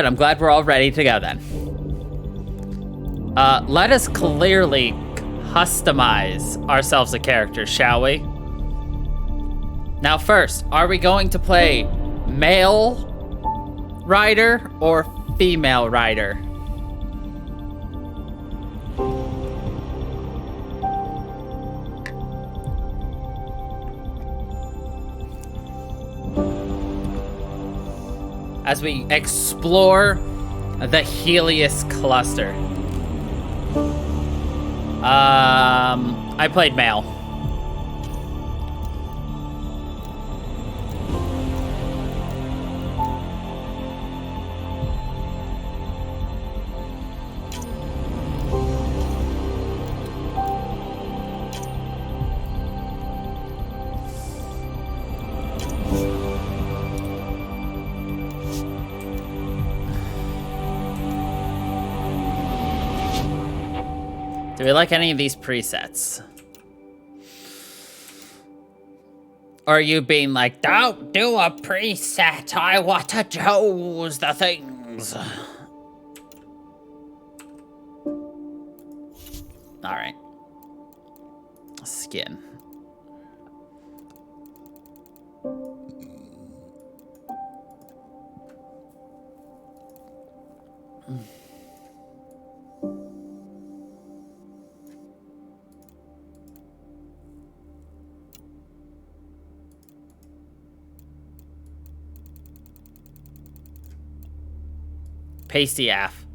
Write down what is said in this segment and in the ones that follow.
I'm glad we're all ready to go then. Let us clearly customize ourselves a character, shall we? Now first, are we going to play male rider or female rider? As we explore the Helios cluster. I played male. Do we like any of these presets? Or are you being like, don't do a preset, I want to choose the things. All right. Skin. Pasty AF.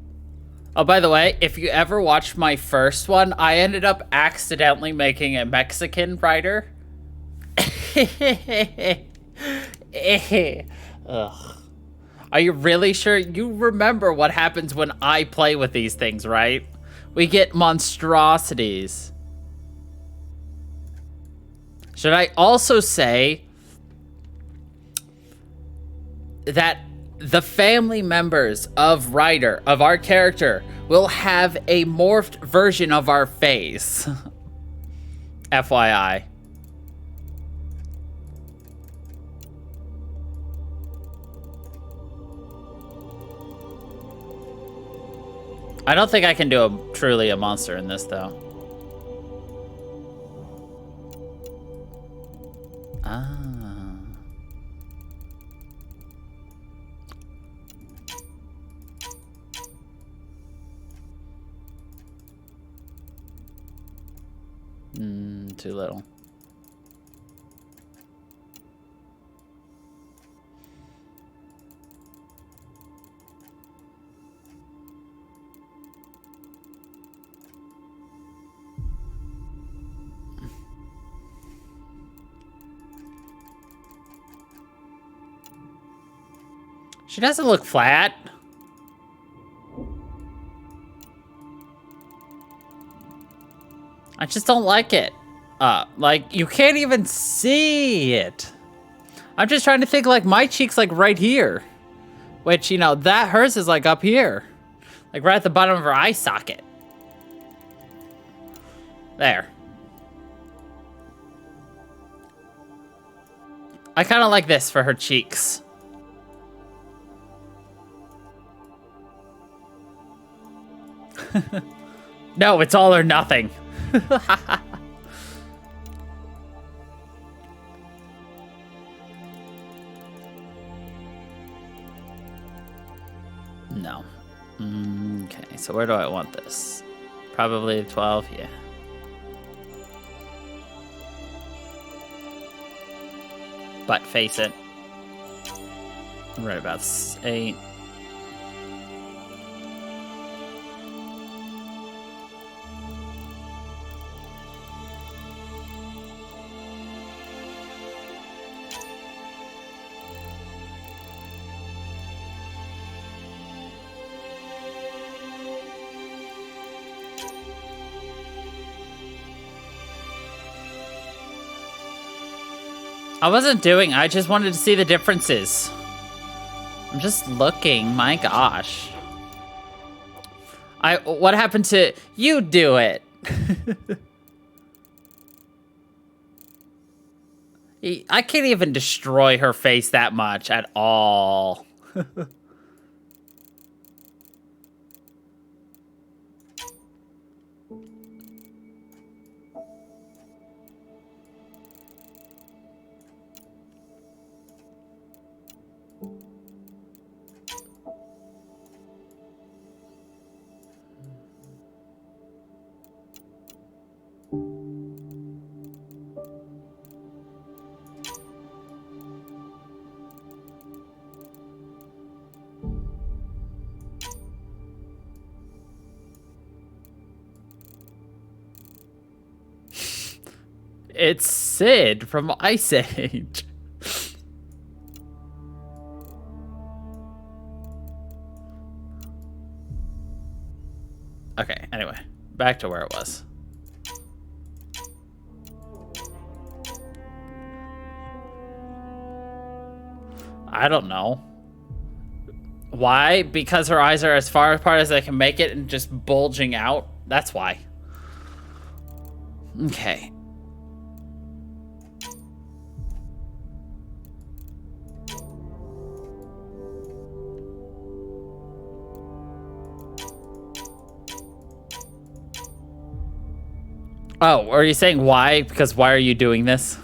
Oh, by the way, if you ever watched my first one, I ended up accidentally making a Mexican writer. Ugh. Are you really sure? You remember what happens when I play with these things, right? We get monstrosities. Should I also say that the family members of Ryder, of our character, will have a morphed version of our face? FYI. I don't think I can do truly a monster in this, though. Ah. Too little. She doesn't look flat. I just don't like it. Like, you can't even see it. I'm just trying to think, like, my cheek's, like, right here. Which, you know, hers is, like, up here. Like, right at the bottom of her eye socket. There. I kind of like this for her cheeks. No, it's all or nothing. No. Okay, so where do I want this? Probably 12, yeah. But face it. Right about 8. I just wanted to see the differences. I'm just looking, my gosh. What happened to, you do it. I can't even destroy her face that much at all. It's Sid from Ice Age. Okay, anyway, back to where it was. I don't know. Why? Because her eyes are as far apart as they can make it and just bulging out? That's why. Okay. Oh, are you saying why? Because why are you doing this?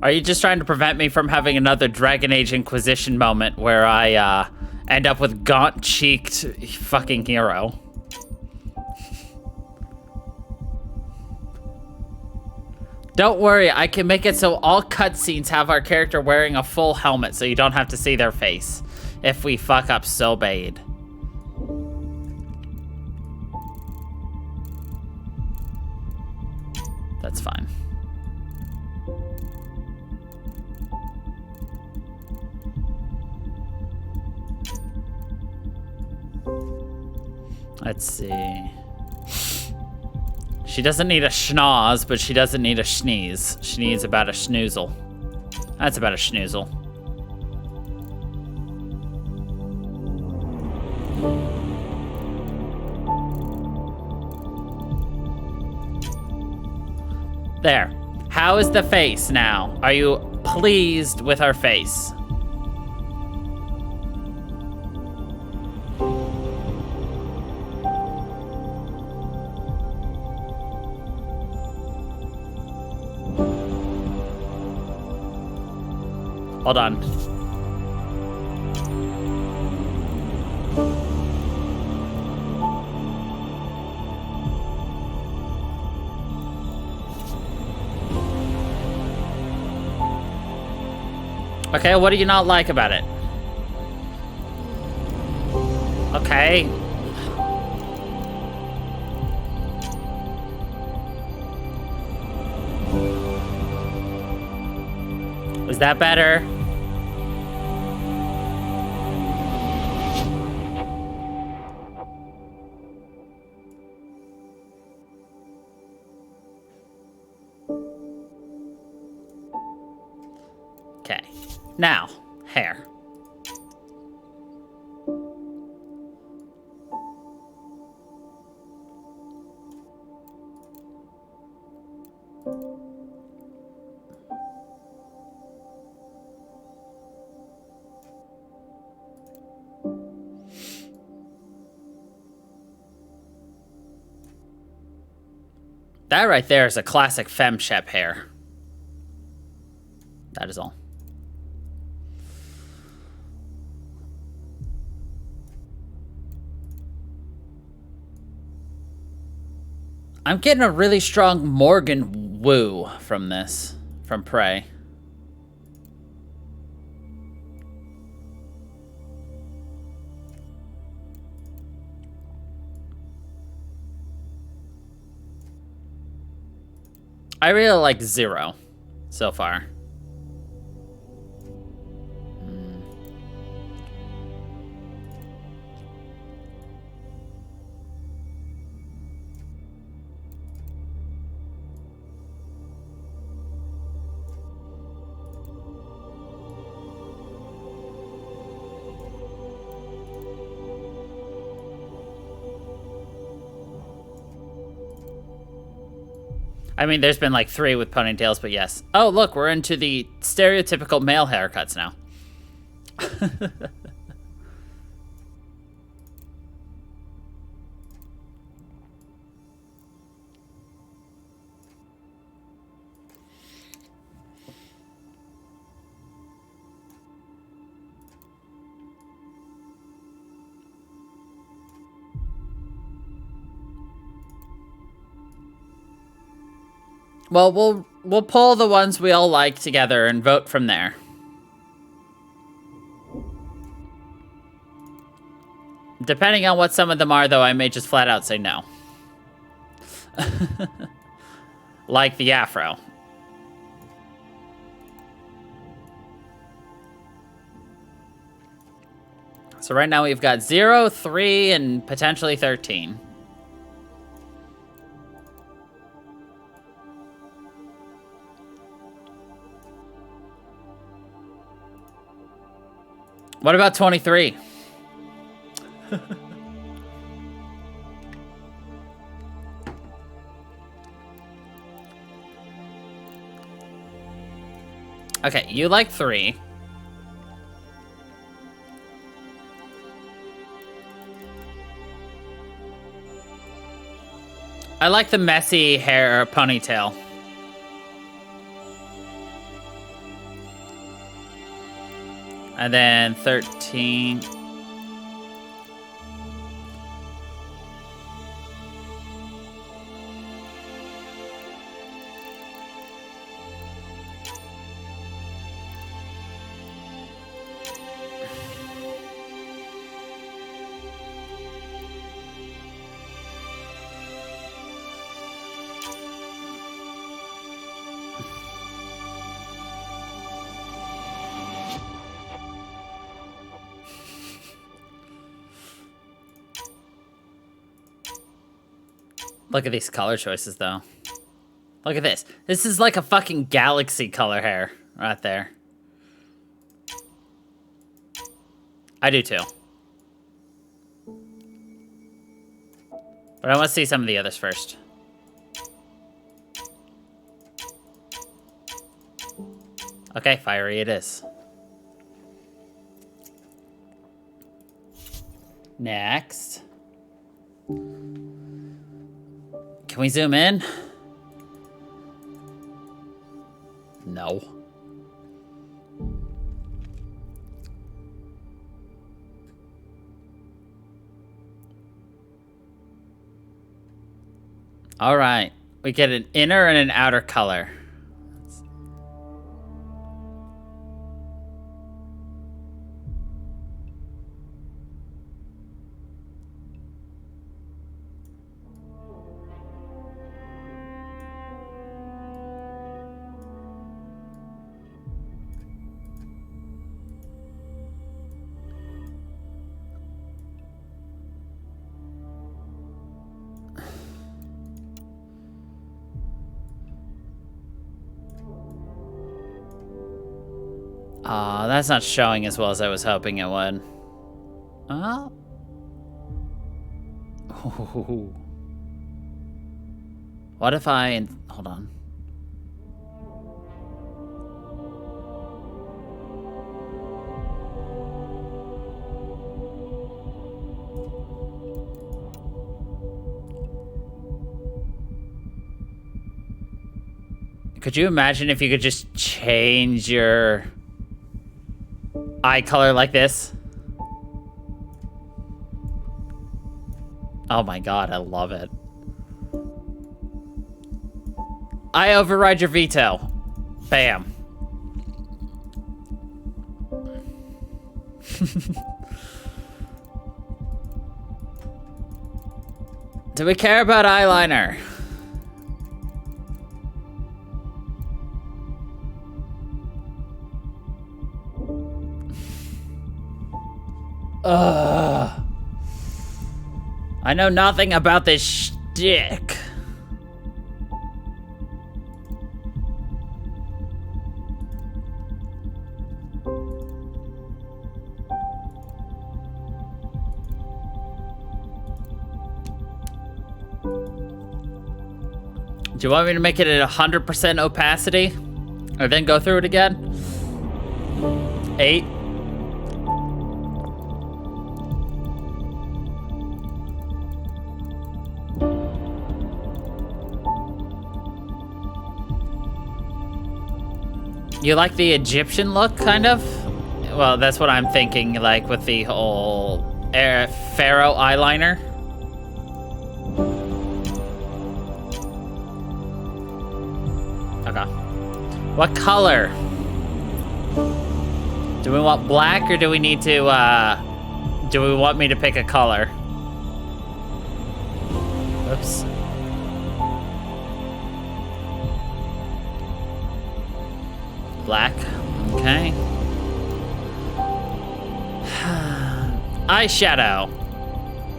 Are you just trying to prevent me from having another Dragon Age Inquisition moment where I end up with gaunt-cheeked fucking hero? Don't worry, I can make it so all cutscenes have our character wearing a full helmet so you don't have to see their face if we fuck up so bad. That's fine. Let's see. She doesn't need a schnoz, but she doesn't need a schneeze. She needs about a schnoozle. That's about a schnoozle. There. How is the face now? Are you pleased with her face? Hold on. Okay, what do you not like about it? Okay. Is that better? Okay. Now, hair. That right there is a classic femshep hair. That is all. I'm getting a really strong Morgan woo from this, from Prey. I really like Zero so far. I mean, there's been like 3 with ponytails, but yes. Oh, look, we're into the stereotypical male haircuts now. Well, we'll pull the ones we all like together and vote from there. Depending on what some of them are, though, I may just flat out say no. Like the afro. So right now we've got 0, 3, and potentially 13. What about 23? Okay, you like 3. I like the messy hair ponytail. And then 13. Look at these color choices, though. Look at this. This is like a fucking galaxy color hair right there. I do too. But I want to see some of the others first. Okay, fiery it is. Next. Can we zoom in? No. All right. We get an inner and an outer color. That's not showing as well as I was hoping it would. Oh. Ooh. What if I... Hold on. Could you imagine if you could just change your eye color like this? Oh my god, I love it. I override your veto. Bam. Do we care about eyeliner? Ugh. I know nothing about this shtick. Do you want me to make it at 100% opacity? Or then go through it again? 8. You like the Egyptian look, kind of? Well, that's what I'm thinking, like with the whole pharaoh eyeliner. Okay. What color? Do we want black or do we need to, do we want me to pick a color? Oops. Black. Okay. Eyeshadow.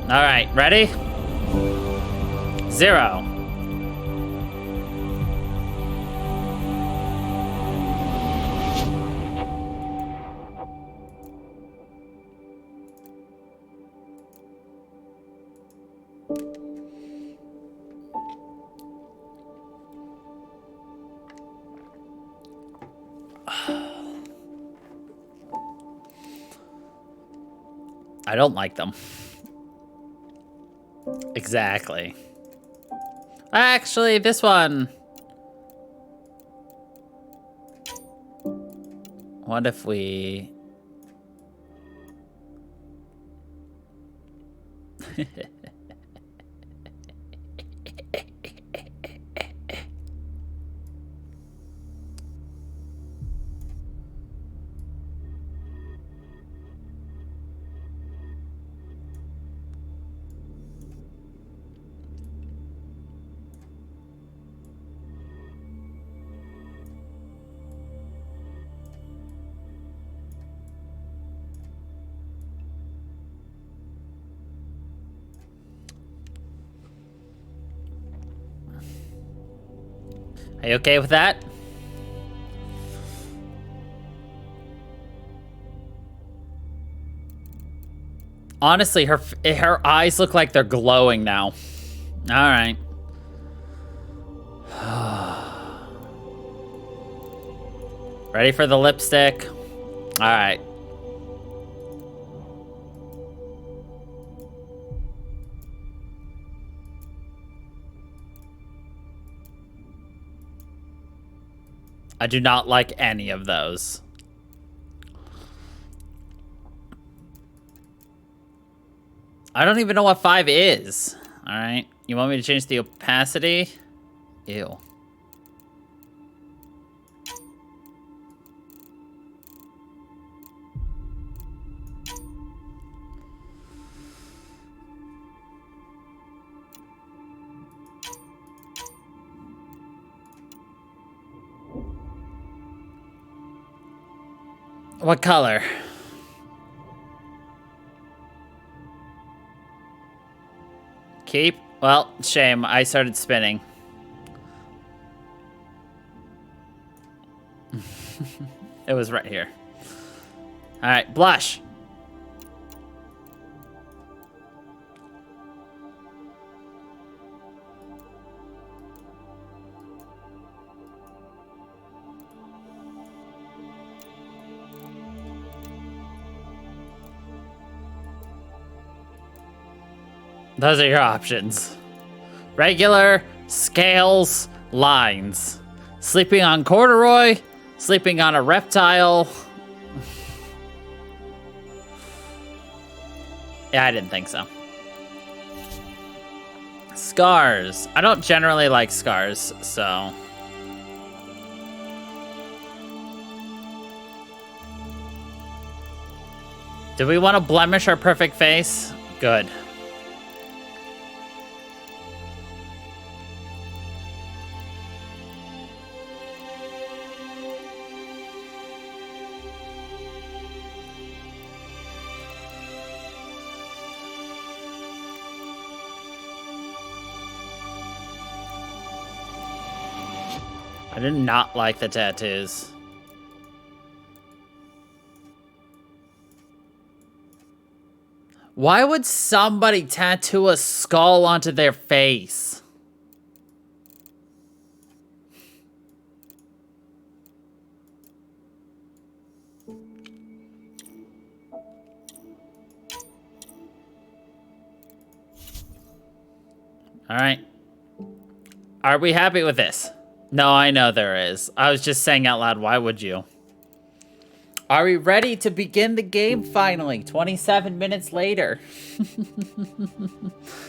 All right, ready? 0. I don't like them. Exactly. Actually, this one. What if we... Are you okay with that? Honestly, her eyes look like they're glowing now. All right. Ready for the lipstick? All right. I do not like any of those. I don't even know what 5 is. All right. You want me to change the opacity? Ew. What color? Keep? Well, shame. I started spinning. It was right here. All right, blush. Those are your options. Regular, scales, lines. Sleeping on corduroy, sleeping on a reptile. Yeah, I didn't think so. Scars. I don't generally like scars, so... Do we want to blemish our perfect face? Good. I did not like the tattoos. Why would somebody tattoo a skull onto their face? All right. Are we happy with this? No, I know there is. I was just saying out loud, why would you? Are we ready to begin the game finally? 27 minutes later.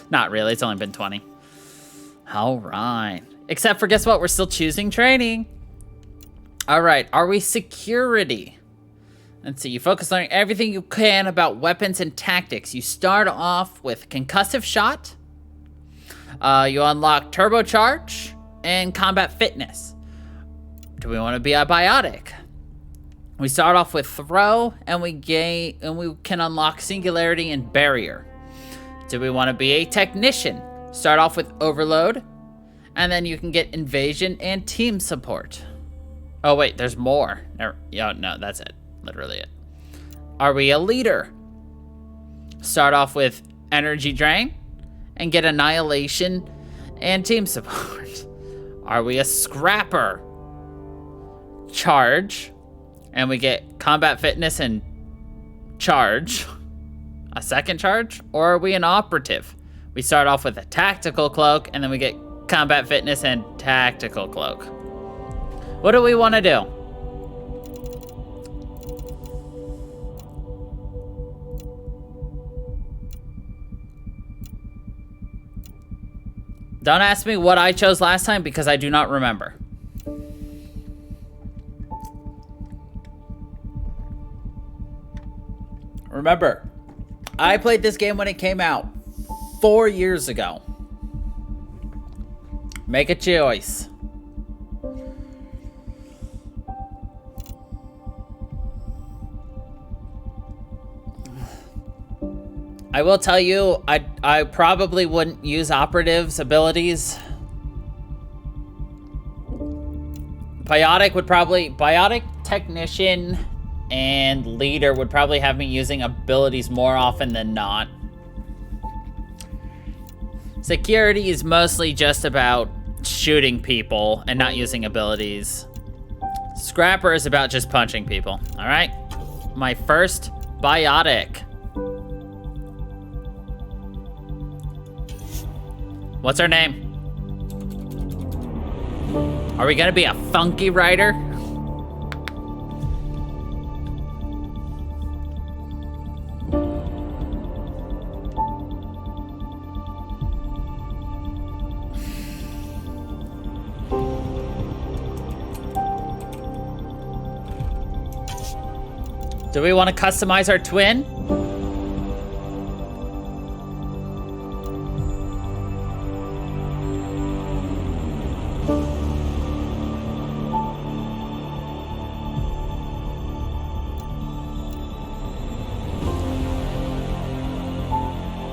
Not really, it's only been 20. All right. Except for, guess what? We're still choosing training. All right, are we security? Let's see, you focus on everything you can about weapons and tactics. You start off with concussive shot. You unlock turbocharge and combat fitness. Do we want to be a biotic? We start off with throw, and we can unlock singularity and barrier. Do we want to be a technician? Start off with overload, and then you can get invasion and team support. Oh wait, there's more. No, that's it. Literally it. Are we a leader? Start off with energy drain and get annihilation and team support. Are we a scrapper? Charge, and we get combat fitness and charge. A second charge? Or are we an operative? We start off with a tactical cloak, and then we get combat fitness and tactical cloak. What do we want to do? Don't ask me what I chose last time because I do not remember. Remember, I played this game when it came out 4 years ago. Make a choice. I will tell you, I probably wouldn't use operatives' abilities. Biotic technician and leader would probably have me using abilities more often than not. Security is mostly just about shooting people and not using abilities. Scrapper is about just punching people, all right? My first biotic. What's her name? Are we gonna be a funky rider? Do we want to customize our twin?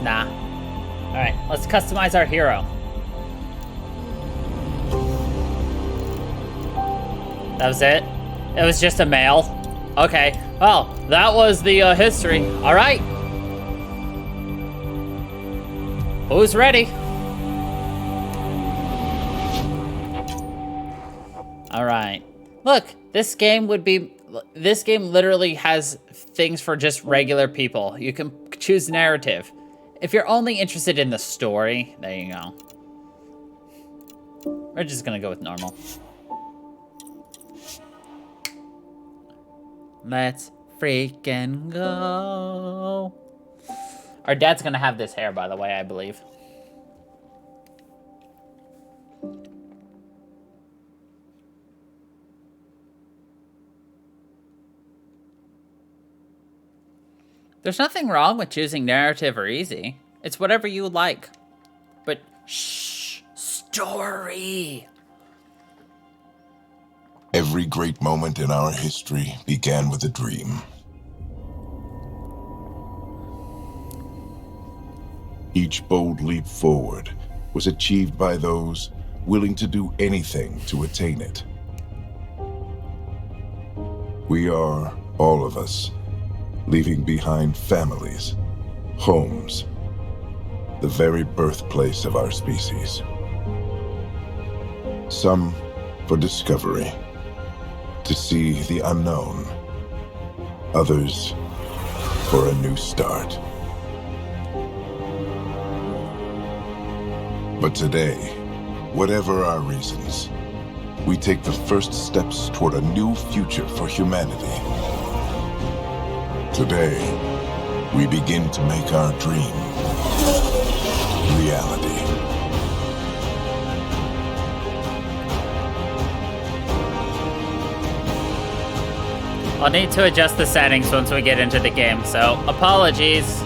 Nah. All right, let's customize our hero. That was it? It was just a male? Okay, well, that was the history. All right. Who's ready? All right. Look, this game literally has things for just regular people. You can choose narrative. If you're only interested in the story, there you go. We're just gonna go with normal. Let's freaking go. Our dad's gonna have this hair, by the way, I believe. There's nothing wrong with choosing narrative or easy. It's whatever you like. But shh, story. Every great moment in our history began with a dream. Each bold leap forward was achieved by those willing to do anything to attain it. We are, all of us, leaving behind families, homes, the very birthplace of our species. Some for discovery, to see the unknown. Others for a new start. But today, whatever our reasons, we take the first steps toward a new future for humanity. Today, we begin to make our dream reality. I'll need to adjust the settings once we get into the game, so apologies.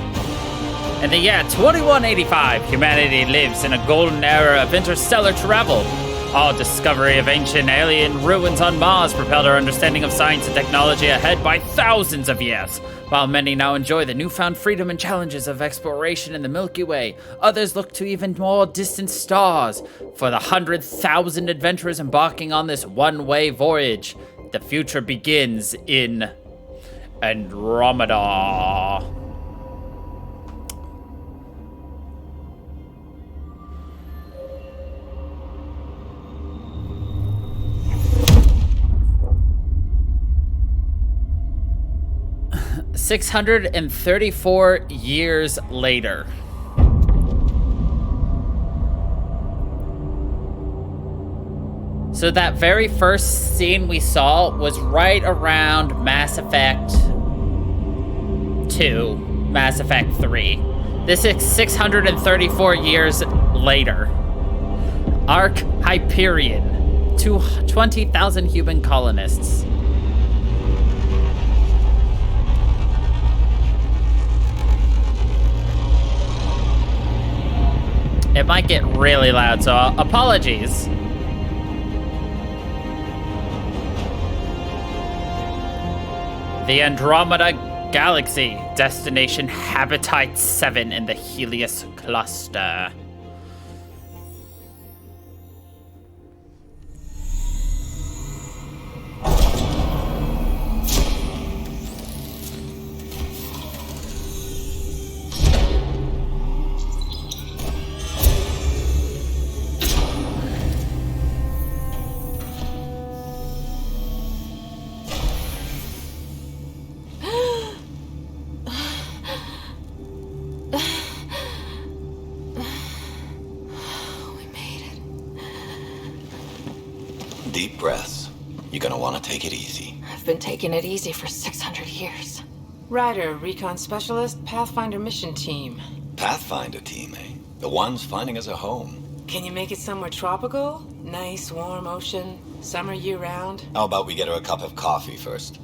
In the year 2185, humanity lives in a golden era of interstellar travel. Our discovery of ancient alien ruins on Mars propelled our understanding of science and technology ahead by thousands of years. While many now enjoy the newfound freedom and challenges of exploration in the Milky Way, others look to even more distant stars. For the 100,000 adventurers embarking on this one-way voyage, the future begins in Andromeda. "634 years later." So that very first scene we saw was right around Mass Effect 2, Mass Effect 3. This is 634 years later. Arc Hyperion, 20,000 human colonists. It might get really loud, so apologies. The Andromeda Galaxy, destination Habitat 7 in the Helios Cluster. Deep breaths. You're gonna want to take it easy. I've been taking it easy for 600 years. Ryder, Recon Specialist, Pathfinder Mission Team. Pathfinder team, eh? The ones finding us a home. Can you make it somewhere tropical? Nice, warm ocean, summer year-round? How about we get her a cup of coffee first?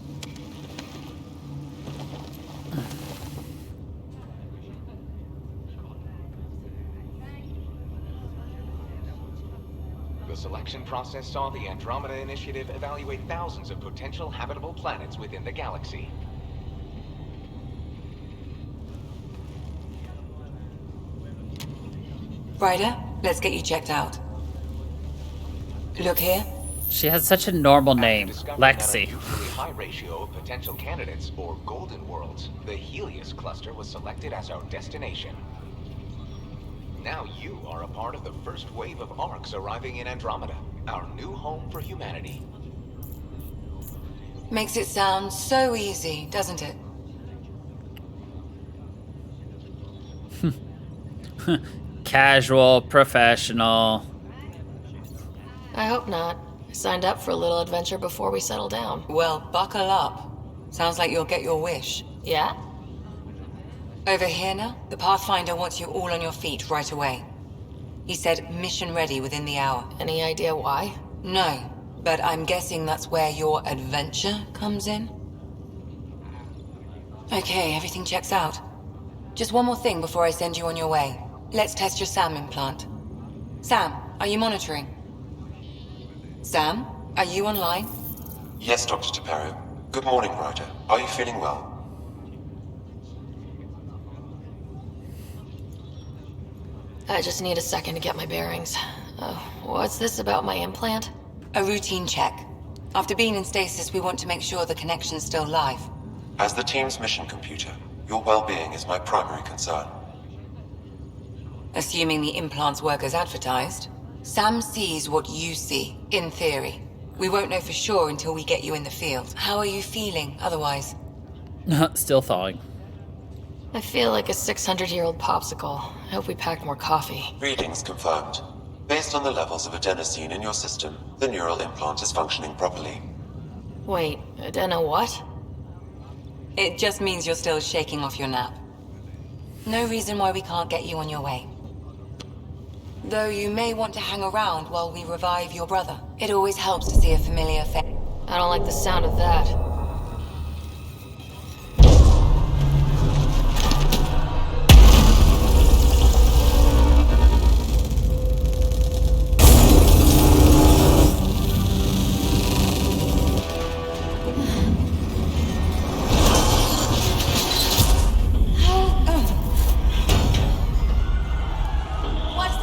The selection process saw the Andromeda Initiative evaluate thousands of potential habitable planets within the galaxy. Ryder, let's get you checked out. Look here. She has such a normal name, Discovering that Lexi. an unusually high ratio of potential candidates, or golden worlds, the Helios Cluster was selected as our destination. Now you are a part of the first wave of arcs arriving in Andromeda, our new home for humanity. Makes it sound so easy, doesn't it? Casual, professional. I hope not. I signed up for a little adventure before we settle down. Well, buckle up. Sounds like you'll get your wish. Yeah? Over here now, the Pathfinder wants you all on your feet right away. He said mission ready within the hour. Any idea why? No, but I'm guessing that's where your adventure comes in. Okay, everything checks out. Just one more thing before I send you on your way. Let's test your SAM implant. Sam, are you monitoring? Sam, are you online? Yes, Dr. Taparo. Good morning, Ryder. Are you feeling well? I just need a second to get my bearings. What's this about my implant? A routine check. After being in stasis, we want to make sure the connection's still live. As the team's mission computer, your well-being is my primary concern. Assuming the implants work as advertised, Sam sees what you see, in theory. We won't know for sure until we get you in the field. How are you feeling otherwise? Still thawing. I feel like a 600-year-old popsicle. I hope we packed more coffee. Readings confirmed. Based on the levels of adenosine in your system, the neural implant is functioning properly. Wait, adeno what? It just means you're still shaking off your nap. No reason why we can't get you on your way. Though you may want to hang around while we revive your brother. It always helps to see a familiar face. I don't like the sound of that.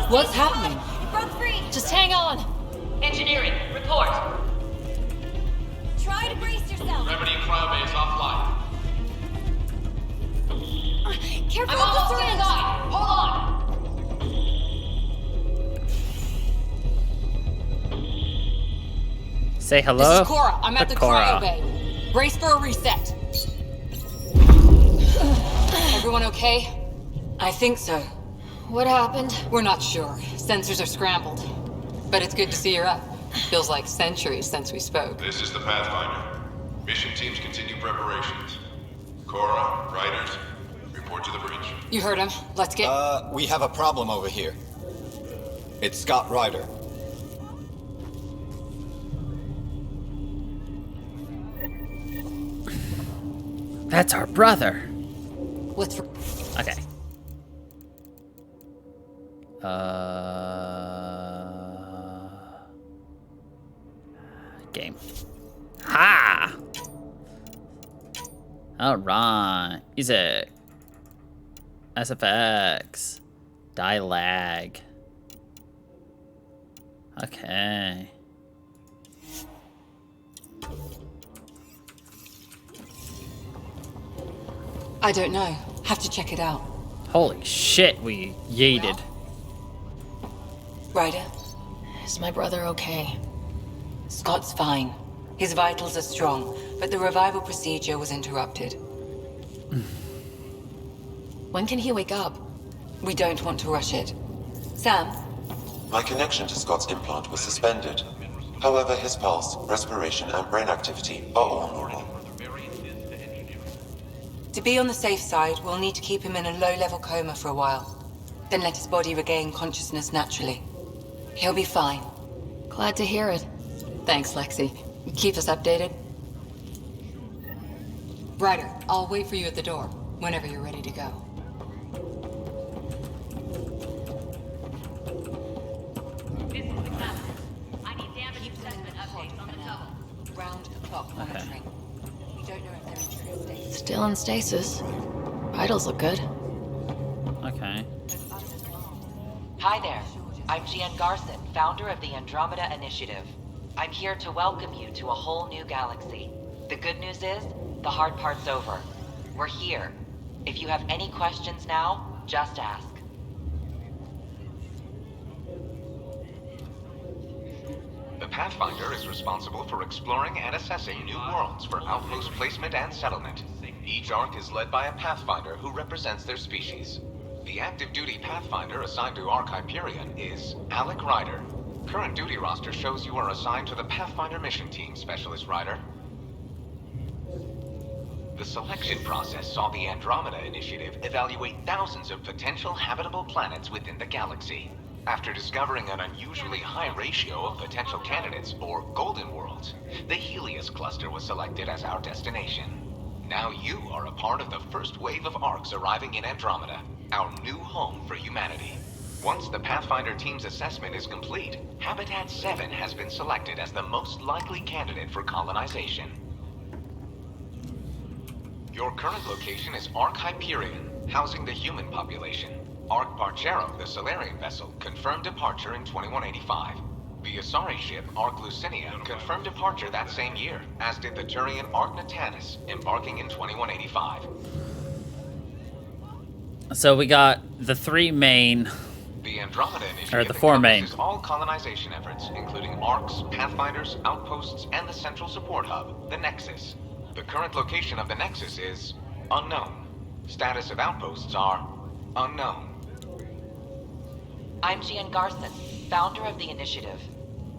What's happening? It broke free! Just hang on! Engineering, report. Try to brace yourself! Gravity cryobase offline. Careful I'm with the almost syringe! inside. Hold on. Say hello. This is Cora. I'm at the Cora. cryo bay. Brace for a reset. Everyone okay? I think so. What happened? We're not sure. Sensors are scrambled. But it's good to see you're up. Feels like centuries since we spoke. This is the Pathfinder. Mission teams continue preparations. Cora, Riders, report to the breach. You heard him. Let's get... We have a problem over here. It's Scott Ryder. That's our brother. Let's... Okay. Game. Ha! Alright. Music. SFX. Die lag. Okay. I don't know. Have to check it out. Holy shit, we yeeted. Ryder, Is my brother okay? Scott's fine. His vitals are strong, but the revival procedure was interrupted. When can he wake up? We don't want to rush it. Sam? My connection to Scott's implant was suspended. However, his pulse, respiration, and brain activity are all normal. To be on the safe side, we'll need to keep him in a low-level coma for a while. Then let his body regain consciousness naturally. He'll be fine. Glad to hear it. Thanks, Lexi. Keep us updated. Ryder, I'll wait for you at the door, whenever you're ready to go. This is the captain. I need damage assessment updates on the double. Round-the-clock monitoring. We don't know if they're in true state. Still in stasis. Vitals look good. Okay. Hi there. I'm Gian Garson, founder of the Andromeda Initiative. I'm here to welcome you to a whole new galaxy. The good news is, the hard part's over. We're here. If you have any questions now, just ask. The Pathfinder is responsible for exploring and assessing new worlds for outpost placement and settlement. Each Ark is led by a Pathfinder who represents their species. The active duty Pathfinder assigned to Ark Hyperion is Alec Ryder. Current duty roster shows you are assigned to the Pathfinder mission team, Specialist Ryder. The selection process saw the Andromeda Initiative evaluate thousands of potential habitable planets within the galaxy. After discovering an unusually high ratio of potential candidates, or golden worlds, the Helios cluster was selected as our destination. Now you are a part of the first wave of Arks arriving in Andromeda, our new home for humanity. Once the Pathfinder team's assessment is complete, Habitat 7 has been selected as the most likely candidate for colonization. Your current location is Ark Hyperion, housing the human population. Ark Barchero, the Solarian vessel, confirmed departure in 2185. The Asari ship, Ark Lucinia, confirmed departure that same year, as did the Turian Ark Natanus, embarking in 2185. So we got the three main, The Andromeda Initiative or the four main. encompasses all colonization efforts, including Arks, Pathfinders, outposts, and the central support hub, the Nexus. The current location of the Nexus is unknown. Status of outposts are unknown. I'm Gian Garson, founder of the Initiative.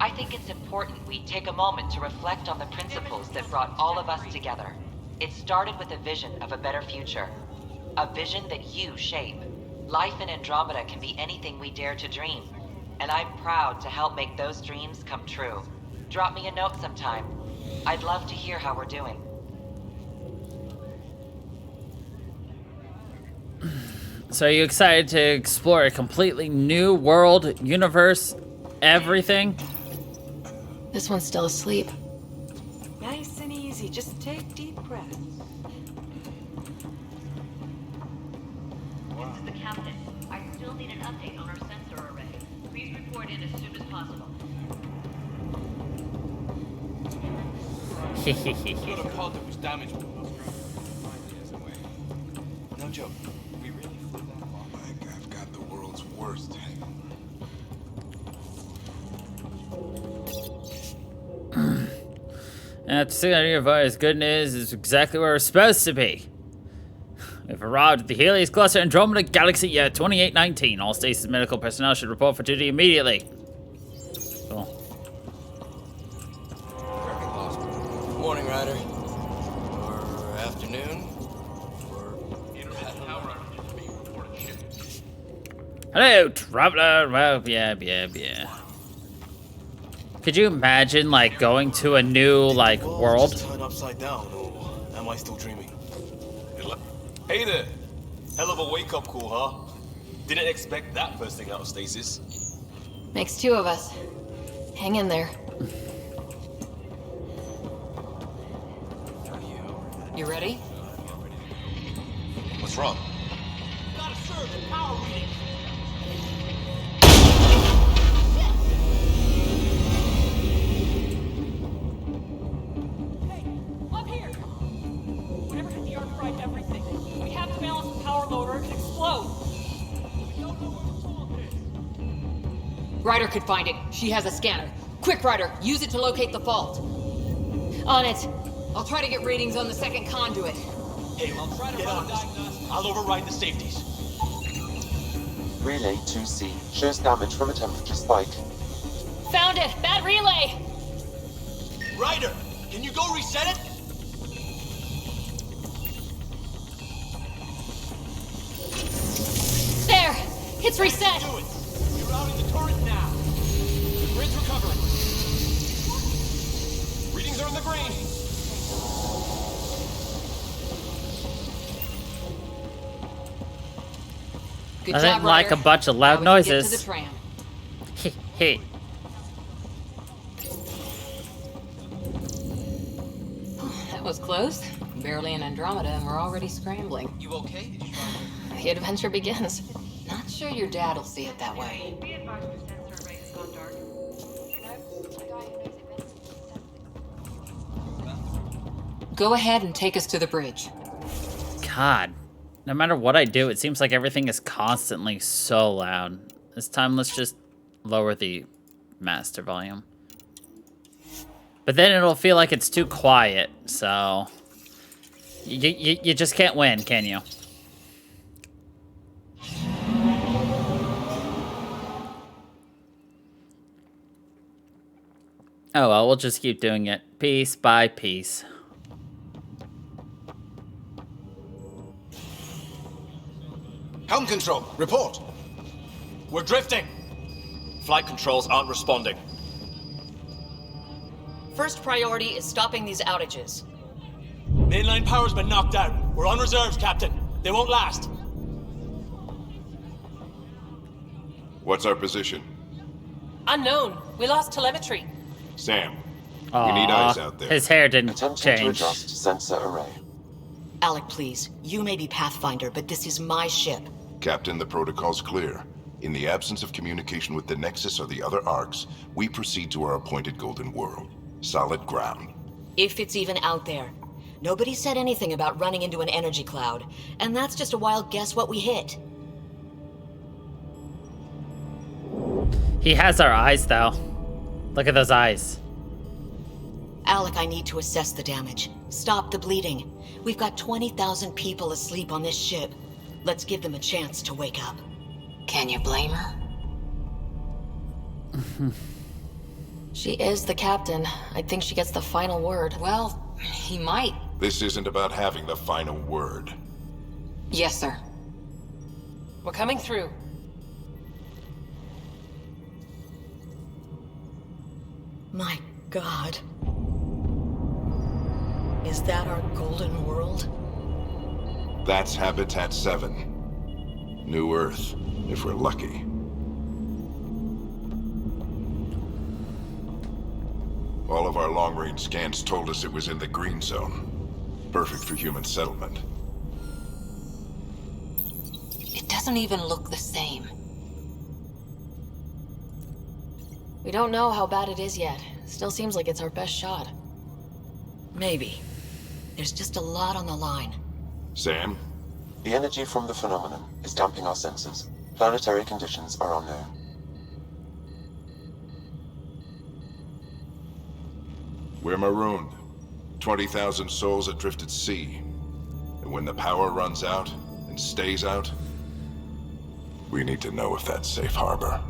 I think it's important we take a moment to reflect on the principles that brought all of us together. It started with a vision of a better future. A vision that you shape. Life in Andromeda can be anything we dare to dream. And I'm proud to help make those dreams come true. Drop me a note sometime. I'd love to hear how we're doing. So are you excited to explore a completely new world, universe, everything? This one's still asleep. Nice and easy. Just take deep breaths. This is the captain. I still need an update on our sensor array. report in as soon as possible. Got a pod that was damaged. No joke. We really flew that far. Like I've got the world's worst hangover. And to see that your virus good news is exactly where we're supposed to be. We've arrived at the Helios Cluster, Andromeda Galaxy, year 2819. All stasis medical personnel should report for duty immediately. Cool. Morning, Ryder. Or afternoon. Hello, traveler. Well, yeah. Could you imagine, like, going to a new, like, world? Turn upside down, or am I still dreaming? Hey there. Hell of a wake-up call, huh? Didn't expect that first thing out of stasis. Makes two of us. Hang in there. You ready? What's wrong? Gotta serve the power reading. Hey, up here! Whatever hit the arc fried everything. We have to balance the power load or it could explode. We don't know where the fault is. Ryder could find it. She has a scanner. Quick, Ryder, use it to locate the fault. On it. I'll try to get readings on the second conduit. Hey, I'll try to run a diagnostic. I'll override the safeties. Relay 2C shows damage from a temperature spike. Found it! Bad relay! Ryder, can you go reset it? There! It's reset! Do it. You're routing the turret now. The grid's recovering. Readings are in the green. Good I job, didn't like Ryder. a bunch of loud Now we can noises. Get to the tram. Hey. That was close. Barely in Andromeda, and we're already scrambling. You okay? Did you try? The adventure begins. Not sure your dad'll see it that way. Be advised the sensor array has gone dark. Go ahead and take us to the bridge. God. No matter what I do, it seems like everything is constantly so loud. This time, let's just lower the master volume. But then it'll feel like it's too quiet, so... You just can't win, can you? Oh well, we'll just keep doing it piece by piece. Helm control, report. We're drifting. Flight controls aren't responding. First priority is stopping these outages. Mainline power's been knocked out. We're on reserves, Captain. They won't last. What's our position? Unknown. We lost telemetry. Sam, Aww, we need eyes out there. His hair didn't Attempting to change. adjust sensor array. Alec, please. You may be Pathfinder, but this is my ship. Captain, the protocol's clear. In the absence of communication with the Nexus or the other arcs, we proceed to our appointed Golden World. Solid ground. If it's even out there. Nobody said anything about running into an energy cloud, and that's just a wild guess what we hit. He has our eyes, though. Look at those eyes. Alec, I need to assess the damage. Stop the bleeding. We've got 20,000 people asleep on this ship. Let's give them a chance to wake up. Can you blame her? She is the captain. I think she gets the final word. Well, he might. This isn't about having the final word. Yes, sir. We're coming through. My God. Is that our Golden World? That's Habitat 7. New Earth, if we're lucky. All of our long-range scans told us it was in the green zone. Perfect for human settlement. It doesn't even look the same. We don't know how bad it is yet. Still seems like it's our best shot. Maybe. There's just a lot on the line. Sam? The energy from the phenomenon is damping our senses. Planetary conditions are unknown. We're marooned. 20,000 souls adrift at sea. And when the power runs out, and stays out, we need to know if that's safe harbor.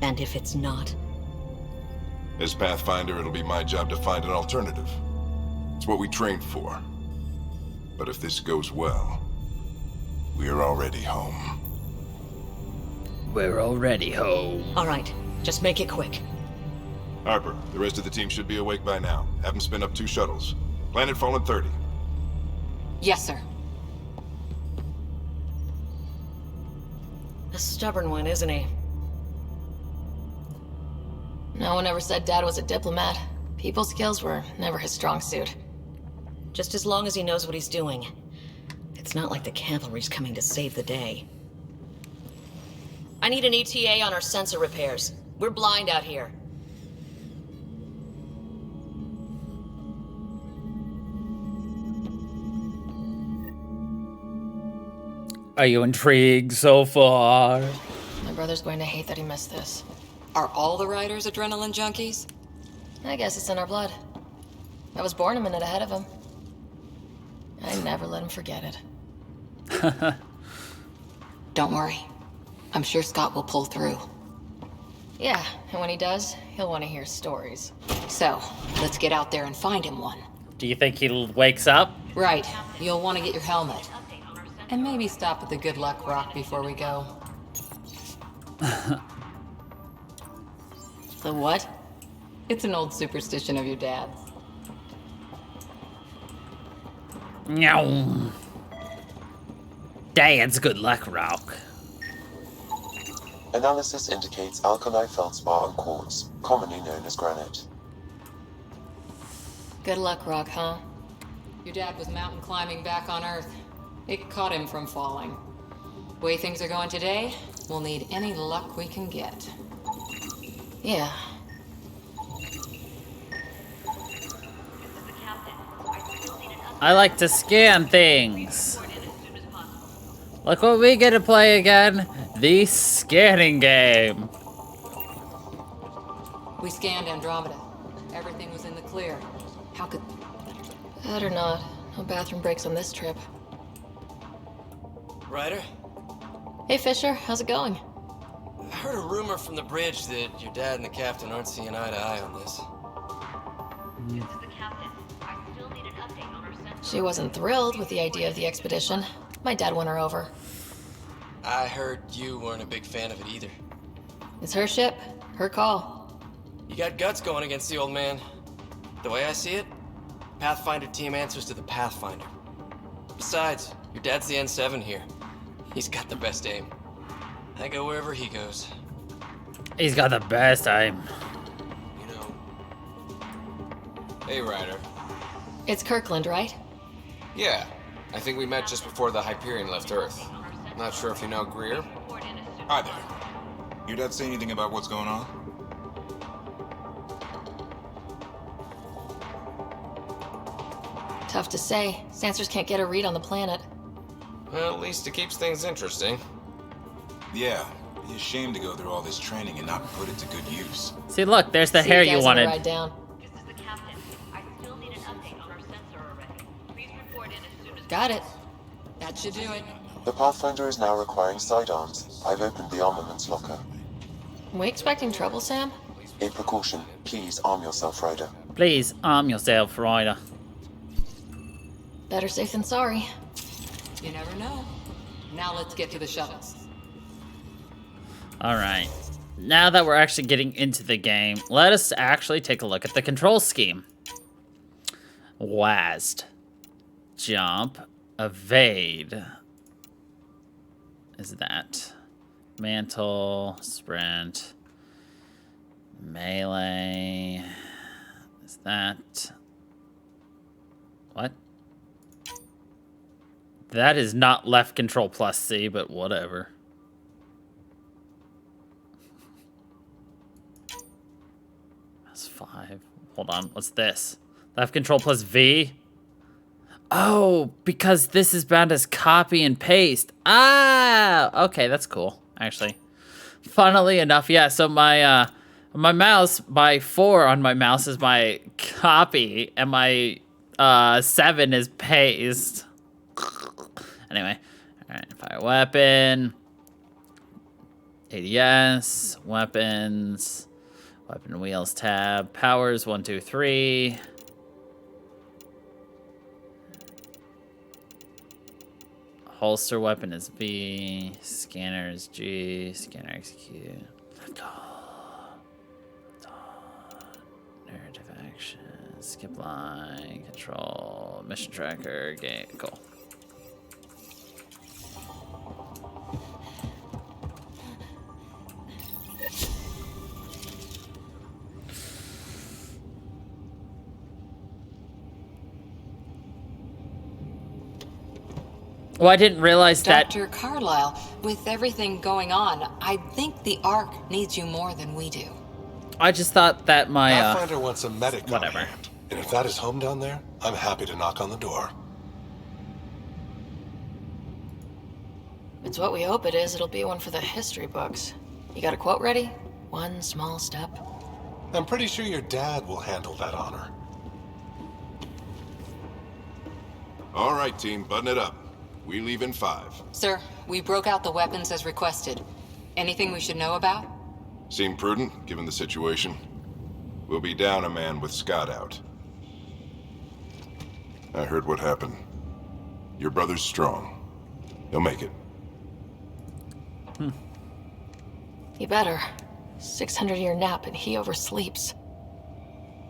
And if it's not? As Pathfinder, it'll be my job to find an alternative. It's what we trained for. But if this goes well, we're already home. We're already home. All right, just make it quick. Harper, the rest of the team should be awake by now. Have them spin up 2 shuttles. Planet Fallen 30. Yes, sir. A stubborn one, isn't he? No one ever said Dad was a diplomat. People skills were never his strong suit. Just as long as he knows what he's doing. It's not like the cavalry's coming to save the day. I need an ETA on our sensor repairs. We're blind out here. Are you intrigued so far? My brother's going to hate that he missed this. Are all the riders adrenaline junkies? I guess it's in our blood. I was born a minute ahead of him. I never let him forget it. Don't worry. I'm sure Scott will pull through. Yeah, and when he does, he'll want to hear stories. So, let's get out there and find him one. Do you think he wakes up? Right. You'll want to get your helmet. And maybe stop at the Good Luck Rock before we go. The what? It's an old superstition of your dad's. Meow. Dad's Good Luck Rock. Analysis indicates alkali feldspar and quartz, commonly known as granite. Good luck, Rock, huh? Your dad was mountain climbing back on Earth. It caught him from falling. Way things are going today, we'll need any luck we can get. Yeah. I like to scan things. Look what we get to play again. The scanning game. We scanned Andromeda. Everything was in the clear. How could... That or not. No bathroom breaks on this trip. Ryder? Hey, Fisher. How's it going? I heard a rumor from the bridge that your dad and the captain aren't seeing eye to eye on this. This is the captain. I still need an update on our sensor. She wasn't thrilled with the idea of the expedition. My dad won her over. I heard you weren't a big fan of it either. It's her ship. Her call. You got guts going against the old man. The way I see it, Pathfinder team answers to the Pathfinder. Besides, your dad's the N7 here. He's got the best aim. I go wherever he goes. He's got the best aim. You know. Hey, Ryder. It's Kirkland, right? Yeah. I think we met just before the Hyperion left Earth. Not sure if you know Greer. Hi there. Your dad say anything about what's going on? Tough to say. Sensors can't get a read on the planet. Well, at least it keeps things interesting. Yeah. Be a shame to go through all this training and not put it to good use. See, look, there's the See hair you you guys on the wanted. ride down. This is the captain. I still need an update on our sensor array. Please report in as soon as Got it. That should do it. The Pathfinder is now requiring sidearms. I've opened the armaments locker. We expecting trouble, Sam? A precaution. Please arm yourself, Ryder. Please arm yourself, Ryder. Better safe than sorry. You never know. Now let's get to the shuttles. Alright. Now that we're actually getting into the game, let us actually take a look at the control scheme. WASD. Jump. Evade. Is that mantle, sprint, melee? Is that what? That is not left control plus C, but whatever. That's 5. Hold on, what's this? Left control plus V? Oh, because this is bound as copy and paste. Ah! Okay, that's cool, actually. Funnily enough, yeah, so my mouse, my 4 on my mouse is my copy, and my 7 is paste. Anyway, alright, fire weapon. ADS, weapons, weapon wheels tab, powers 1, 2, 3. Holster weapon is B, scanner is G, scanner execute. Narrative action, skip line, control, mission tracker, game, cool. Well, I didn't realize that... Dr. Carlyle, with everything going on, I think the Ark needs you more than we do. I just thought that my, Pathfinder wants a medic whatever. on hand. And if that is home down there, I'm happy to knock on the door. It's what we hope it is. It'll be one for the history books. You got a quote ready? One small step. I'm pretty sure your dad will handle that honor. All right, team, button it up. We leave in 5. Sir, we broke out the weapons as requested. Anything we should know about? Seem prudent, given the situation. We'll be down a man with Scott out. I heard what happened. Your brother's strong. He'll make it. You better. 600-year nap and he oversleeps.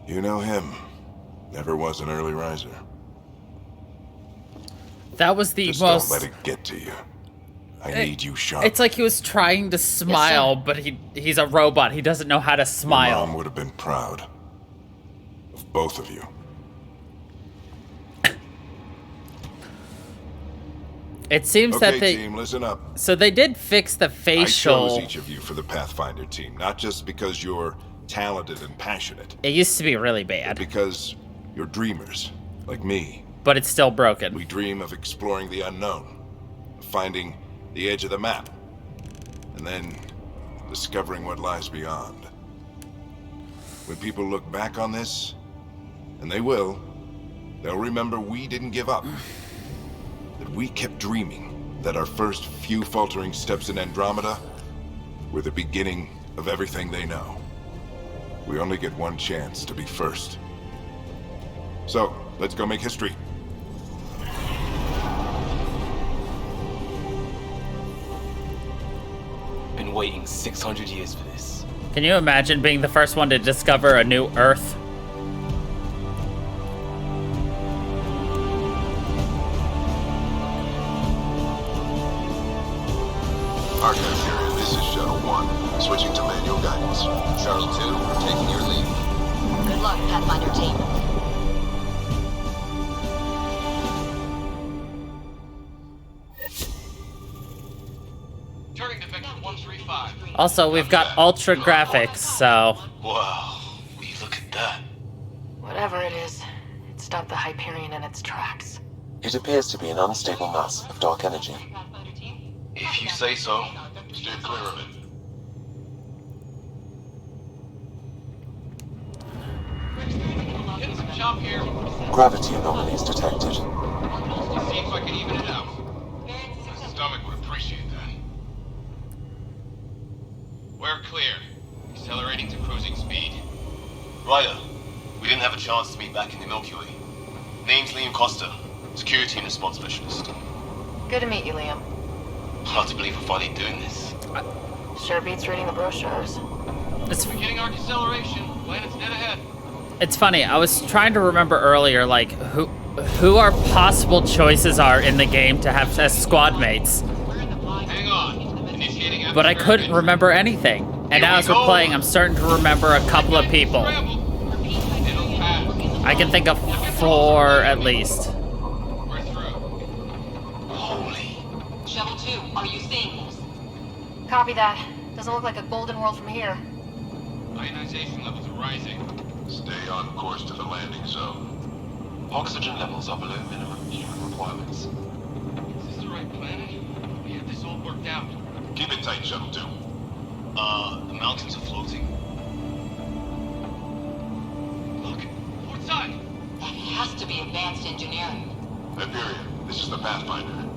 You know him. Never was an early riser. That was the Just most... don't let it get to you. I need you sharp. It's like he was trying to smile, but he's a robot. He doesn't know how to smile. Your mom would have been proud of both of you. It seems okay, that they... team, listen up. So they did fix the facial... I chose each of you for the Pathfinder team, not just because you're talented and passionate. It used to be really bad. But because you're dreamers, like me. But it's still broken. We dream of exploring the unknown, of finding the edge of the map, and then discovering what lies beyond. When people look back on this, and they will, they'll remember we didn't give up. That we kept dreaming, that our first few faltering steps in Andromeda were the beginning of everything they know. We only get one chance to be first. So, let's go make history. Been waiting 600 years for this. Can you imagine being the first one to discover a new Earth? Archive period, this is Shuttle 1. Switching to manual guidance. Shuttle 2, taking your lead. Good luck, Pathfinder team. Turning to Vector 135. Also, we've got ultra graphics, so... Wow, will you look at that? Whatever it is, it stopped the Hyperion in its tracks. It appears to be an unstable mass of dark energy. If you say so. Stay clear of it. Getting some chop here. Gravity anomalies detected. Let's see if I can even it out. My stomach would appreciate that. We're clear. Accelerating to cruising speed. Ryder, we didn't have a chance to meet back in the Milky Way. Name's Liam Costa, security and response specialist. Good to meet you, Liam. Hard to believe we're finally doing this. Sure beats reading the brochures. It's Beginning our deceleration. Planet's dead ahead. It's funny, I was trying to remember earlier, like, who our possible choices are in the game to have as squad mates. Hang on. Initiating But I couldn't remember anything. And now as we're playing, I'm starting to remember a couple of people. It'll pass. I can think of 4 at least. We're through. Holy. Shuttle 2, are you seeing this? Copy that. Doesn't look like a golden world from here. Ionization levels are rising. Stay on course to the landing zone. Oxygen levels are below minimum human requirements. Is this the right planet? We have this all worked out. Keep it tight, Shuttle 2. The mountains are floating. Look, port side. That has to be advanced engineering. Hyperion, this is the Pathfinder.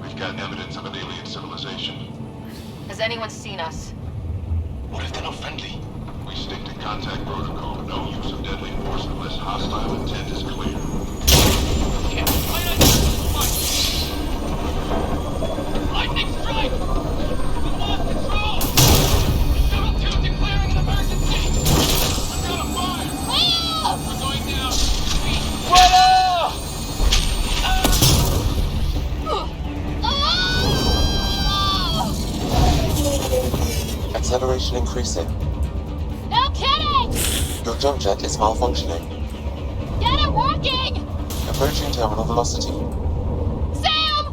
We've got evidence of an alien civilization. Has anyone seen us? What if they're not friendly? We stick to contact protocol. No use of deadly force unless hostile intent is clear. Lightning strike! We lost control! Shuttle 2 declaring an emergency! We're gonna fire! We're going down! Acceleration increasing. No kidding! Your jump jet is malfunctioning. Get it working! Approaching terminal velocity. Sam!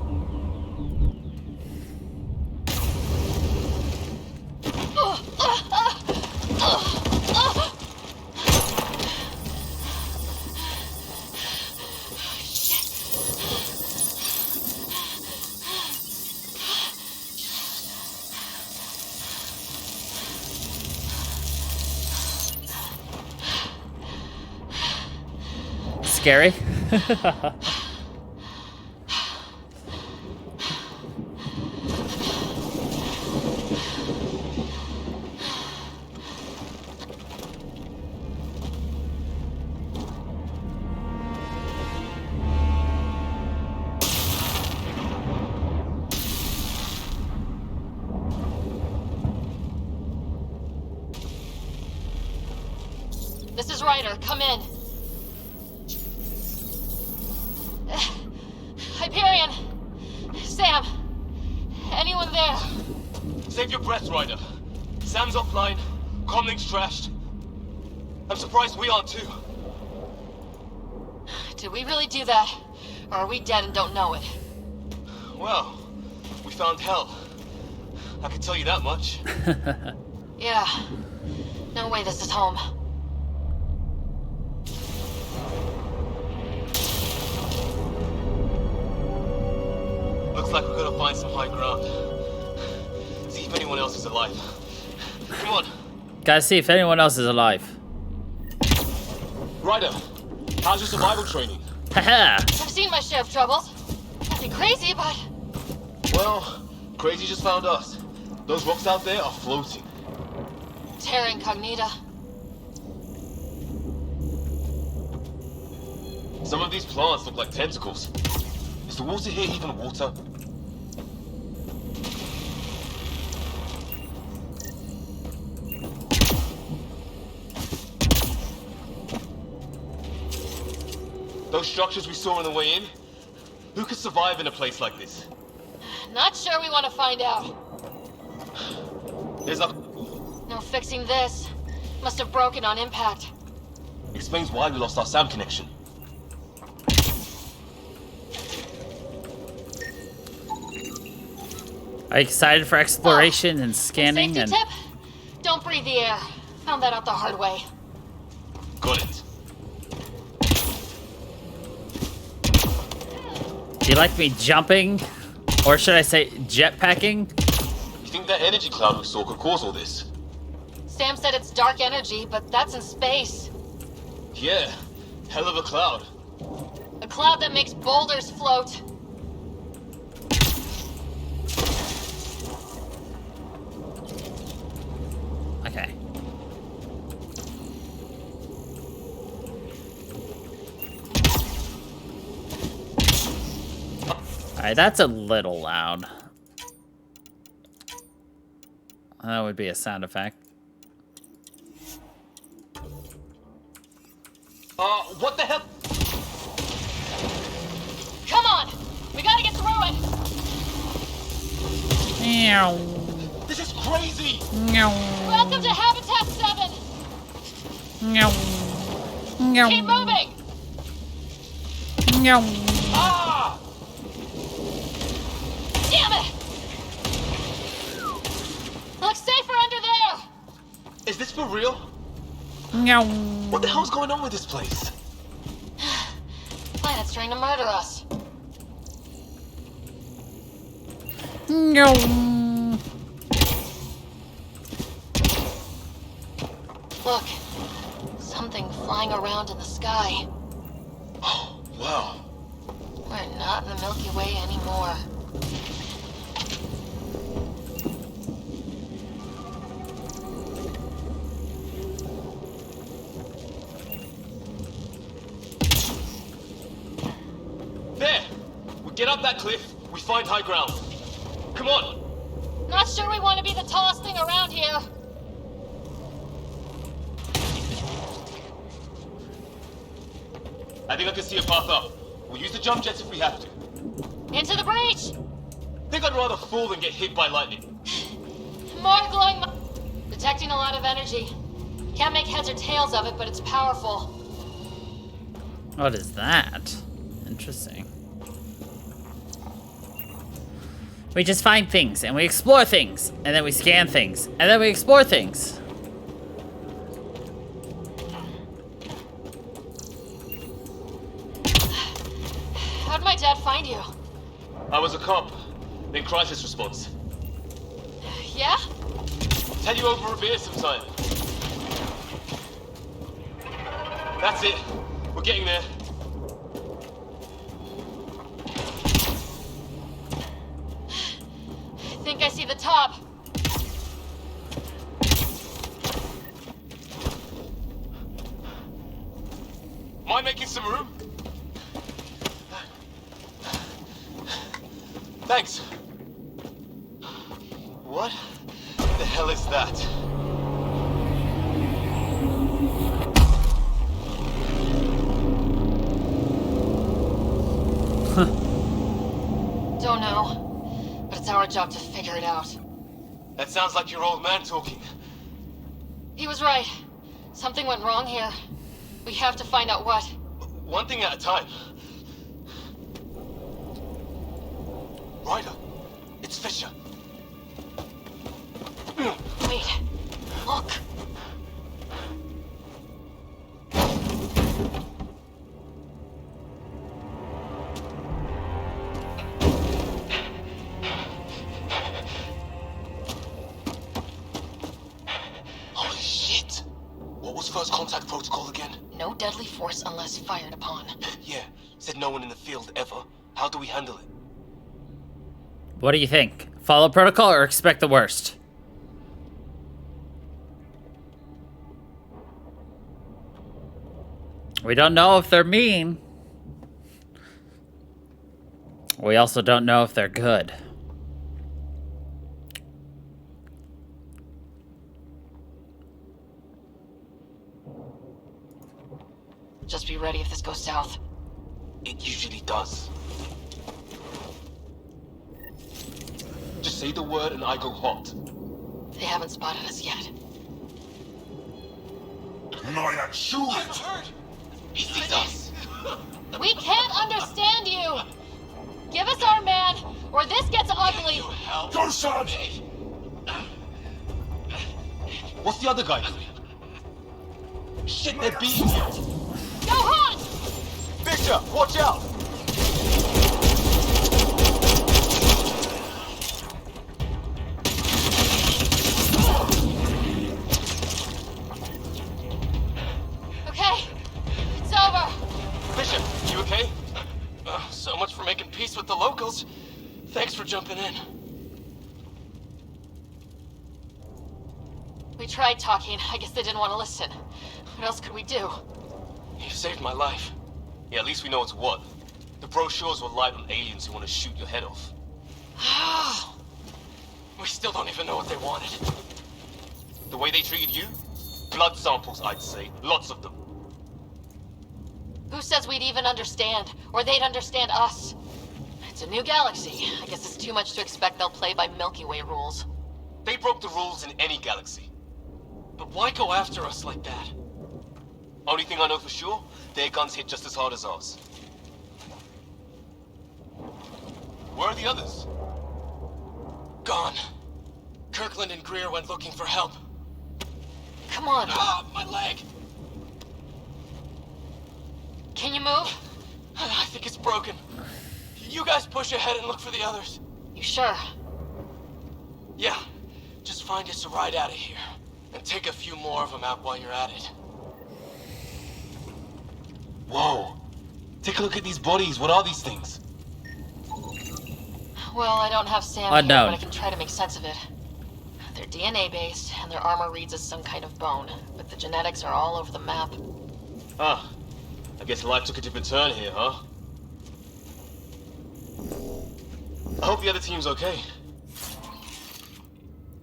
Scary. This is Ryder. Come in. Hyperion! Sam! Anyone there? Save your breath, Ryder. Sam's offline. Comlink's trashed. I'm surprised we aren't too. Did we really do that? Or are we dead and don't know it? Well, we found hell. I can tell you that much. Yeah. No way this is home. Looks like we're gonna find some high ground. See if anyone else is alive. Come on. Gotta see if anyone else is alive. Ryder, how's your survival training? Haha. I've seen my share of troubles. Nothing crazy, but... Well, Crazy just found us. Those rocks out there are floating. Terra Incognita. Some of these plants look like tentacles. Is the water here even water? Those structures we saw on the way in? Who could survive in a place like this? Not sure we want to find out. There's a... No fixing this. Must have broken on impact. Explains why we lost our SAM connection. Are you excited for exploration and scanning? Safety tip? Don't breathe the air. Found that out the hard way. Got it. Do you like me jumping? Or should I say jetpacking? You think that energy cloud we saw could cause all this? Sam said it's dark energy, but that's in space. Yeah, hell of a cloud. A cloud that makes boulders float. Okay. Alright, that's a little loud. That would be a sound effect. What the hell? Come on! We gotta get through it! Meow. This is crazy! Meow. Welcome to Habitat 7! Meow. Meow. Keep moving! Meow. Ah! Damn it! Looks safer under there! Is this for real? No. What the hell's going on with this place? Planet's trying to murder us. No. Look, something flying around in the sky. Oh, wow. We're not in the Milky Way anymore. There! We get up that cliff, we find high ground. Come on! Not sure we want to be the tallest thing around here. I think I can see a path up. We'll use the jump jets if we have to. Into the breach! Think I'd rather fall than get hit by lightning. More glowing. Detecting a lot of energy. Can't make heads or tails of it, but it's powerful. What is that? Interesting. We just find things, and we explore things, and then we scan things, and then we explore things. How'd my dad find you? I was a cop, then crisis response. Yeah? Tell you over a beer sometime. That's it. We're getting there. I think I see the top. Mind making some room? Thanks. What the hell is that? Don't know, but it's our job to figure it out. That sounds like your old man talking. He was right. Something went wrong here. We have to find out what. One thing at a time. Ryder, it's Fisher. Wait, look. Holy shit! What was first contact protocol again? No deadly force unless fired upon. Yeah, said no one in the field ever. How do we handle it? What do you think? Follow protocol or expect the worst? We don't know if they're mean. We also don't know if they're good. Just be ready if this goes south. It usually does. Just say the word and I go hot. They haven't spotted us yet. Naya, shoot! He sees us. We can't understand you! Give us our man, or this gets ugly! Go, son! What's the other guy doing? Shit, they're beating you! Go on! Fisher, watch out! Okay, it's over. Fisher, you okay? So much for making peace with the locals. Thanks for jumping in. We tried talking. I guess they didn't want to listen. What else could we do? You saved my life. Yeah, at least we know it's what. The brochures were light on aliens who want to shoot your head off. We still don't even know what they wanted. The way they treated you? Blood samples, I'd say. Lots of them. Who says we'd even understand? Or they'd understand us? It's a new galaxy. I guess it's too much to expect they'll play by Milky Way rules. They broke the rules in any galaxy. But why go after us like that? Only thing I know for sure, their guns hit just as hard as ours. Where are the others? Gone. Kirkland and Greer went looking for help. Come on. Ah, my leg! Can you move? I think it's broken. You guys push ahead and look for the others. You sure? Yeah. Just find us a ride out of here. And take a few more of them out while you're at it. Whoa. Take a look at these bodies. What are these things? Well, I don't have Sam here, Unknown. but I can try to make sense of it. They're DNA-based, and their armor reads as some kind of bone, but the genetics are all over the map. Ah. I guess life took a different turn here, huh? I hope the other team's okay.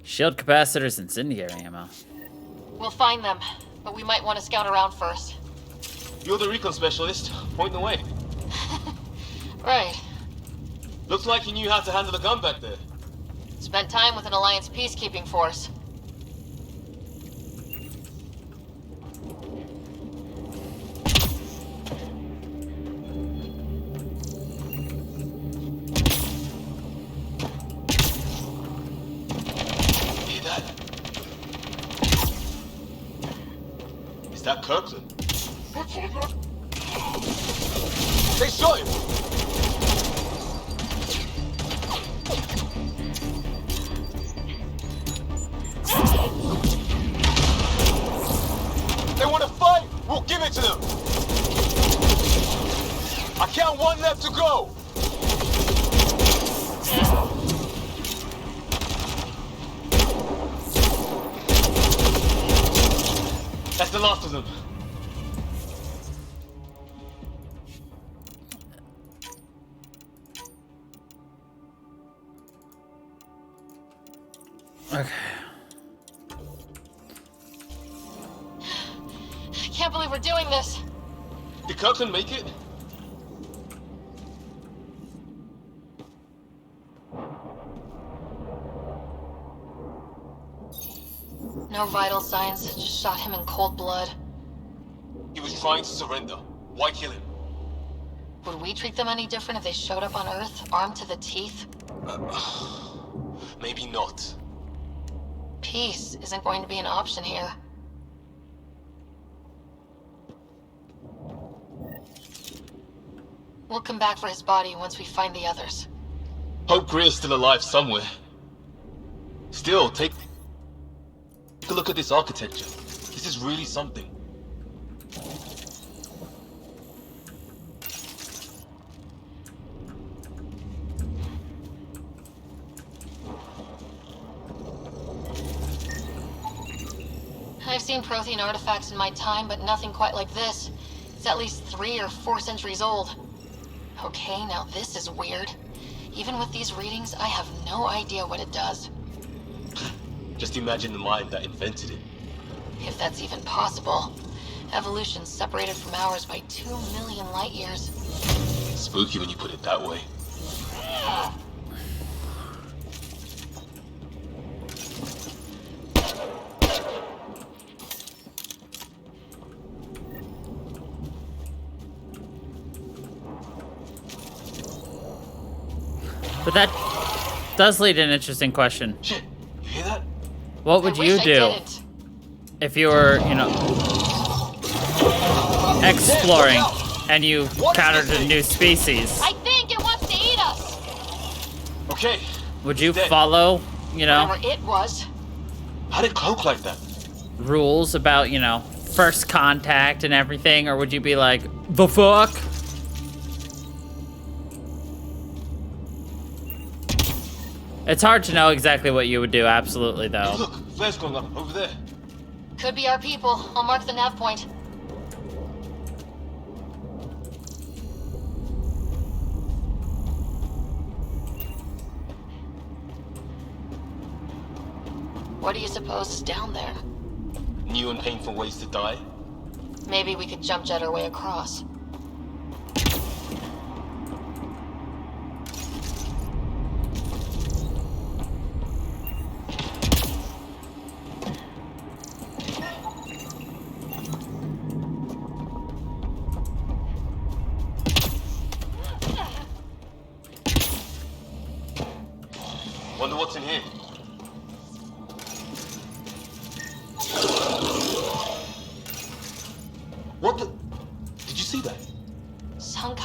Shield capacitors, incendiary ammo. We'll find them, but we might want to scout around first. You're the recon specialist. Point the way. Right. Looks like you knew how to handle a gun back there. Spent time with an Alliance peacekeeping force. Hear that? Is that Kirkland? They shot him! They want to fight! We'll give it to them! I count one left to go! That's the last of them. Okay. I can't believe we're doing this. Did Kirkland make it? No vital signs, just shot him in cold blood. He was trying to surrender. Why kill him? Would we treat them any different if they showed up on Earth, armed to the teeth? Maybe not. Peace isn't going to be an option here. We'll come back for his body once we find the others. Hope Greer's still alive somewhere. Still, take a look at this architecture. This is really something. I've seen Prothean artifacts in my time, but nothing quite like this. It's at least 3 or 4 centuries old. Okay, now this is weird. Even with these readings, I have no idea what it does. Just imagine the mind that invented it. If that's even possible. Evolution's separated from ours by 2 million light years. Spooky when you put it that way. But that does lead to an interesting question. Shit, you hear that? What would you do if you were, you know, exploring and you encountered a new species? I think it wants to eat us! Okay. Would you follow, you know, Whatever it was. How did it cloak like that? rules about, you know, first contact and everything? Or would you be like, the fuck? It's hard to know exactly what you would do, absolutely, though. Look, flares going up over there. Could be our people. I'll mark the nav point. What do you suppose is down there? New and painful ways to die. Maybe we could jump jet our way across. Wonder what's in here.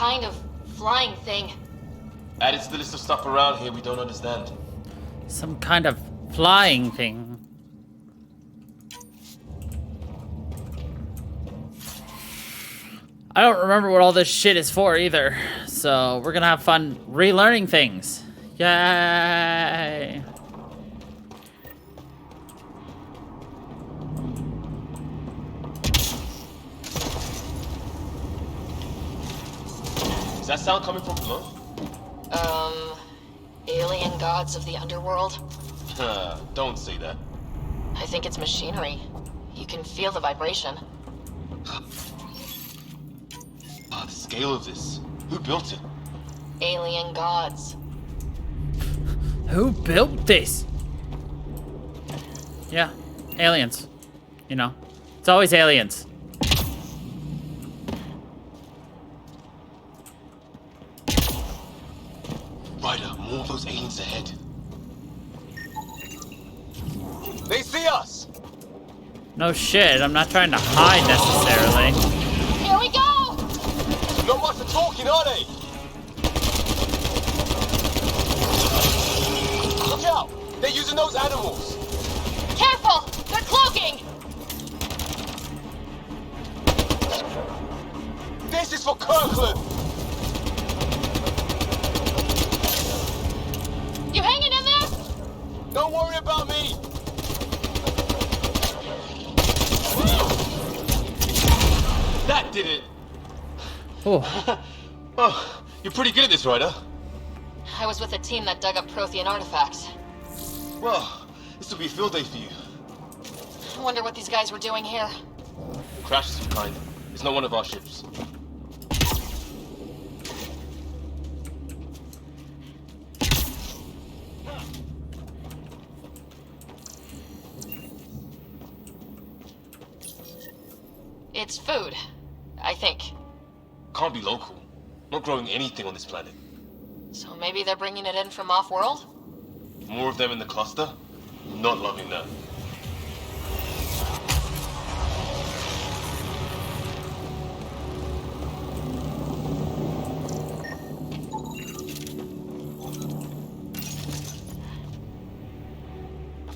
kind of flying thing. Add it to the list of stuff around here we don't understand. Some kind of flying thing. I don't remember what all this shit is for either. So we're gonna have fun relearning things. Yay! Is that sound coming from below? Alien gods of the underworld? Don't say that. I think it's machinery. You can feel the vibration. The scale of this. Who built it? Alien gods. Who built this? Yeah, aliens. You know, it's always aliens. Ryder, more of those aliens ahead. They see us! No shit, I'm not trying to hide necessarily. Here we go! Not much for talking, are they? Look out! They're using those animals! Careful! They're cloaking! This is for Kirkland! You hanging in there? Don't worry about me! That did it! Oh. Oh, you're pretty good at this, Ryder. I was with a team that dug up Prothean artifacts. Well, this will be a field day for you. I wonder what these guys were doing here. Crash of some kind. It's not one of our ships. It's food, I think. Can't be local. Not growing anything on this planet. So maybe they're bringing it in from off-world? More of them in the cluster? Not loving that.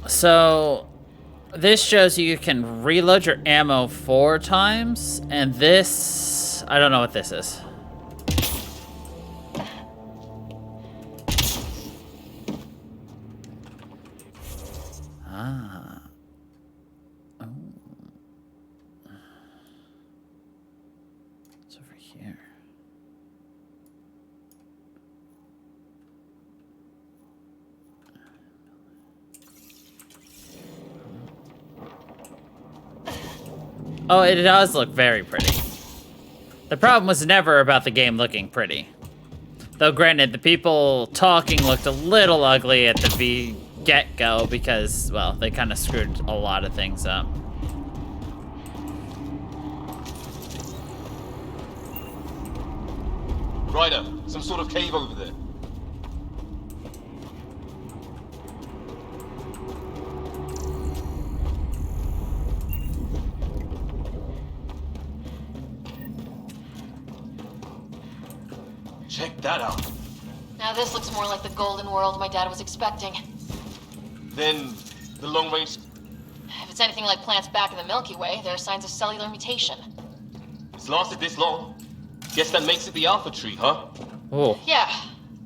So this shows you can reload your ammo 4 times, and this, I don't know what this is. Ah. Oh. It's over here. Oh, it does look very pretty. The problem was never about the game looking pretty. Though granted, the people talking looked a little ugly at the get-go because, well, they kind of screwed a lot of things up. Ryder, some sort of cave over there. Check that out. Now this looks more like the golden world my dad was expecting. Then, the long range... If it's anything like plants back in the Milky Way, there are signs of cellular mutation. It's lasted this long. Guess that makes it the Alpha Tree, huh? Oh. Yeah.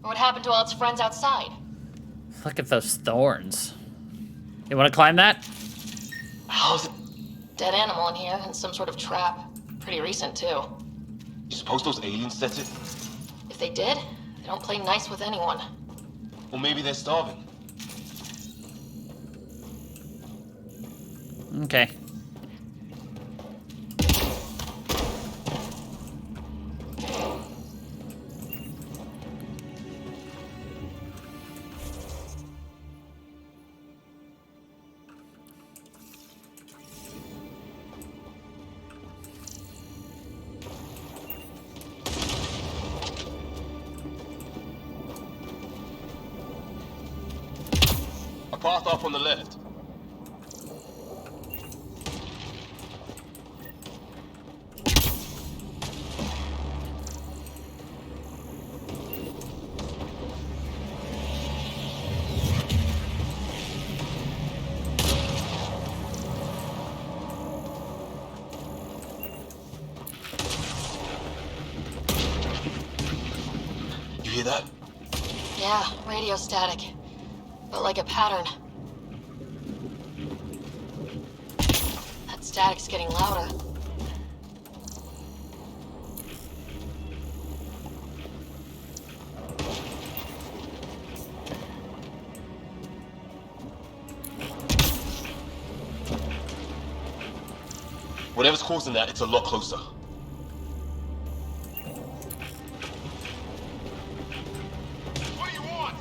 Or what happened to all its friends outside? Look at those thorns. You want to climb that? How's it? Dead animal in here and some sort of trap. Pretty recent, too. You suppose those aliens set it? If they did, they don't play nice with anyone. Or maybe they're starving. Okay. A path off on the left. that? Yeah, radio static. But like a pattern. That static's getting louder. Whatever's causing that, it's a lot closer. What do you want?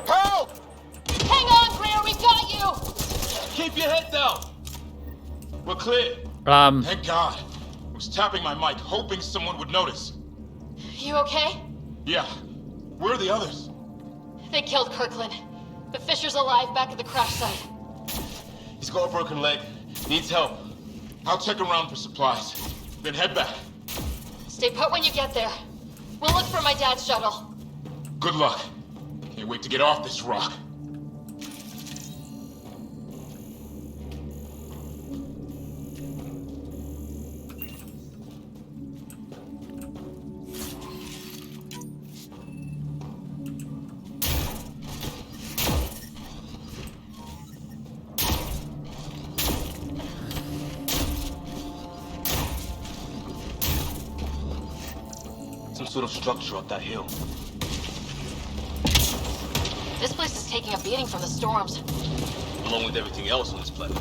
Help! Hang on, Greer, we got you! Keep your head down! We're clear. Thank God. I was tapping my mic, hoping someone would notice. You okay? Yeah. Where are the others? They killed Kirkland. The Fisher's alive back at the crash site. He's got a broken leg. Needs help. I'll check around for supplies. Then head back. Stay put when you get there. We'll look for my dad's shuttle. Good luck. Can't wait to get off this rock. Some sort of structure up that hill. This place is taking a beating from the storms. Along with everything else on this planet.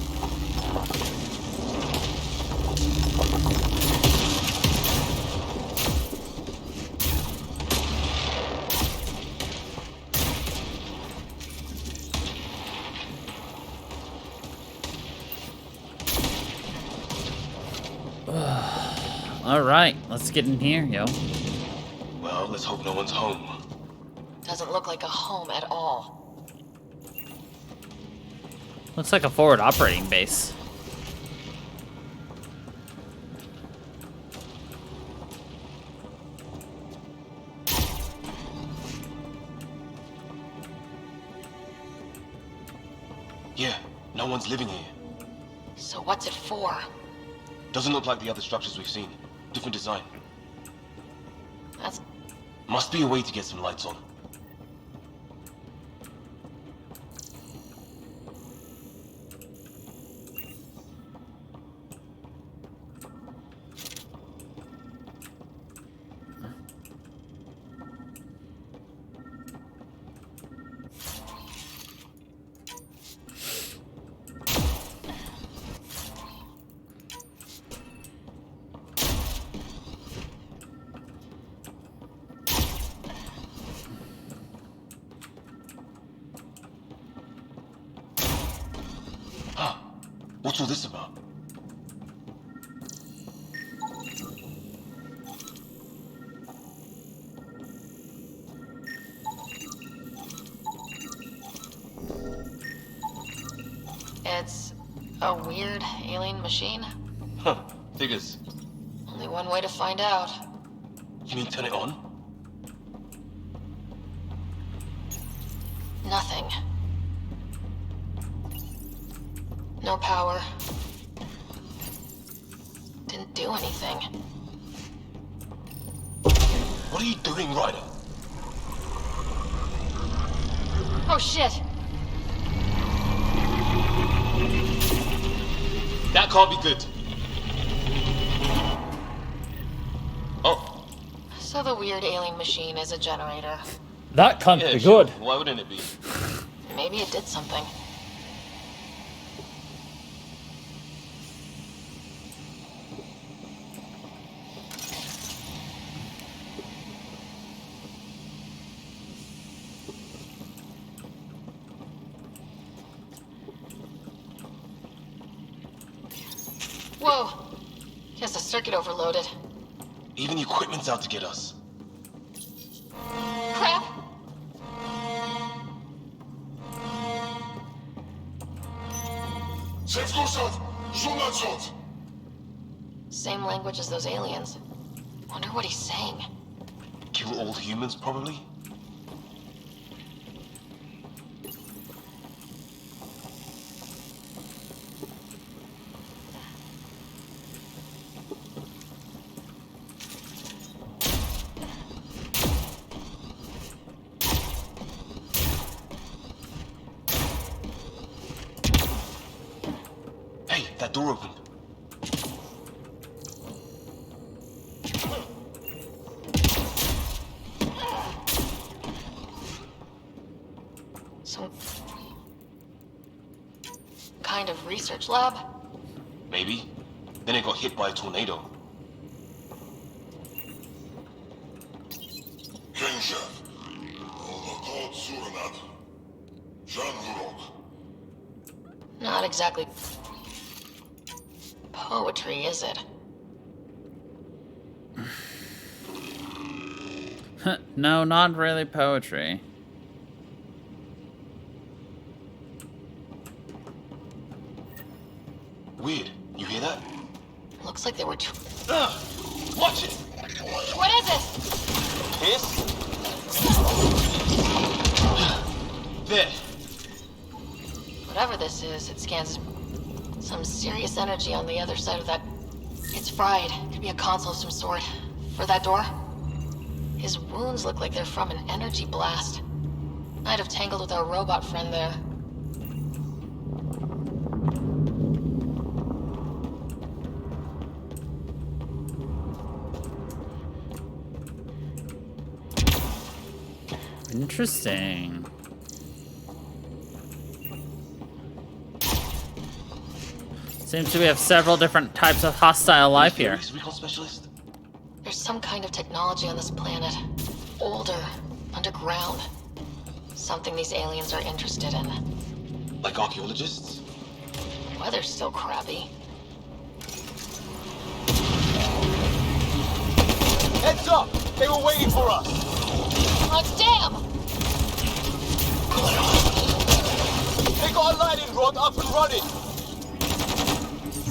All right, let's get in here, yo. Well, let's hope no one's home. Doesn't look like a home at all. Looks like a forward operating base. Yeah, no one's living here. So what's it for? Doesn't look like the other structures we've seen. Different design. That's... Must be a way to get some lights on. What's all this about? It's a weird alien machine. Huh, figures. Only one way to find out. You mean turn it on? Nothing. No power. Didn't do anything. What are you doing, Ryder? Oh shit! That can't be good. Oh. So the weird alien machine is a generator. That can't Yeah, be sure. good. Why wouldn't it be? Maybe it did something. Whoa! Guess the circuit overloaded. Even the equipment's out to get us. Crap! Same language as those aliens. Wonder what he's saying. Kill all humans, probably? door open. Some kind of research lab? Maybe. Then it got hit by a tornado. Not exactly poetry, is it? No, not really poetry. Weird. You hear that? Looks like they were Watch it! What is it? Hiss? There. Whatever this is, it scans some serious energy on the other side of that. It's fried. Could be a console of some sort. For that door? His wounds look like they're from an energy blast. Might have tangled with our robot friend there. Interesting. Seems to be have several different types of hostile life here. Recon specialist? There's some kind of technology on this planet. Older, underground. Something these aliens are interested in. Like archaeologists? Weather's still crappy. Heads up! They were waiting for us! Damn! They got a lightning rod up and running!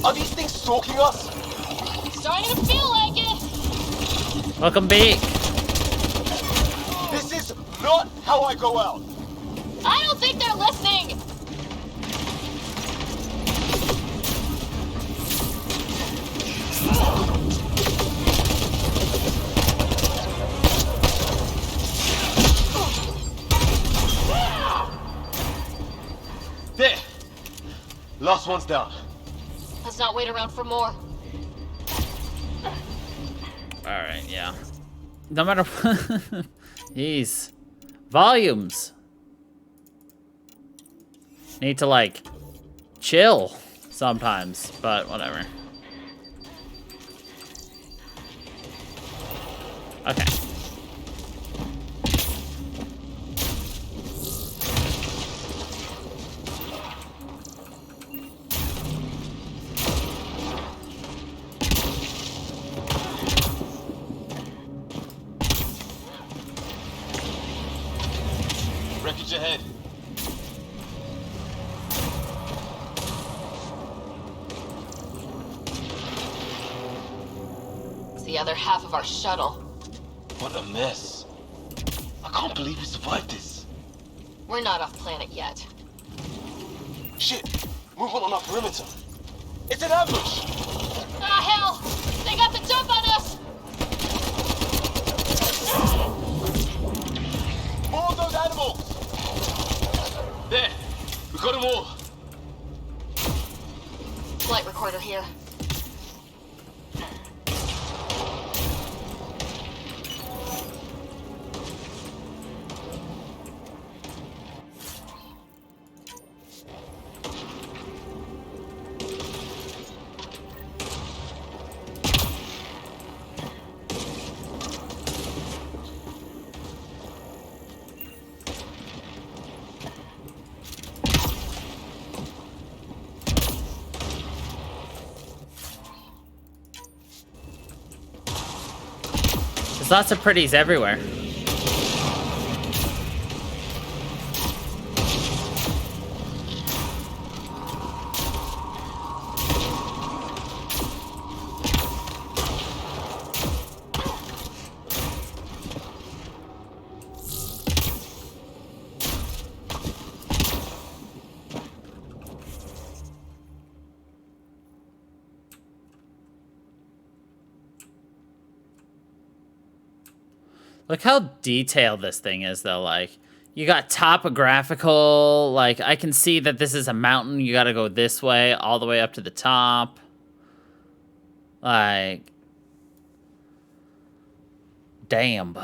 Are these things stalking us? Starting to feel like it! Welcome back. This is not how I go out! I don't think they're listening! There! Last one's down. Let's not wait around for more. Alright, yeah. No matter what. Jeez. Volumes. Need to, like, chill sometimes, but whatever. Okay. Wreckage ahead. It's the other half of our shuttle. What a mess. I can't believe we survived this. We're not off planet yet. Shit! Movement on our perimeter. It's an ambush! Ah, hell! They got the jump on us! More of those animals! There! We got them all! Flight recorder here. There's lots of pretties everywhere. Look how detailed this thing is, though. Like, You got topographical, like, I can see that this is a mountain. You gotta go this way, all the way up to the top. Like, damn.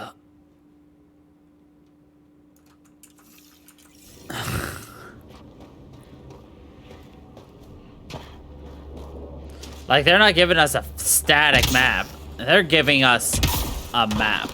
Like, they're not giving us a static map. They're giving us a map.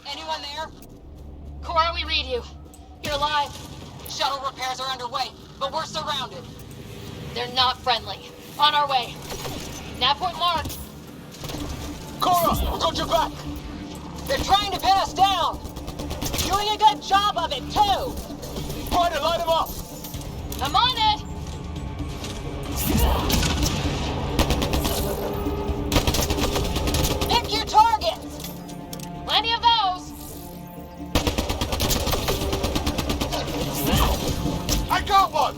Anyone there? Cora, we read you. You're alive. Shuttle repairs are underway, but we're surrounded. They're not friendly. On our way. Navport marked. Cora, we got your back. They're trying to pin us down. Doing a good job of it, too. Ryder, light them up. I'm on it. Pick your targets. Plenty of those. I got one.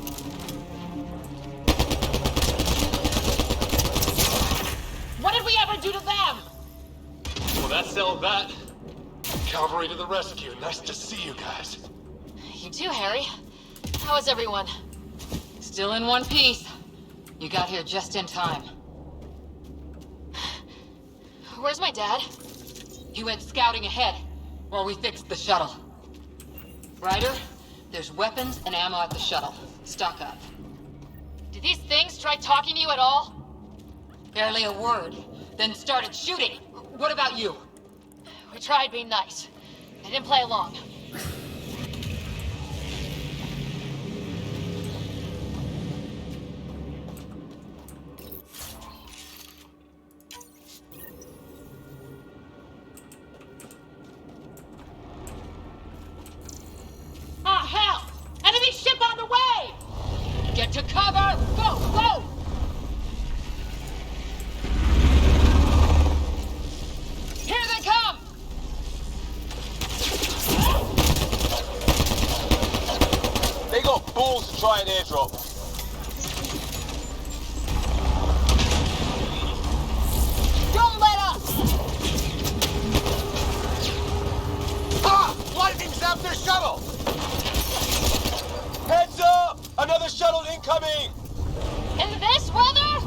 What did we ever do to them? Well, that settled that. Cavalry to the rescue. Nice to see you guys. You too, Harry. How is everyone? Still in one piece. You got here just in time. Where's my dad? He went scouting ahead while we fixed the shuttle. Ryder, there's weapons and ammo at the shuttle. Stock up. Did these things try talking to you at all? Barely a word, then started shooting. What about you? We tried being nice. I didn't play along. Ah, hell! Enemy ship on the way! Get to cover! Go, go! Here they come! They got balls to try an airdrop. Don't let up! Ah! Lightning's after shuttle! Heads up! Another shuttle incoming! In this weather?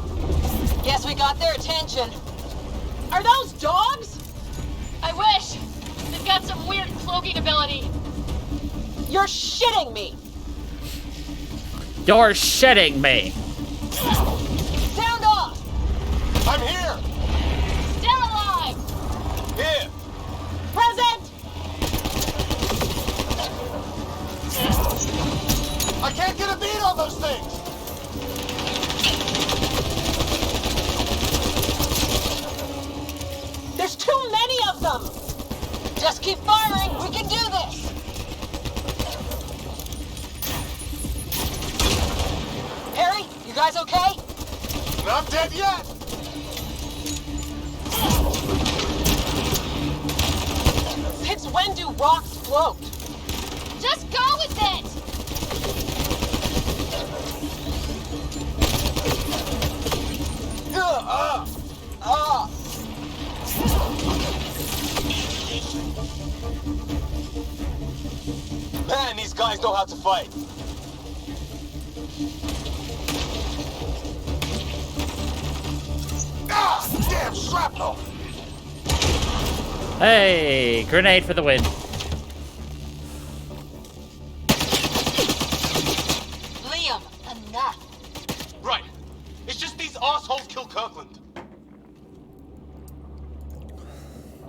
Guess we got their attention. Are those dogs? I wish. They've got some weird cloaking ability. You're shitting me! You're shitting me. Sound off! I'm here! Still alive! Here! Present! I can't get a beat on those things! There's too many of them! Just keep firing, we can do this! Harry, you guys okay? Not dead yet! Since when do rocks float? Just go with it! Man, these guys know how to fight. Ah! Damn shrapnel! Hey, grenade for the win. Liam, enough. Right. It's just these assholes kill Kirkland.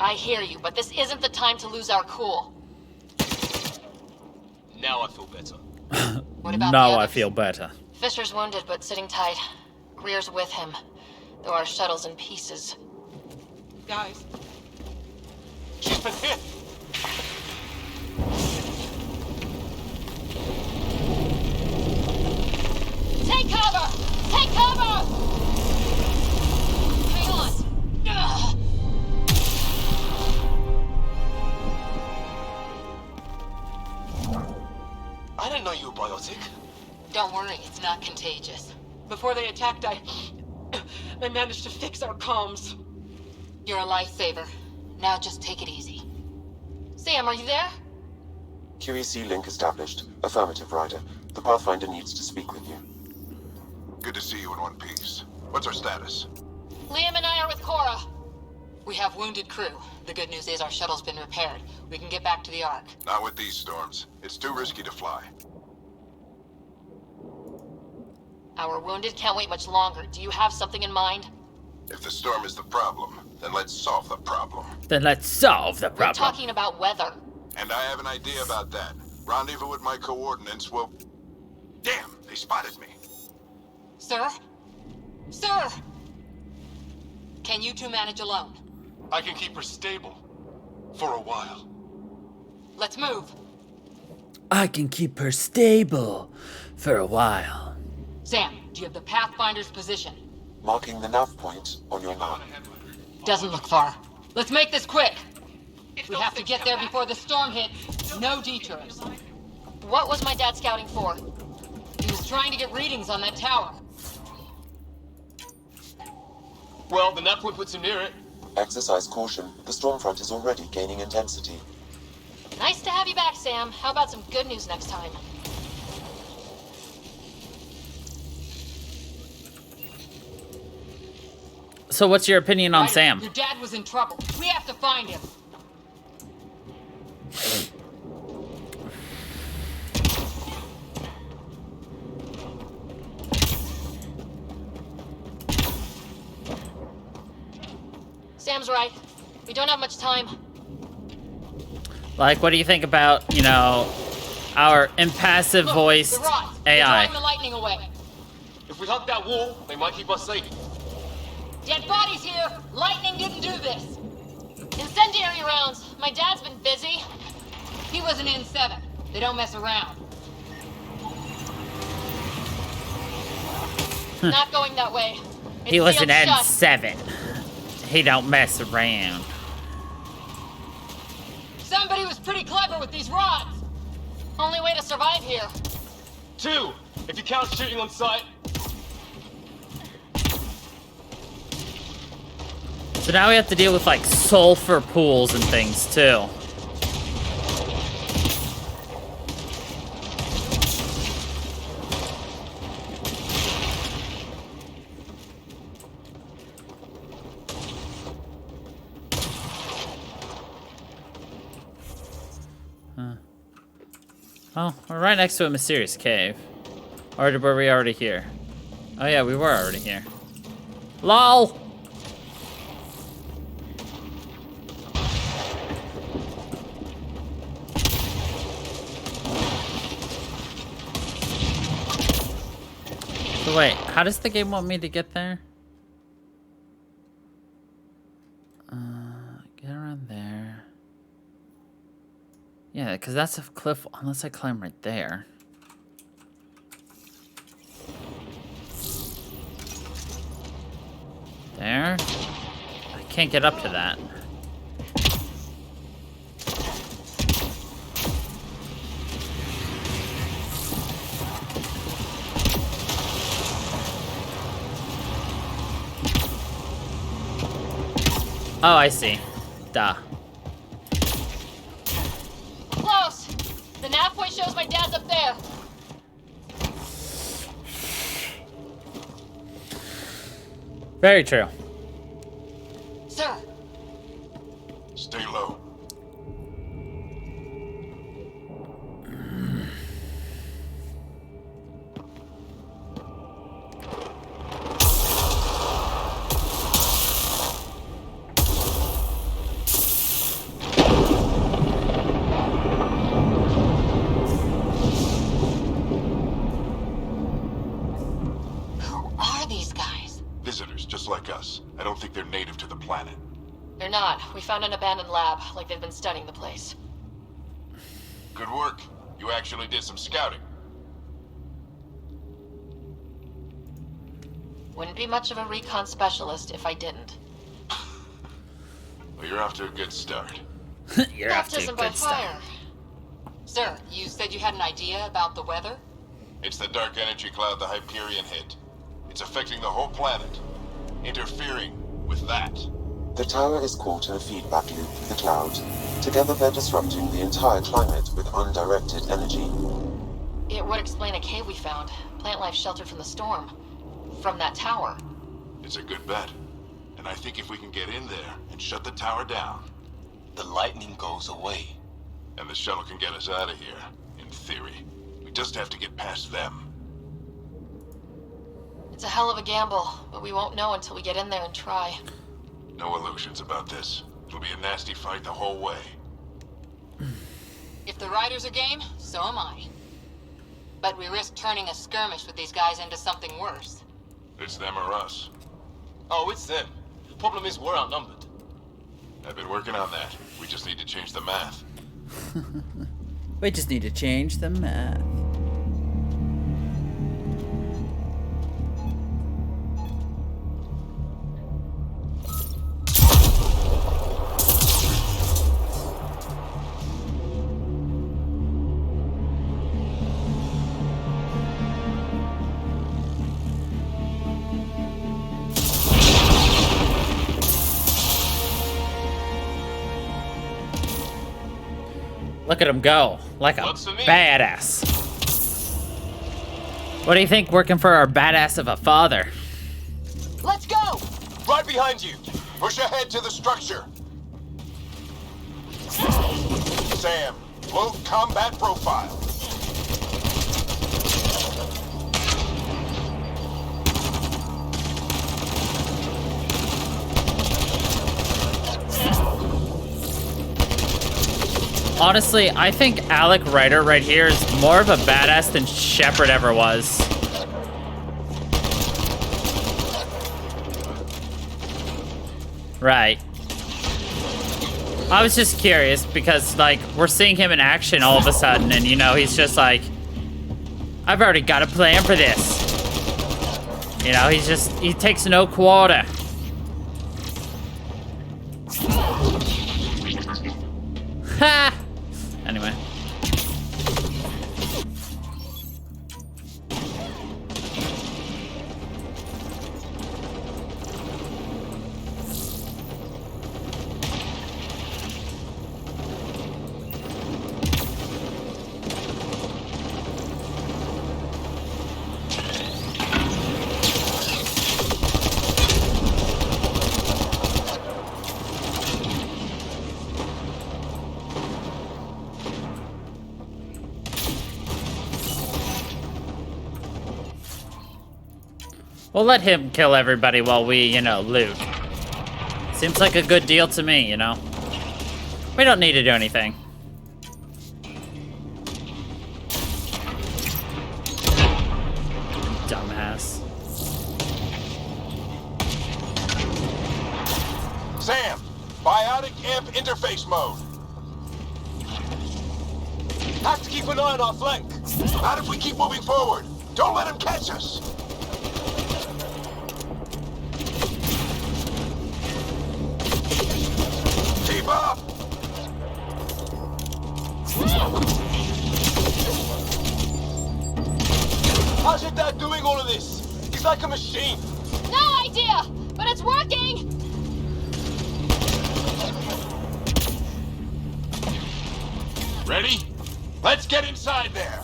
I hear you, but this isn't the time to lose our cool. Now I feel better. What about now the I others? feel better. Fisher's wounded, but sitting tight. Greer's with him, though our shuttle's in pieces. Guys, She's been hit. I didn't know you were biotic. Don't worry, it's not contagious. Before they attacked, I managed to fix our comms. You're a lifesaver. Now just take it easy. Sam, are you there? QEC link established. Affirmative, Ryder. The Pathfinder needs to speak with you. Good to see you in one piece. What's our status? Liam and I are with Cora. We have wounded crew. The good news is our shuttle's been repaired. We can get back to the Ark. Not with these storms. It's too risky to fly. Our wounded can't wait much longer. Do you have something in mind? If the storm is the problem, then let's solve the problem. We're talking about weather. And I have an idea about that. Rendezvous with my coordinates will... Damn, they spotted me. Sir? Sir! Can you two manage alone? I can keep her stable. For a while. Let's move. I can keep her stable for a while. Sam, do you have the Pathfinder's position? Marking the nav point on your map. Doesn't look far. Let's make this quick. We have to get there before the storm hits. No detours. What was my dad scouting for? He was trying to get readings on that tower. Well, the nav point puts him near it. Exercise caution. The storm front is already gaining intensity. Nice to have you back, Sam. How about some good news next time? So what's your opinion on Ryder, Sam? Your dad was in trouble. We have to find him. Sam's right. We don't have much time. Like, what do you think about, you know, our impassive Look, voiced the rods. They're AI? drawing the lightning away. If we hug that wall, they might keep us safe. Dead bodies here. Lightning didn't do this. Incendiary rounds. My dad's been busy. He was an N7. They don't mess around. Not going that way. It's He was an sealed shut. N7. He don't mess around. Somebody was pretty clever with these rods. Only way to survive here. 2, if you count shooting on sight. So now we have to deal with, like, sulfur pools and things, too. Oh, we're right next to a mysterious cave. Or were we already here? Oh yeah, we were already here. LOL! So wait, how does the game want me to get there? Get around there. Yeah, because that's a cliff, unless I climb right there. There? I can't get up to that. Oh, I see. Duh. Close. The nav point shows my dad's up there. Very true. Sir. Stay low. Visitors, just like us. I don't think they're native to the planet. They're not. We found an abandoned lab, like they've been studying the place. Good work. You actually did some scouting. Wouldn't be much of a recon specialist if I didn't. Well, you're off to a good start. You're off to a Baptism by good start. fire. Sir, you said you had an idea about the weather? It's the dark energy cloud the Hyperion hit. It's affecting the whole planet. Interfering with that. The tower is caught in a feedback loop with the cloud. Together they're disrupting the entire climate with undirected energy. It would explain a cave we found. Plant life sheltered from the storm. From that tower. It's a good bet. And I think if we can get in there and shut the tower down, The lightning goes away. and the shuttle can get us out of here, in theory. We just have to get past them. It's a hell of a gamble, but we won't know until we get in there and try. No illusions about this. It'll be a nasty fight the whole way. If the riders are game, so am I. But we risk turning a skirmish with these guys into something worse. It's them or us. Oh, it's them. Problem is, we're outnumbered. I've been working on that. We just need to change the math. We just need to change the math. Look at him go, like a badass. What do you think working for our badass of a father? Let's go! Right behind you! Push ahead to the structure. Sam, load combat profile. Honestly, I think Alec Ryder right here is more of a badass than Shepard ever was. Right. I was just curious because, like, we're seeing him in action all of a sudden, and, you know, he's just like, I've already got a plan for this. You know, he takes no quarter. Ha! Anyway. We'll let him kill everybody while we, you know, loot. Seems like a good deal to me, you know? We don't need to do anything. Dumbass. Sam, biotic amp interface mode. Have to keep an eye on our flank. Not if we keep moving forward. Don't let him catch us. Keep up. How's your dad doing all of this? He's like a machine. No idea, but it's working! Ready? Let's get inside there.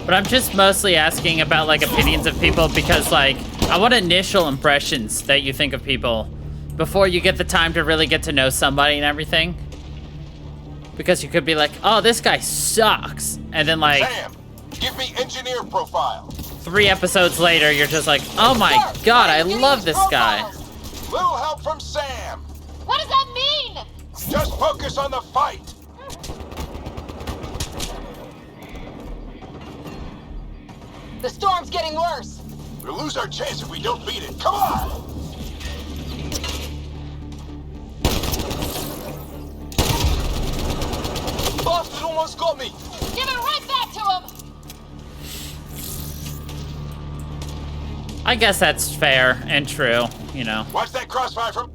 But I'm just mostly asking about, like, opinions of people because, like, I want initial impressions that you think of people before you get the time to really get to know somebody and everything. Because you could be like, oh, this guy sucks. And then, like, Sam, give me engineer profile. 3 episodes later, you're just like, oh my god, I love this guy. Little help from Sam. What does that mean? Just focus on the fight. The storm's getting worse. We'll lose our chance if we don't beat it. Come on! Bastard almost got me! Give it right back to him! I guess that's fair and true, you know. Watch that crossfire from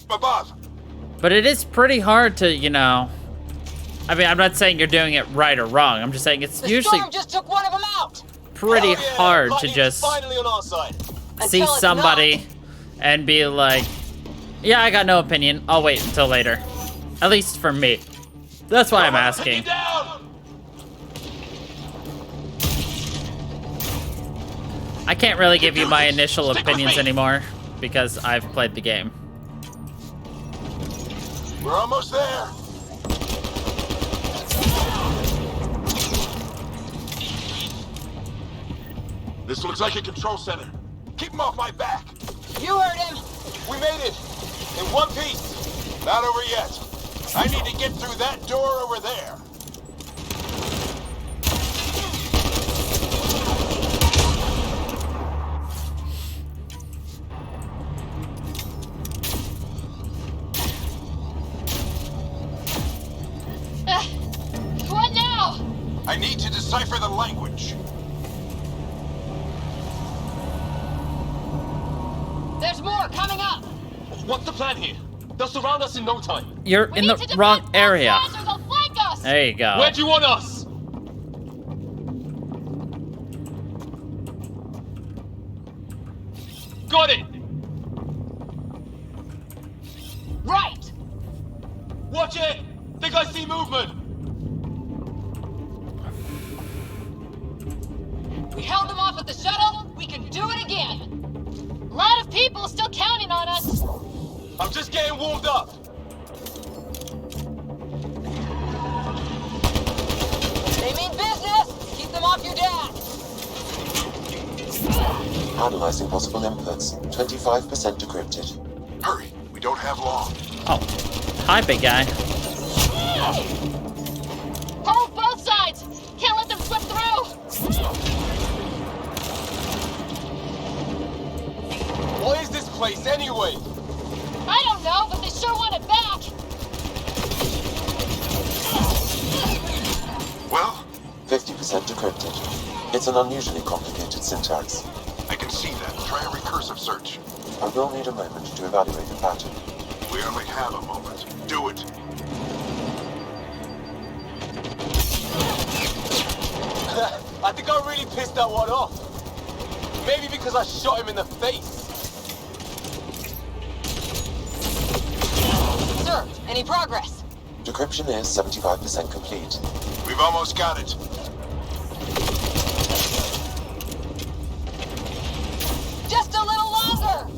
above. But it is pretty hard to, you know. I mean, I'm not saying you're doing it right or wrong. I'm just saying it's usually Storm just took one of them out. pretty hard to just Finally on our side. see somebody and be like, yeah, I got no opinion. I'll wait until later. At least for me. That's why I'm asking. I can't really give you my initial opinions anymore because I've played the game. We're almost there. This looks like a control center. Keep him off my back. You heard him. We made it. In one piece. Not over yet. I need to get through that door over there. What now? I need to decipher the language. There's more coming up. What's the plan here? They'll surround us in no time. You're in the wrong area. They'll flank us. There you go. Where do you want us? Got it. Right. Watch it. Think I see movement. We held them off at the shuttle. We can do it again. A lot of people still counting on us. I'm just getting warmed up. They mean business. Keep them off your dad. Analyzing possible inputs. 25% decrypted. Hurry, we don't have long. Oh, hi, big guy. Hold both sides. Can't let them slip through. What is this place anyway? I don't know, but they sure want it back. Well? 50% decrypted. It's an unusually complicated syntax. I can see that. Try a recursive search. I will need a moment to evaluate the pattern. We only have a moment. Do it. I think I really pissed that one off. Maybe because I shot him in the face. Sir, any progress? Decryption is 75% complete. We've almost got it. Just a little longer.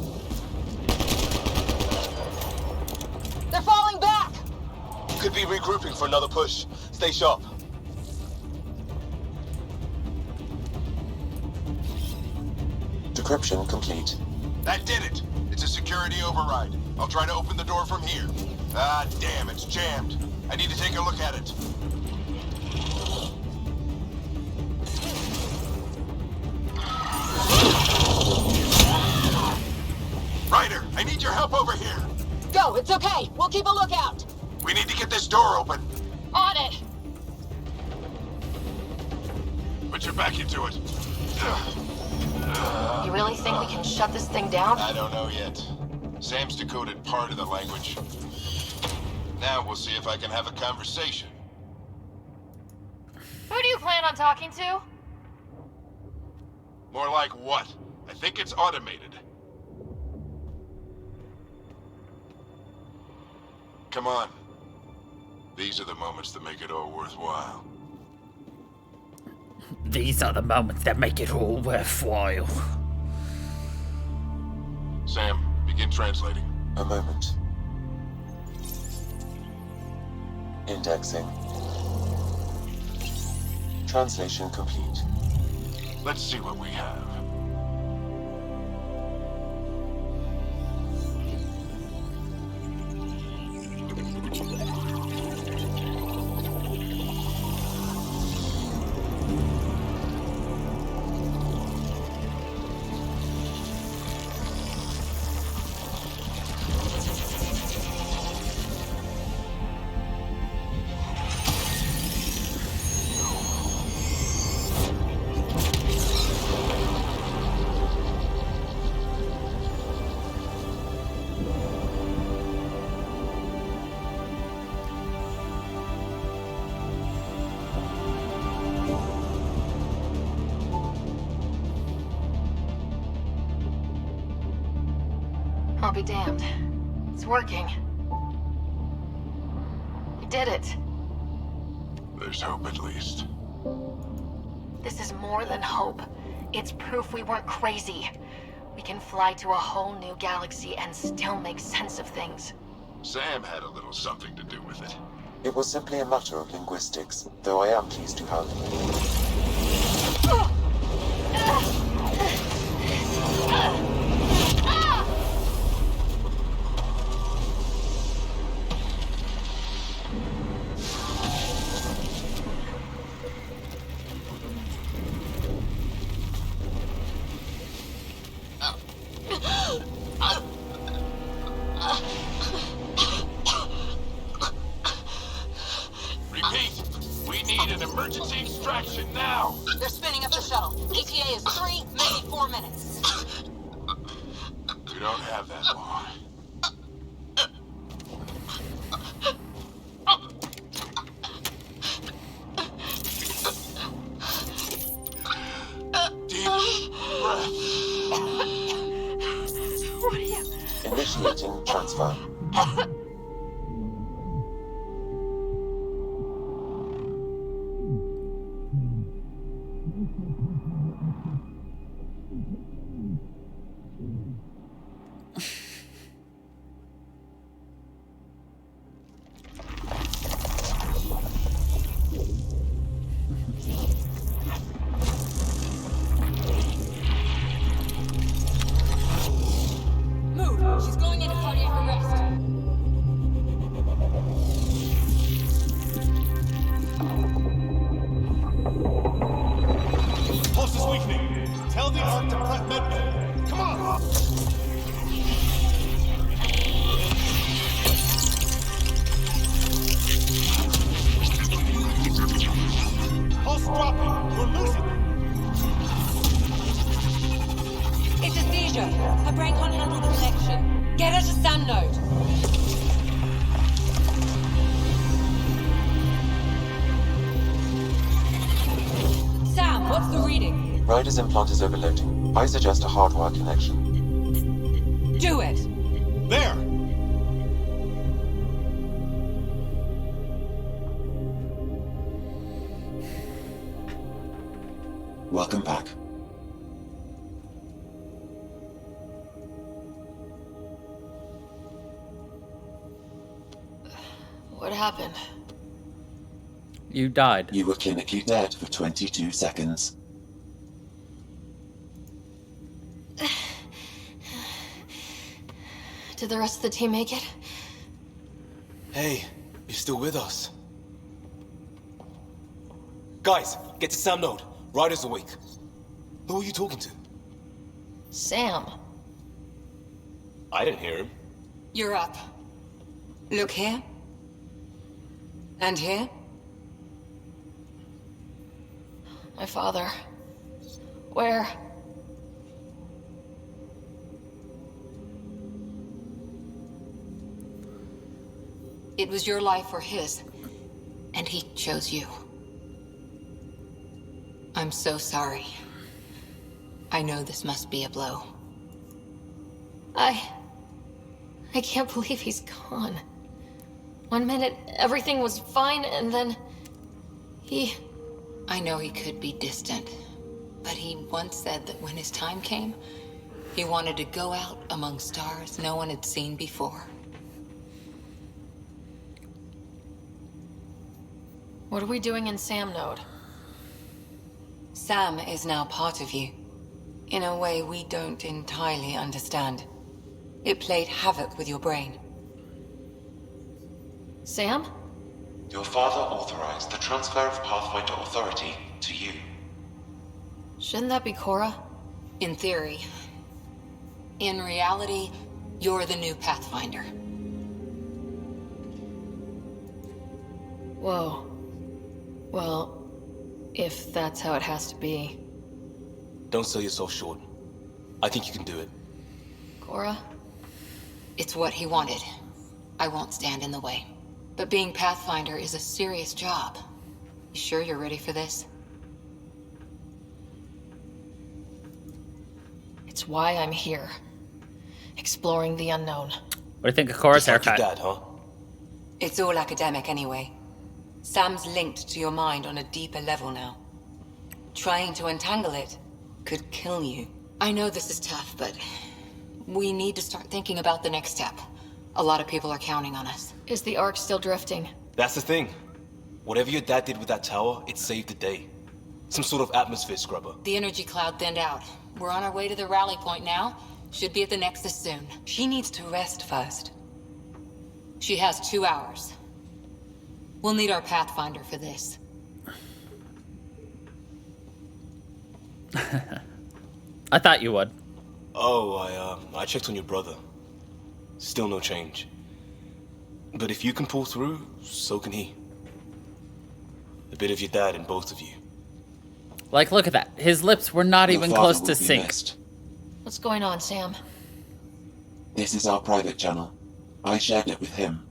They're falling back. Could be regrouping for another push. Stay sharp. Decryption complete. That did it. It's a security override. I'll try to open the door from here. Ah, damn, it's jammed. I need to take a look at it. Ryder, I need your help over here. Go, it's okay. We'll keep a lookout. We need to get this door open. On it. Put your back into it. You really think we can shut this thing down? I don't know yet. Sam's decoded part of the language. Now we'll see if I can have a conversation. Who do you plan on talking to? More like what? I think it's automated. Come on. These are the moments that make it all worthwhile. These are the moments that make it all worthwhile. Sam, begin translating. A moment. Indexing. Translation complete. Let's see what we have. be damned. It's working. We did it. There's hope at least. This is more than hope. It's proof we weren't crazy. We can fly to a whole new galaxy and still make sense of things. Sam had a little something to do with it. It was simply a matter of linguistics, though I am pleased to have. Repeat, we need an emergency extraction now. They're spinning up the shuttle. ETA is 3, maybe 4 minutes. We don't have that long. Deep breath. What are you? Initiating transfer. Move! She's going into cardiac arrest. Pulse is weakening. Tell the Ark to prep medbay. Come on! Pulse dropping. We're losing it. It's a seizure. Her brain can't handle the connection. Get her to Sam node. Sam, what's the reading? Ryder's implant is overloading. I suggest a hardwire connection. Do it. There! Welcome back. What happened? You died. You were clinically dead for 22 seconds. Did the rest of the team make it? Hey, you're still with us. Guys, get to Sam node. Ryder's awake. Who are you talking to? Sam. I didn't hear him. You're up. Look here. And here. My father. Where? It was your life or his, and he chose you. I'm so sorry. I know this must be a blow. I can't believe he's gone. 1 minute, everything was fine, and then... I know he could be distant, but he once said that when his time came, he wanted to go out among stars no one had seen before. What are we doing in Sam node? Sam is now part of you. In a way we don't entirely understand. It played havoc with your brain. Sam? Your father authorized the transfer of Pathfinder authority to you. Shouldn't that be Cora? In theory. In reality, you're the new Pathfinder. Whoa. Well, if that's how it has to be. Don't sell yourself short. I think you can do it. Cora? It's what he wanted. I won't stand in the way. But being Pathfinder is a serious job. You sure you're ready for this? It's why I'm here. exploring the unknown. What do you think of Cora's haircut? Dad, huh? It's all academic anyway. Sam's linked to your mind on a deeper level now. Trying to untangle it could kill you. I know this is tough, but we need to start thinking about the next step. A lot of people are counting on us. Is the Ark still drifting? That's the thing. Whatever your dad did with that tower, it saved the day. Some sort of atmosphere scrubber. The energy cloud thinned out. We're on our way to the rally point now. Should be at the Nexus soon. She needs to rest first. She has 2 hours. We'll need our Pathfinder for this. I thought you would. Oh, I checked on your brother. Still no change. But if you can pull through, so can he. A bit of your dad in both of you. Like, look at that. His lips were not even close to sync. What's going on, Sam? This is our private channel. I shared it with him.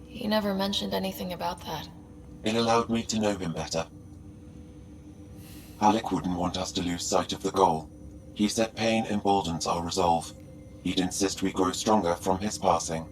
He never mentioned anything about that. It allowed me to know him better. Alec wouldn't want us to lose sight of the goal. He said pain emboldens our resolve. He'd insist we grow stronger from his passing.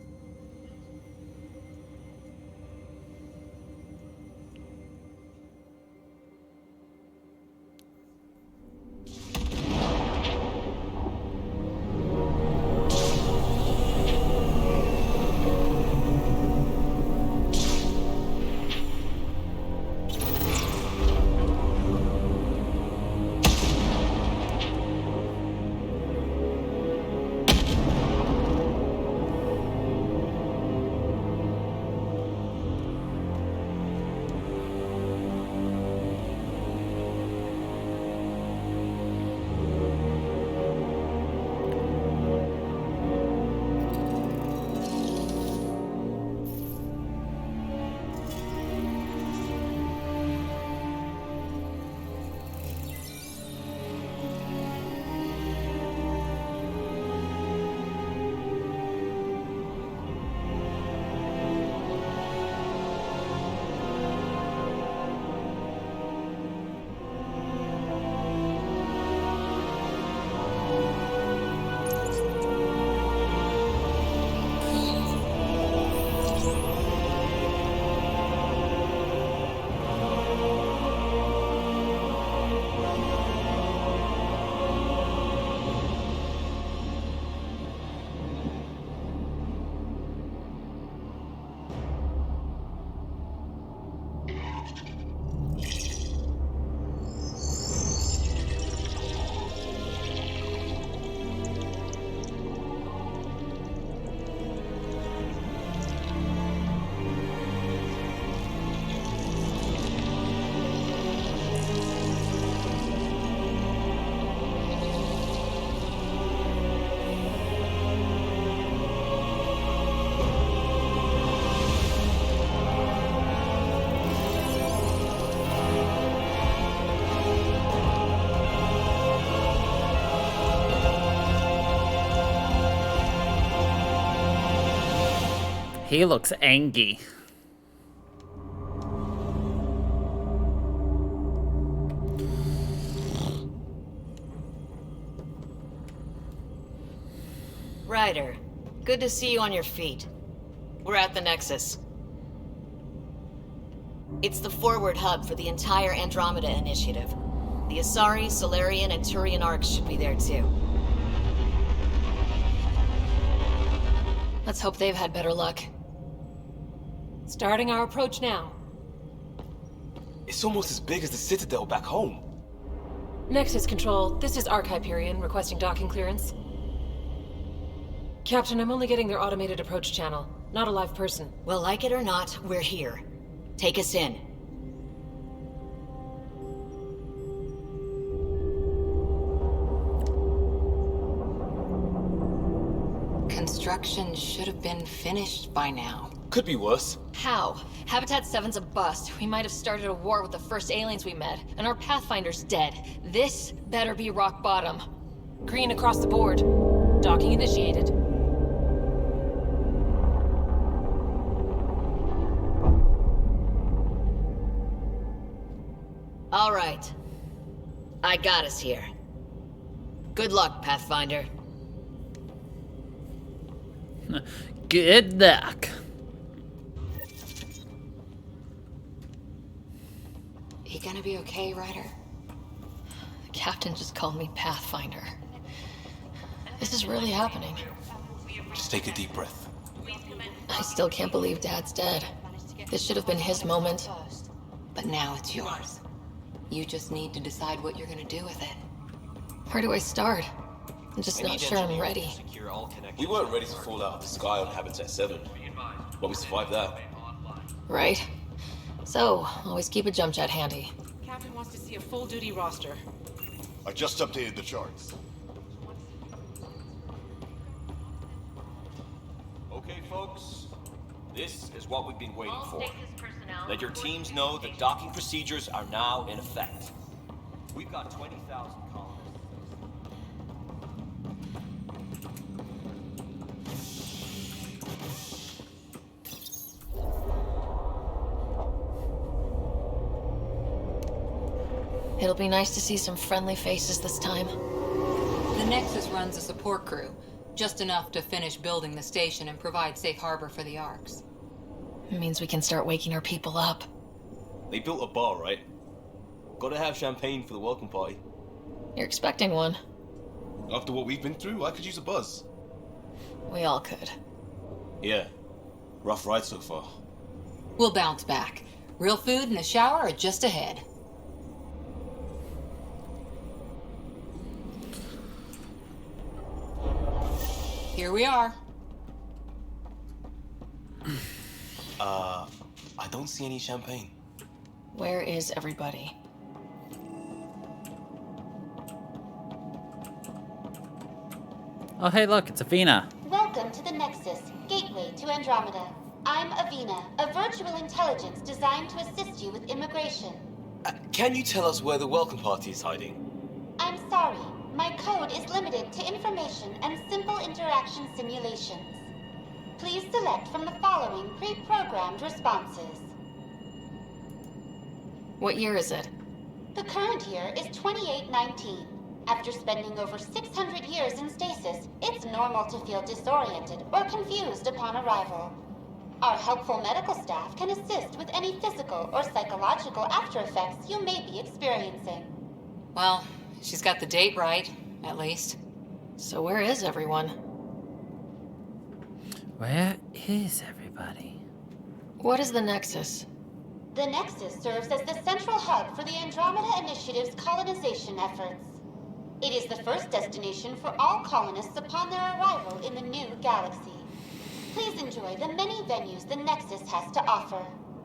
He looks angry. Ryder, good to see you on your feet. We're at the Nexus. It's the forward hub for the entire Andromeda initiative. The Asari, Solarian, and Turian arcs should be there too. Let's hope they've had better luck. Starting our approach now. It's almost as big as the Citadel back home. Nexus Control, this is Arc Hyperion requesting docking clearance. Captain, I'm only getting their automated approach channel, not a live person. Well, like it or not, we're here. Take us in. Construction should have been finished by now. Could be worse. How? Habitat 7's a bust. We might have started a war with the first aliens we met, and our Pathfinder's dead. This better be rock bottom. Green across the board. Docking initiated. All right. I got us here. Good luck, Pathfinder. Good luck. You gonna be okay, Ryder? The captain just called me Pathfinder. This is really happening. Just take a deep breath. I still can't believe Dad's dead. This should have been his moment. But now it's yours. You just need to decide what you're gonna do with it. Where do I start? I'm just not sure I'm ready. We weren't ready to fall out of the sky on Habitat 7, but we survived that. Right? So, always keep a jump jet handy. Captain wants to see a full-duty roster. I just updated the charts. Okay, folks. This is what we've been waiting for. Let your teams know that docking procedures are now in effect. We've got 20,000 colonists. It'll be nice to see some friendly faces this time. The Nexus runs a support crew, just enough to finish building the station and provide safe harbor for the Arks. It means we can start waking our people up. They built a bar, right? Gotta have champagne for the welcome party. You're expecting one. After what we've been through, I could use a buzz. We all could. Yeah. Rough ride so far. We'll bounce back. Real food and a shower are just ahead. Here we are. I don't see any champagne. Where is everybody? Oh, hey, look, it's Avina. Welcome to the Nexus, gateway to Andromeda. I'm Avina, a virtual intelligence designed to assist you with immigration. Can you tell us where the welcome party is hiding? I'm sorry, my code is limited to information and simple interaction simulations. Please select from the following pre-programmed responses. What year is it? The current year is 2819. After spending over 600 years in stasis, it's normal to feel disoriented or confused upon arrival. Our helpful medical staff can assist with any physical or psychological after effects you may be experiencing. Well, she's got the date right, at least. So where is everyone? Where is everybody? What is the Nexus? The Nexus serves as the central hub for the Andromeda Initiative's colonization efforts. It is the first destination for all colonists upon their arrival in the new galaxy. Please enjoy the many venues the Nexus has to offer.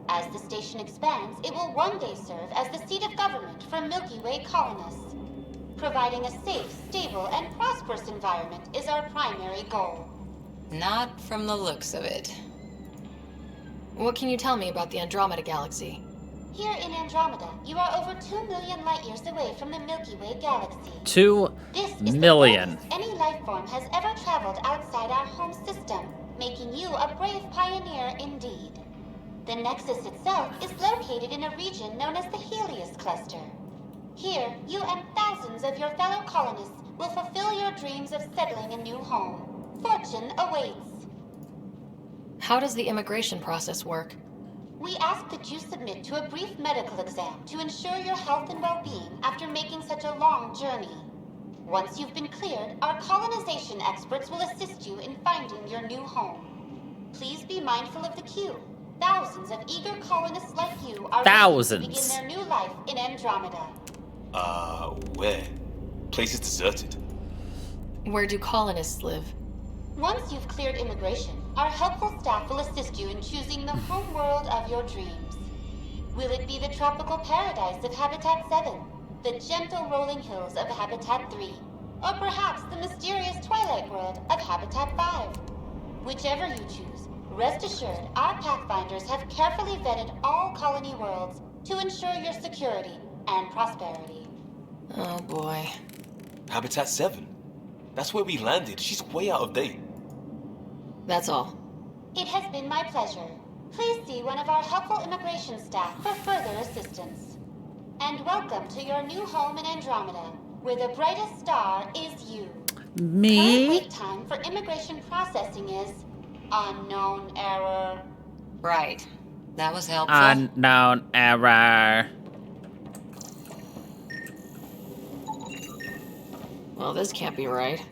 As the station expands, it will one day serve as the seat of government for Milky Way colonists. Providing a safe, stable, and prosperous environment is our primary goal. Not from the looks of it. What can you tell me about the Andromeda galaxy? Here in Andromeda, you are over 2 million light-years away from the Milky Way galaxy. 2 million. Any life form has ever traveled outside our home system, making you a brave pioneer indeed. The Nexus itself is located in a region known as the Helios Cluster. Here, you and thousands of your fellow colonists will fulfill your dreams of settling a new home. Fortune awaits. How does the immigration process work? We ask that you submit to a brief medical exam to ensure your health and well-being after making such a long journey. Once you've been cleared, our colonization experts will assist you in finding your new home. Please be mindful of the queue. Thousands of eager colonists like you are ready to begin their new life in Andromeda. Where? Place is deserted. Where do colonists live? Once you've cleared immigration, our helpful staff will assist you in choosing the home world of your dreams. Will it be the tropical paradise of Habitat 7, the gentle rolling hills of Habitat 3, or perhaps the mysterious twilight world of Habitat 5? Whichever you choose, rest assured our Pathfinders have carefully vetted all colony worlds to ensure your security and prosperity. Oh boy. Habitat 7? That's where we landed. She's way out of date. That's all. It has been my pleasure. Please see one of our helpful immigration staff for further assistance. And welcome to your new home in Andromeda, where the brightest star is you. Current Me? wait time for immigration processing is unknown error. Right. That was helpful. Unknown error. Well, this can't be right.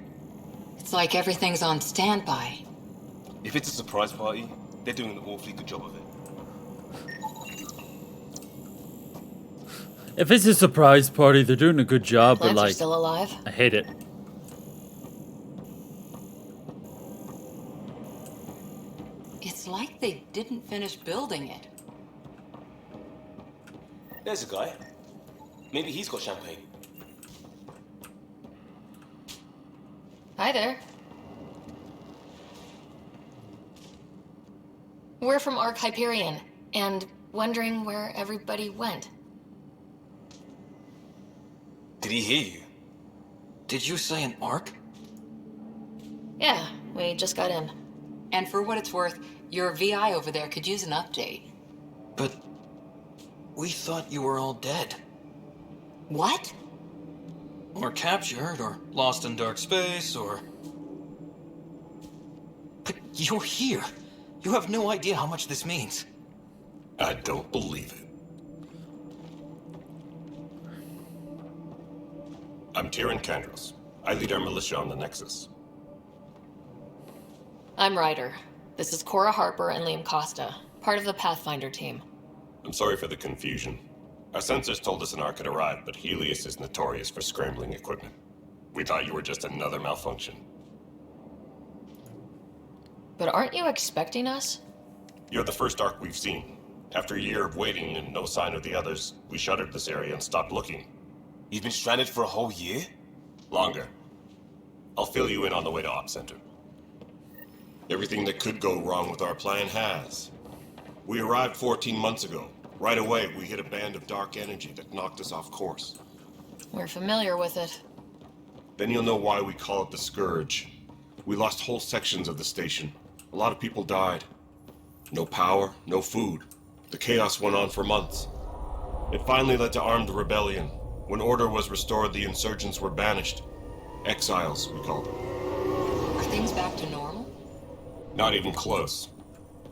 It's like everything's on standby. If it's a surprise party, they're doing an awfully good job of it. If it's a surprise party, they're doing a good job, but Plants are like, still alive. I hate it. It's like they didn't finish building it. There's a guy. Maybe he's got champagne. Hi there. We're from Ark Hyperion, and wondering where everybody went. Did he hear you? Did you say an arc? Yeah, we just got in. And for what it's worth, your VI over there could use an update. But we thought you were all dead. What? Or captured, or lost in dark space, or... But you're here. You have no idea how much this means. I don't believe it. I'm Tyrion Kandros. I lead our militia on the Nexus. I'm Ryder. This is Cora Harper and Liam Costa, part of the Pathfinder team. I'm sorry for the confusion. Our sensors told us an Ark had arrived, but Helios is notorious for scrambling equipment. We thought you were just another malfunction. But aren't you expecting us? You're the first Ark we've seen. After a year of waiting and no sign of the others, we shuttered this area and stopped looking. You've been stranded for a whole year? Longer. I'll fill you in on the way to Op Center. Everything that could go wrong with our plan has. We arrived 14 months ago. Right away, we hit a band of dark energy that knocked us off course. We're familiar with it. Then you'll know why we call it the Scourge. We lost whole sections of the station. A lot of people died. No power, no food. The chaos went on for months. It finally led to armed rebellion. When order was restored, the insurgents were banished. Exiles, we called them. Are things back to normal? Not even close.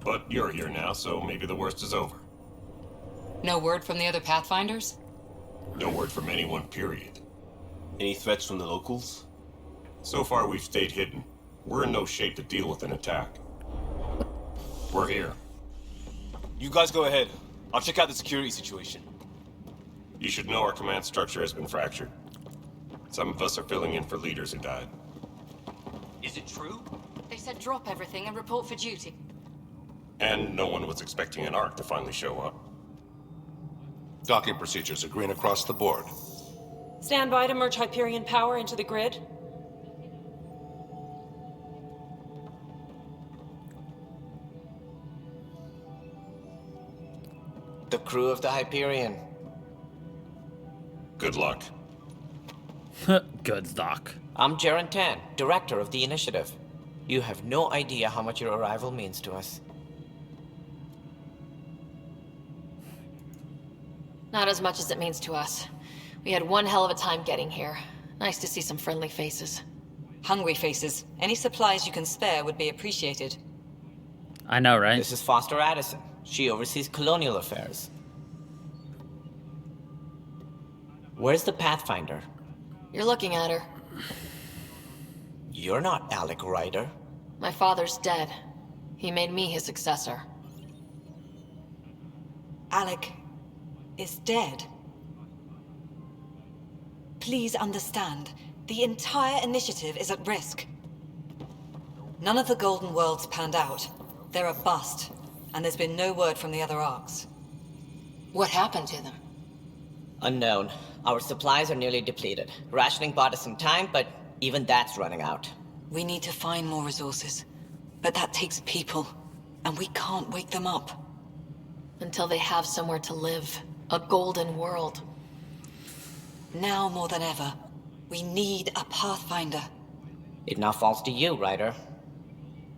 But you're here now, so maybe the worst is over. No word from the other Pathfinders? No word from anyone, period. Any threats from the locals? So far, we've stayed hidden. We're in no shape to deal with an attack. We're here. You guys go ahead. I'll check out the security situation. You should know our command structure has been fractured. Some of us are filling in for leaders who died. Is it true? They said drop everything and report for duty. And no one was expecting an Ark to finally show up. Docking procedures are green across the board. Stand by to merge Hyperion power into the grid. The crew of the Hyperion. Good luck. Good luck. I'm Jaren Tan, director of the initiative. You have no idea how much your arrival means to us. Not as much as it means to us. We had one hell of a time getting here. Nice to see some friendly faces. Hungry faces. Any supplies you can spare would be appreciated. I know, right? This is Foster Addison. She oversees colonial affairs. Where's the Pathfinder? You're looking at her. You're not Alec Ryder. My father's dead. He made me his successor. Alec is dead. Please understand, the entire initiative is at risk. None of the Golden Worlds panned out. They're a bust, and there's been no word from the other Arks. What happened to them? Unknown. Our supplies are nearly depleted. Rationing bought us some time, but even that's running out. We need to find more resources, but that takes people, and we can't wake them up. Until they have somewhere to live. A golden world. Now more than ever, we need a Pathfinder. It now falls to you, Ryder.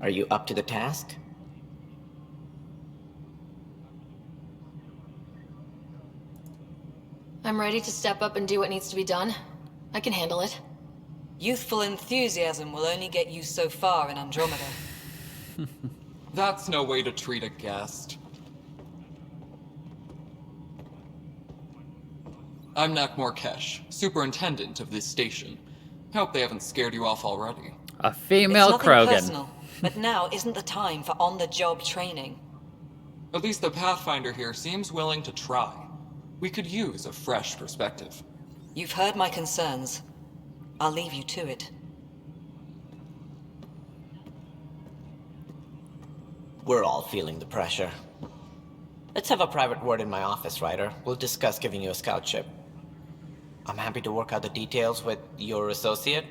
Are you up to the task? I'm I'm ready to step up and do what needs to be done. I can handle it. Youthful enthusiasm will only get you so far in Andromeda. That's no way to treat a guest. I'm Nak Morkesh, superintendent of this station. Hope they haven't scared you off already. A female It's Krogan. nothing personal, but now isn't the time for on-the-job training. At least the Pathfinder here seems willing to try. We could use a fresh perspective. You've heard my concerns. I'll leave you to it. We're all feeling the pressure. Let's have a private word in my office, Ryder. We'll discuss giving you a scout ship. I'm happy to work out the details with your associate.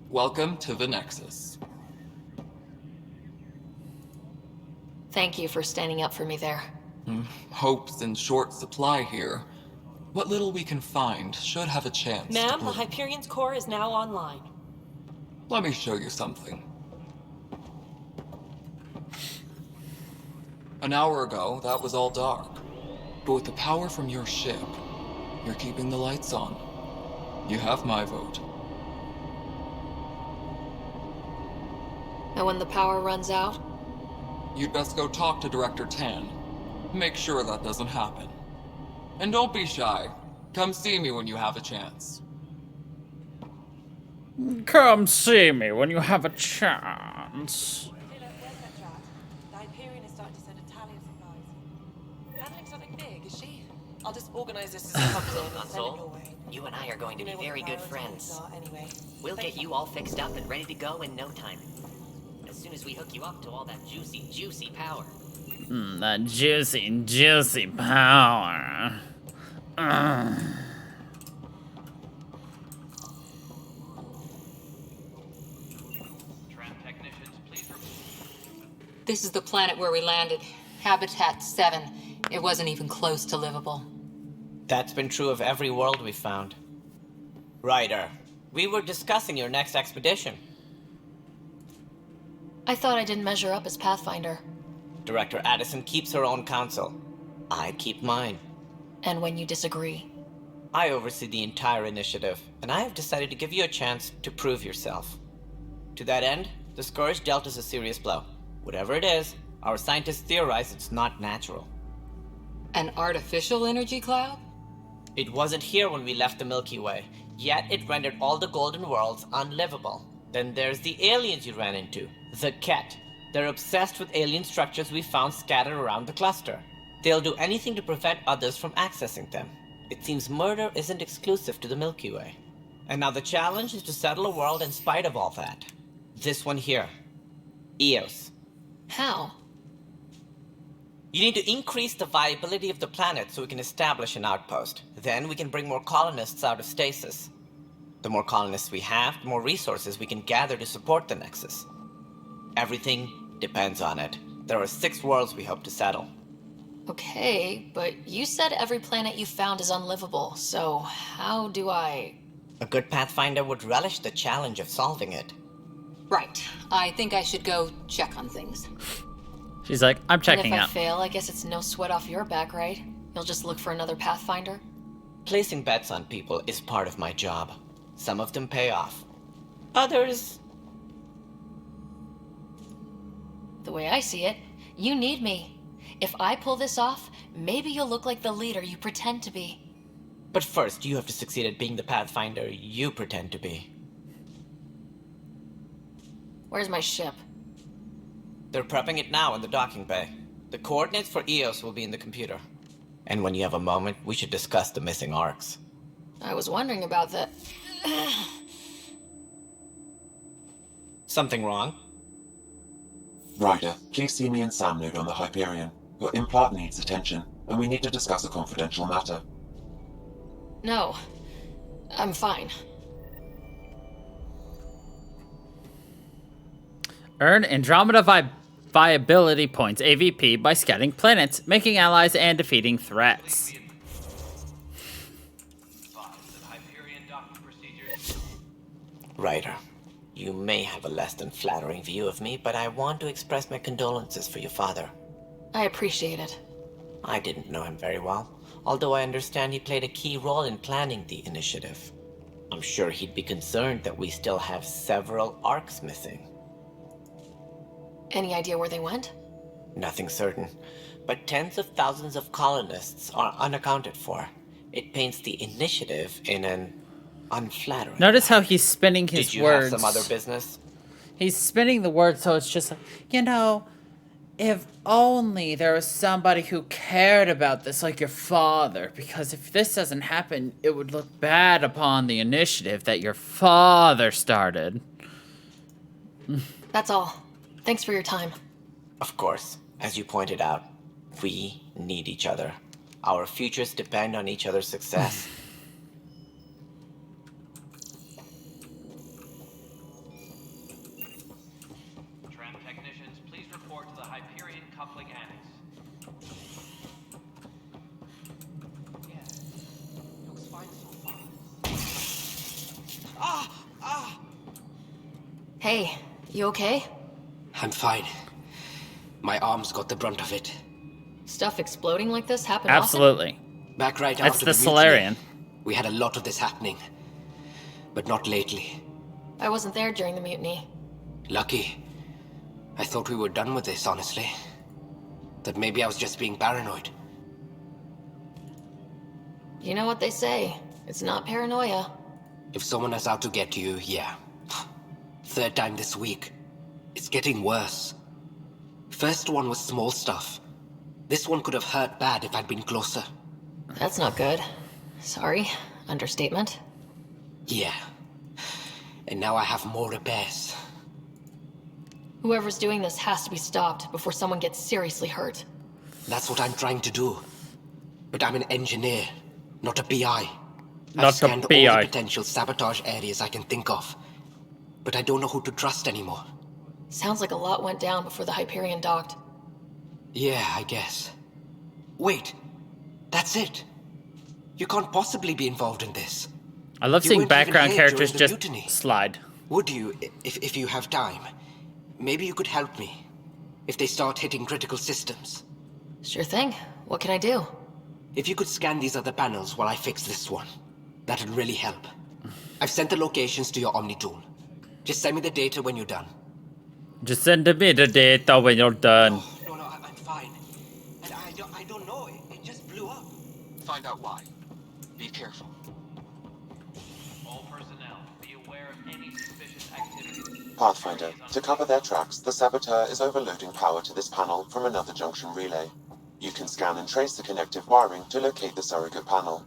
Welcome to the Nexus. Thank you for standing up for me there. Hope's in short supply here. What little we can find should have a chance. Ma'am, the Hyperion's core is now online. Let me show you something. An hour ago, that was all dark. But with the power from your ship, you're keeping the lights on. You have my vote. And when the power runs out? You'd best go talk to Director Tan. Make sure that doesn't happen. And don't be shy. Come see me when you have a chance. Come see me when you have a chance. The Hyperion is starting to send a tally of supplies. Handling something big, is she? I'll just organize this as a company and send it your way. You and I are going to be very good friends. Anyway. We'll get you all fixed up and ready to go in no time. As soon as we hook you up to all that juicy, juicy power. That juicy, juicy power. This is the planet where we landed. Habitat 7. It wasn't even close to livable. That's been true of every world we've found. Ryder, we were discussing your next expedition. I thought I didn't measure up as Pathfinder. Director Addison keeps her own counsel. I keep mine. And when you disagree? I oversee the entire initiative, and I have decided to give you a chance to prove yourself. To that end, the Scourge dealt us a serious blow. Whatever it is, our scientists theorize it's not natural. An artificial energy cloud? It wasn't here when we left the Milky Way, yet it rendered all the golden worlds unlivable. Then there's the aliens you ran into, the Ket. They're obsessed with alien structures we found scattered around the cluster. They'll do anything to prevent others from accessing them. It seems murder isn't exclusive to the Milky Way. And now the challenge is to settle a world in spite of all that. This one here. Eos. How? You need to increase the viability of the planet so we can establish an outpost. Then we can bring more colonists out of stasis. The more colonists we have, the more resources we can gather to support the Nexus. Everything depends on it. There are 6 worlds we hope to settle. Okay, but you said every planet you found is unlivable, so how do I... A good Pathfinder would relish the challenge of solving it. Right. I think I should go check on things. She's like, I'm checking and if out. I fail, I guess it's no sweat off your back, right? You'll just look for another Pathfinder? Placing bets on people is part of my job. Some of them pay off. Others... The way I see it, you need me. If I pull this off, maybe you'll look like the leader you pretend to be. But first, you have to succeed at being the Pathfinder you pretend to be. Where's my ship? They're prepping it now in the docking bay. The coordinates for Eos will be in the computer. And when you have a moment, we should discuss the missing arcs. I was wondering about that. Something wrong? Ryder, please see me and Sam Node on the Hyperion. Your implant needs attention, and we need to discuss a confidential matter. No. I'm fine. Earn Andromeda viability points, AVP, by scouting planets, making allies, and defeating threats. Ryder, you may have a less than flattering view of me, but I want to express my condolences for your father. I appreciate it. I didn't know him very well, although I understand he played a key role in planning the initiative. I'm sure he'd be concerned that we still have several arcs missing. Any idea where they went? Nothing certain, but tens of thousands of colonists are unaccounted for. It paints the initiative in an unflattering Notice how he's spinning his Did you words. have some other business? He's spinning the words so it's just like, you know, if only there was somebody who cared about this like your father. Because if this doesn't happen, it would look bad upon the initiative that your father started. That's all. Thanks for your time. Of course, as you pointed out, we need each other. Our futures depend on each other's success. Tram technicians, please report to the Hyperion coupling annex. Yeah, looks fine so far. Hey, you okay? I'm fine. My arms got the brunt of it. Stuff exploding like this happen Absolutely. often? Back right That's after the mutiny, Solarian. we had a lot of this happening. But not lately. I wasn't there during the mutiny. Lucky. I thought we were done with this, honestly. That maybe I was just being paranoid. You know what they say. It's not paranoia. If someone is out to get you, yeah. Third time this week. It's getting worse. First one was small stuff. This one could have hurt bad if I'd been closer. That's not good. Sorry. Understatement. Yeah. And now I have more repairs. Whoever's doing this has to be stopped before someone gets seriously hurt. That's what I'm trying to do. But I'm an engineer, not a BI. Not I've a scanned all BI. the potential sabotage areas I can think of. But I don't know who to trust anymore. Sounds like a lot went down before the Hyperion docked. Yeah, I guess. Wait. That's it. You can't possibly be involved in this. I love You seeing weren't even background here characters during the just mutiny. slide. Would you, if you have time? Maybe you could help me. If they start hitting critical systems. Sure thing. What can I do? If you could scan these other panels while I fix this one, that'd really help. I've sent the locations to your Omni tool. Just send me the data when you're done. Just send me the data when you're done. No, I'm fine. And I don't know. It just blew up. Find out why. Be careful. All personnel, be aware of any suspicious activity. Pathfinder, to cover their tracks, the saboteur is overloading power to this panel from another junction relay. You can scan and trace the connective wiring to locate the surrogate panel.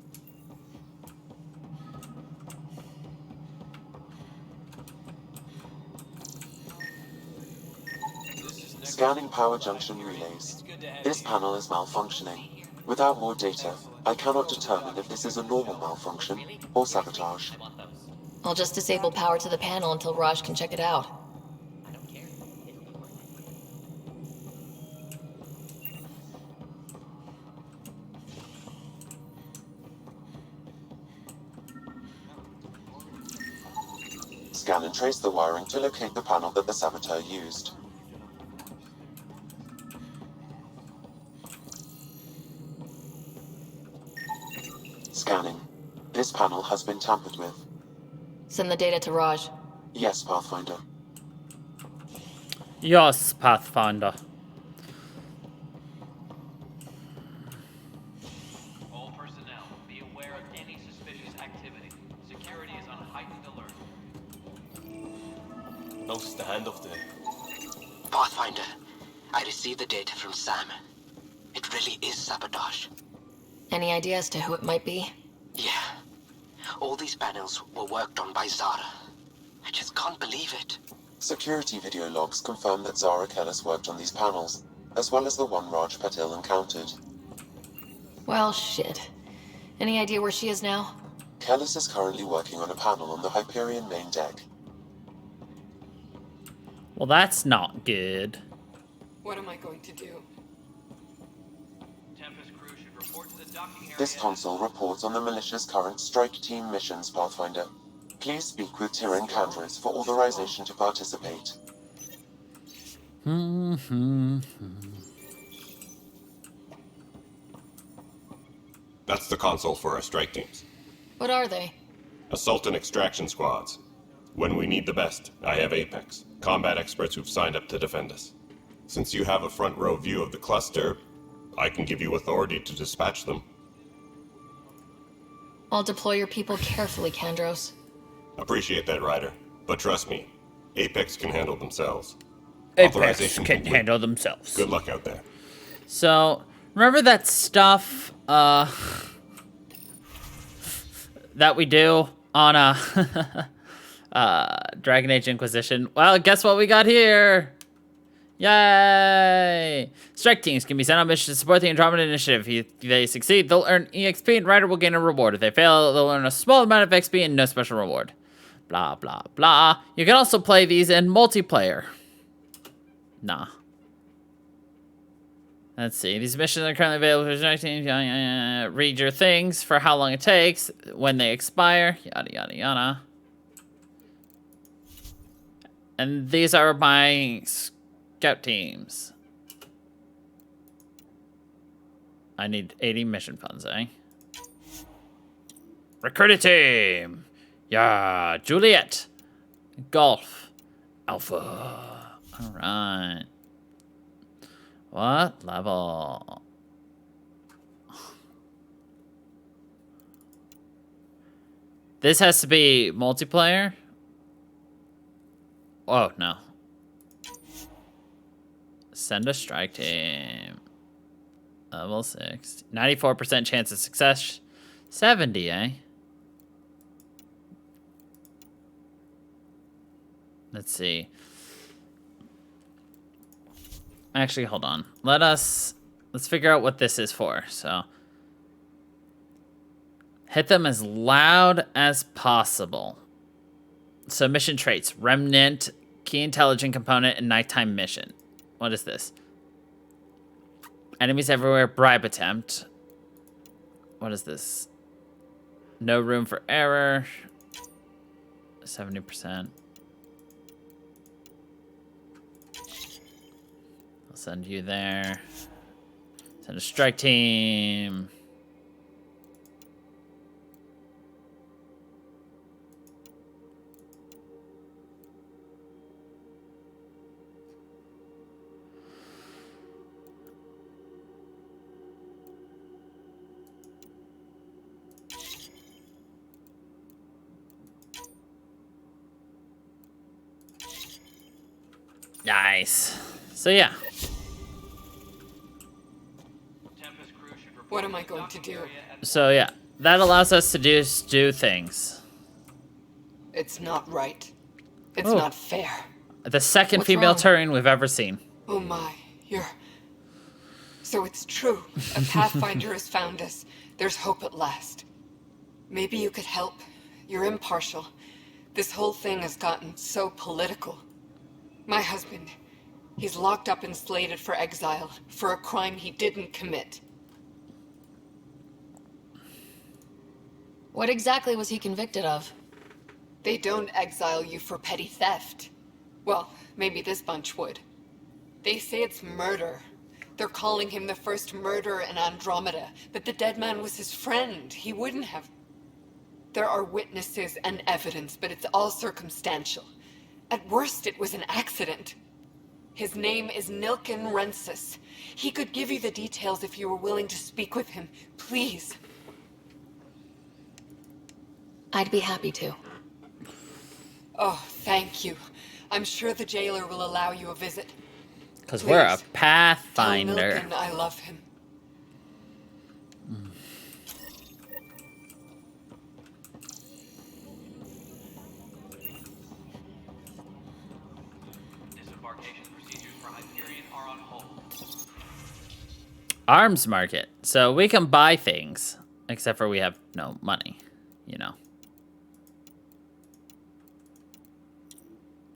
Scanning power junction relays. This panel is malfunctioning. Without more data, I cannot determine if this is a normal malfunction or sabotage. I'll just disable power to the panel until Raj can check it out. Scan and trace the wiring to locate the panel that the saboteur used. Scanning. This panel has been tampered with. Send the data to Raj. Yes, Pathfinder. Yes, Pathfinder. All personnel, be aware of any suspicious activity. Security is on heightened alert. No standoff there. Pathfinder, I received the data from Sam. It really is sabotage. Any idea as to who it might be? Yeah. All these panels were worked on by Zara. I just can't believe it. Security video logs confirm that Zara Kellis worked on these panels, as well as the one Raj Patil encountered. Well, shit. Any idea where she is now? Kellis is currently working on a panel on the Hyperion main deck. Well, that's not good. What am I going to do? Tempest crew should report to the docking area. This console reports on the militia's current strike team missions, Pathfinder. Please speak with Tyrion Candris for authorization to participate. That's the console for our strike teams. What are they? Assault and extraction squads. When we need the best, I have Apex, combat experts who've signed up to defend us. Since you have a front row view of the cluster, I can give you authority to dispatch them. I'll deploy your people carefully, Kandros. Appreciate that, Ryder. But trust me, Apex can handle themselves. Apex can handle themselves. Good luck out there. So, remember that stuff that we do on Dragon Age Inquisition? Well, guess what we got here? Yay! Strike teams can be sent on missions to support the Andromeda initiative. If they succeed, they'll earn EXP and Ryder will gain a reward. If they fail, they'll earn a small amount of XP and no special reward. Blah, blah, blah. You can also play these in multiplayer. Nah. Let's see. These missions are currently available for strike teams. Read your things for how long it takes, when they expire, yada, yada, yada. And these are my scout teams. I need 80 mission funds, eh? Recruit a team! Yeah, Juliet. Golf. Alpha. Alright. What level? This has to be multiplayer? Oh, no. Send a strike team. Level 6. 94% chance of success. 70, eh? Let's see. Actually, hold on. Let's figure out what this is for. So, hit them as loud as possible. So, mission traits. Remnant, key intelligent component, and nighttime mission. What is this? Enemies everywhere, bribe attempt. What is this? No room for error. 70%. I'll send you there. Send a strike team. Nice. So yeah. What am I going to do? So yeah, that allows us to do things. It's not right. It's Oh. not fair. The second What's female wrong? Turian we've ever seen. Oh my, you're... So it's true. A Pathfinder has found us. There's hope at last. Maybe you could help. You're impartial. This whole thing has gotten so political. My husband, he's locked up and slated for exile for a crime he didn't commit. What exactly was he convicted of? They don't exile you for petty theft. Well, maybe this bunch would. They say it's murder. They're calling him the first murderer in Andromeda, but the dead man was his friend. He wouldn't have... There are witnesses and evidence, but it's all circumstantial. At worst, it was an accident. His name is Nilken Rensis. He could give you the details if you were willing to speak with him. Please. I'd be happy to. Oh, thank you. I'm sure the jailer will allow you a visit. Because we're a Tell Pathfinder. Nilken I love him. Disembarkation procedures for Hyperion are on hold. Arms market. So we can buy things. Except for we have no money. You know.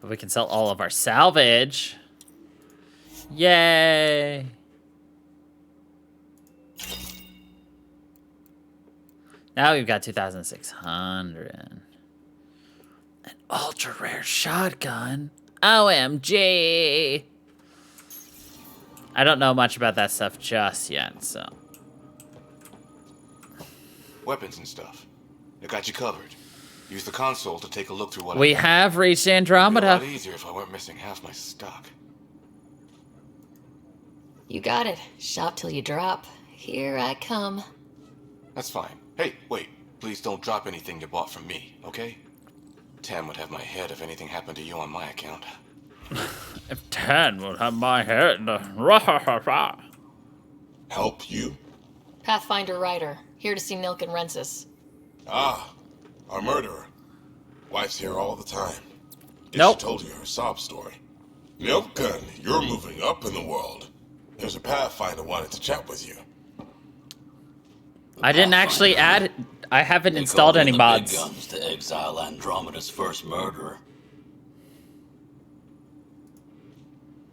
But we can sell all of our salvage. Yay! Now we've got 2,600. An ultra rare shotgun. OMG! I don't know much about that stuff just yet, so. weapons and stuff. I got you covered. Use the console to take a look through what We I got. have reached It'd be a Andromeda. lot easier if I weren't missing half my stock. You got it. Shop till you drop. Here I come. That's fine. Hey, wait. Please don't drop anything you bought from me, okay? Tam would have my head if anything happened to you on my account. If Tan would have my head. Help you? Pathfinder Ryder, here to see Nilk and Rensis. Ah, our murderer. Wife's here all the time. Guess Nope. she told you her sob story. Milken, you're moving up in the world. There's a Pathfinder wanted to chat with you. I didn't actually add. I haven't installed any mods. Big guns to exile Andromeda's first murderer.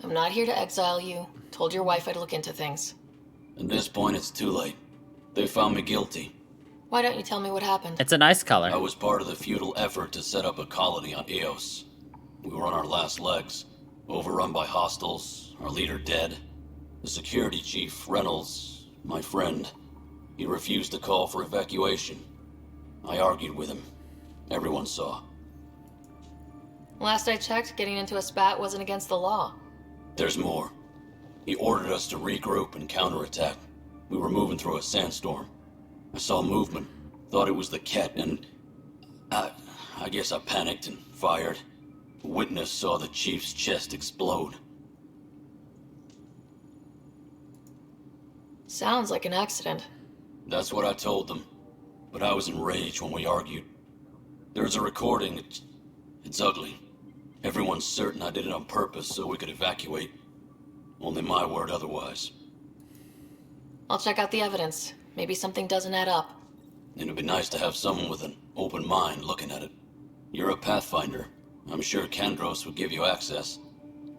I'm not here to exile you. Told your wife I'd look into things. At this point, it's too late. They found me guilty. Why don't you tell me what happened? It's a nice color. I was part of the futile effort to set up a colony on Eos. We were on our last legs, overrun by hostiles, our leader dead. The security chief, Reynolds, my friend, he refused to call for evacuation. I argued with him. Everyone saw. Last I checked, getting into a spat wasn't against the law. There's more. He ordered us to regroup and counterattack. We were moving through a sandstorm. I saw movement, thought it was the Ket, and I guess I panicked and fired. A witness saw the chief's chest explode. Sounds like an accident. That's what I told them, but I was enraged when we argued. There's a recording. It's ugly. Everyone's certain I did it on purpose so we could evacuate. Only my word otherwise. I'll check out the evidence. Maybe something doesn't add up. It'd be nice to have someone with an open mind looking at it. You're a Pathfinder. I'm sure Kandros would give you access.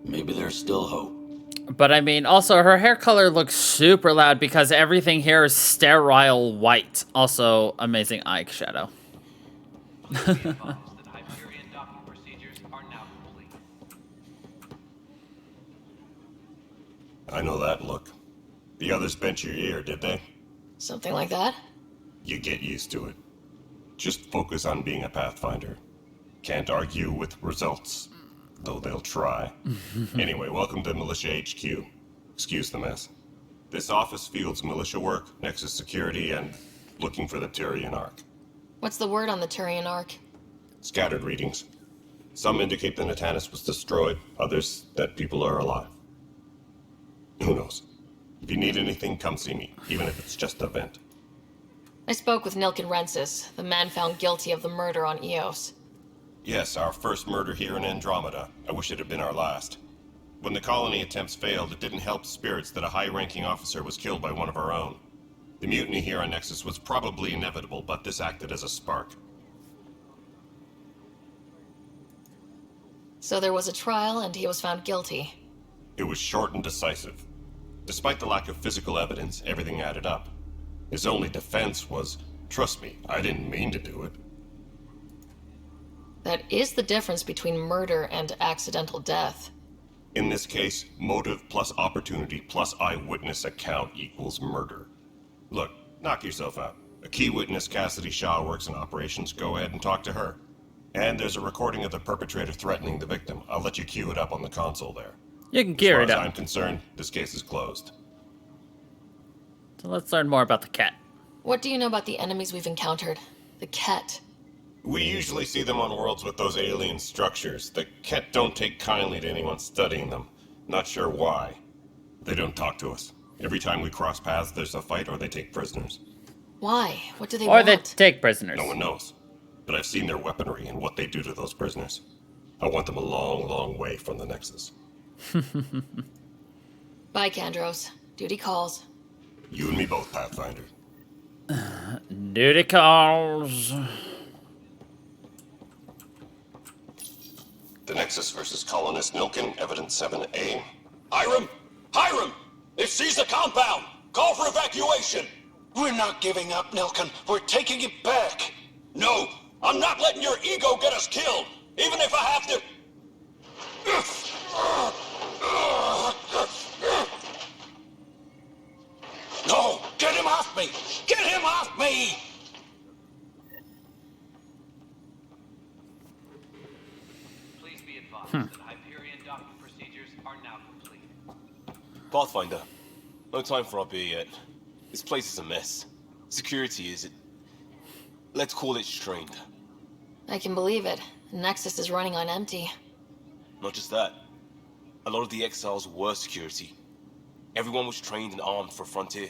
Maybe there's still hope. But I mean, also her hair color looks super loud because everything here is sterile white. Also, amazing eye shadow. I know that look. The others bent your ear, did they? Something like that? You get used to it. Just focus on being a Pathfinder. Can't argue with results, though they'll try. Anyway, welcome to Militia HQ. Excuse the mess. This office fields militia work, Nexus security, and looking for the Turian Ark. What's the word on the Turian Ark? Scattered readings. Some indicate the Natanus was destroyed, others that people are alive. Who knows? If you need anything, come see me, even if it's just a vent. I spoke with Nilk and Rensis, the man found guilty of the murder on Eos. Yes, our first murder here in Andromeda. I wish it had been our last. When the colony attempts failed, it didn't help spirits that a high-ranking officer was killed by one of our own. The mutiny here on Nexus was probably inevitable, but this acted as a spark. So there was a trial and he was found guilty. It was short and decisive. Despite the lack of physical evidence, everything added up. His only defense was, trust me, I didn't mean to do it. That is the difference between murder and accidental death. In this case, motive plus opportunity plus eyewitness account equals murder. Look, knock yourself out. A key witness, Cassidy Shaw, works in operations. Go ahead and talk to her. And there's a recording of the perpetrator threatening the victim. I'll let you cue it up on the console there. You can gear it up. As far as I'm concerned, this case is closed. So let's learn more about the Ket. What do you know about the enemies we've encountered? The Ket. We usually see them on worlds with those alien structures. The Ket don't take kindly to anyone studying them. Not sure why. They don't talk to us. Every time we cross paths, there's a fight or they take prisoners. Why? What do they Or want? they take prisoners. No one knows. But I've seen their weaponry and what they do to those prisoners. I want them a long, long way from the Nexus. Bye, Kandros. Duty calls. You and me both, Pathfinder. Duty calls. The Nexus versus colonist Nilken, evidence 7A. Hiram! Hiram! They've seized the compound! Call for evacuation! We're not giving up, Nilken. We're taking it back. No! I'm not letting your ego get us killed! Even if I have to... No! Get him off me! Get him off me! are now complete. Pathfinder, no time for our beer yet. This place is a mess. Security is... let's call it strained. I can believe it. The Nexus is running on empty. Not just that. A lot of the exiles were security. Everyone was trained and armed for Frontier.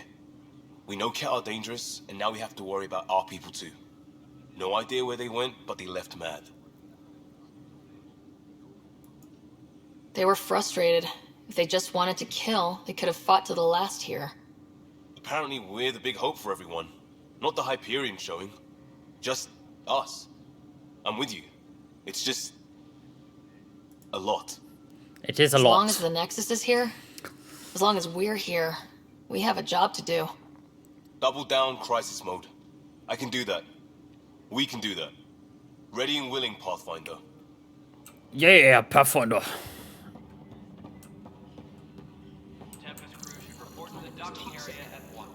We know Ket are dangerous, and now we have to worry about our people too. No idea where they went, but they left mad. They were frustrated. If they just wanted to kill, they could have fought to the last here. Apparently we're the big hope for everyone. Not the Hyperion showing. Just us. I'm with you. It's just... a lot. It is a lot. As long as the Nexus is here, as long as we're here, we have a job to do. Double down crisis mode. I can do that. We can do that. Ready and willing, Pathfinder. Yeah, Pathfinder.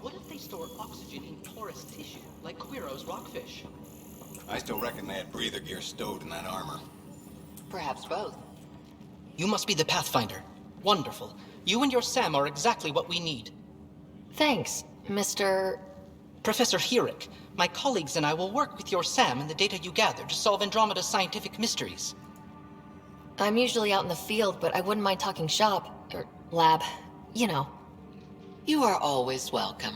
What if they store oxygen in porous tissue, like Quiro's rockfish? I still reckon they had breather gear stowed in that armor. Perhaps both. You must be the Pathfinder. Wonderful. You and your Sam are exactly what we need. Thanks, Mr. Professor Herrick. My colleagues and I will work with your Sam and the data you gather to solve Andromeda's scientific mysteries. I'm usually out in the field, but I wouldn't mind talking shop, or lab, you know. You are always welcome.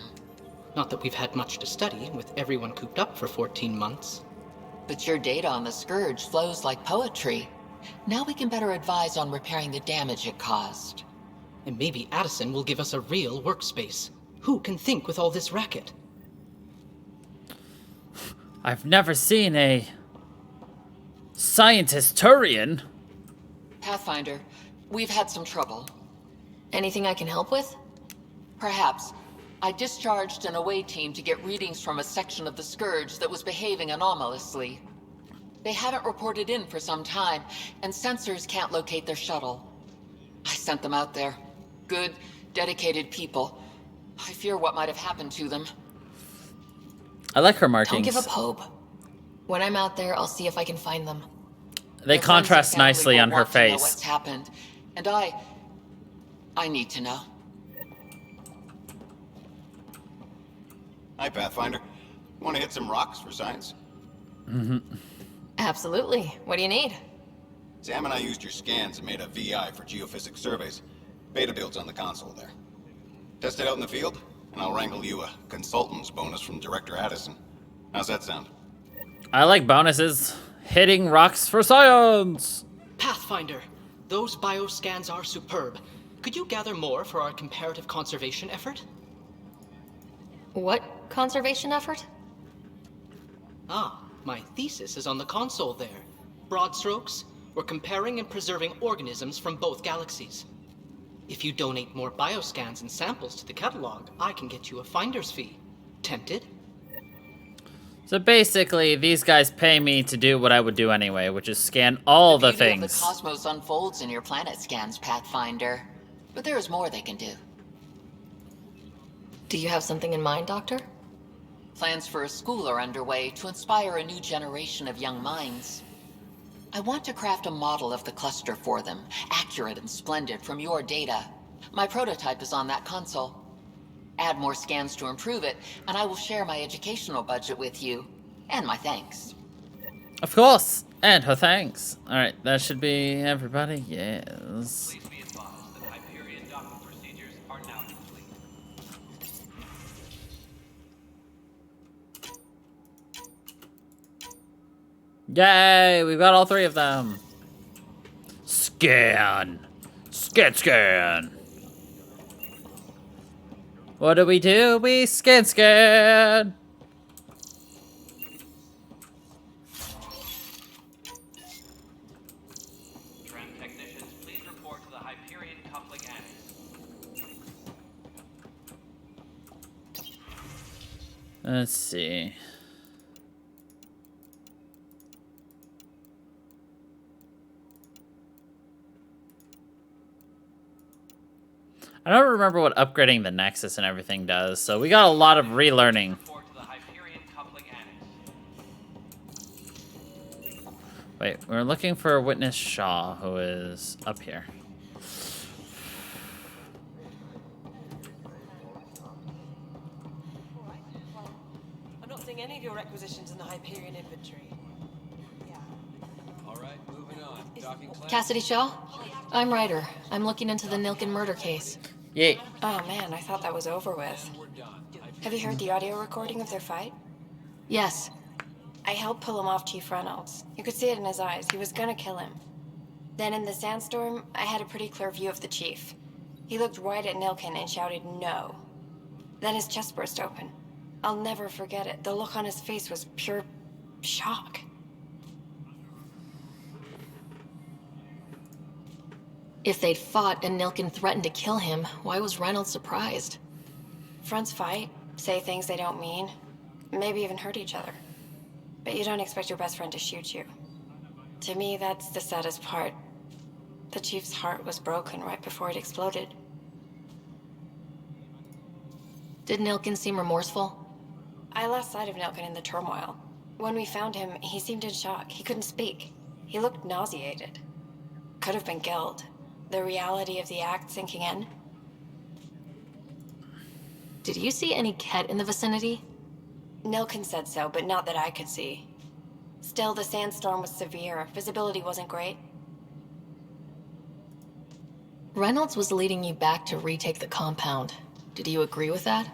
Not that we've had much to study, with everyone cooped up for 14 months. But your data on the Scourge flows like poetry. Now we can better advise on repairing the damage it caused. And maybe Addison will give us a real workspace. Who can think with all this racket? I've never seen a scientist Turian. Pathfinder, we've had some trouble. Anything I can help with? Perhaps. I discharged an away team to get readings from a section of the Scourge that was behaving anomalously. They haven't reported in for some time, and sensors can't locate their shuttle. I sent them out there. Good, dedicated people. I fear what might have happened to them. I like her markings. Don't give up hope. When I'm out there, I'll see if I can find them. They contrast nicely on her face. What's happened, and I need to know. Hi, Pathfinder. Want to hit some rocks for science? Mm-hmm. Absolutely. What do you need? Sam and I used your scans and made a VI for geophysics surveys. Beta builds on the console there. Test it out in the field, and I'll wrangle you a consultant's bonus from Director Addison. How's that sound? I like bonuses. Hitting rocks for science! Pathfinder, those bioscans are superb. Could you gather more for our comparative conservation effort? What conservation effort? Ah, my thesis is on the console there. Broad strokes, we're comparing and preserving organisms from both galaxies. If you donate more bioscans and samples to the catalog, I can get you a finder's fee. Tempted? So basically, these guys pay me to do what I would do anyway, which is scan all the beauty of things. The cosmos unfolds in your planet scans, Pathfinder. But there is more they can do. Do you have something in mind, Doctor? Plans for a school are underway to inspire a new generation of young minds. I want to craft a model of the cluster for them, accurate and splendid from your data. My prototype is on that console. Add more scans to improve it, and I will share my educational budget with you. And my thanks. Of course! And her thanks. Alright, that should be everybody. Yes. Please be advised that Hyperion docking procedures are now complete. Yay! We've got all three of them. Scan! Scan! What do? We scan! Tram technicians, please report to the Hyperion coupling annex. Let's see. I don't remember what upgrading the Nexus and everything does, so we got a lot of relearning. Wait, we're looking for Witness Shaw, who is up here. listing any of your requisitions in the Hyperion inventory. All right, moving on. Docking class. Cassidy Shaw? I'm Ryder. I'm looking into the Nilken murder case. Yay. Oh man, I thought that was over with. Have you heard the audio recording of their fight? Yes. I helped pull him off Chief Reynolds. You could see it in his eyes. He was gonna kill him. Then in the sandstorm, I had a pretty clear view of the chief. He looked right at Nilken and shouted no. Then his chest burst open. I'll never forget it. The look on his face was pure shock. If they'd fought and Nilken threatened to kill him, why was Reynolds surprised? Fronts fight, say things they don't mean, maybe even hurt each other. But you don't expect your best friend to shoot you. To me, that's the saddest part. The chief's heart was broken right before it exploded. Did Nilken seem remorseful? I lost sight of Nilken in the turmoil. When we found him, he seemed in shock. He couldn't speak. He looked nauseated. Could have been guilt. The reality of the act sinking in. Did you see any Ket in the vicinity? Nilken said so, but not that I could see. Still, the sandstorm was severe. Visibility wasn't great. Reynolds was leading you back to retake the compound. Did you agree with that?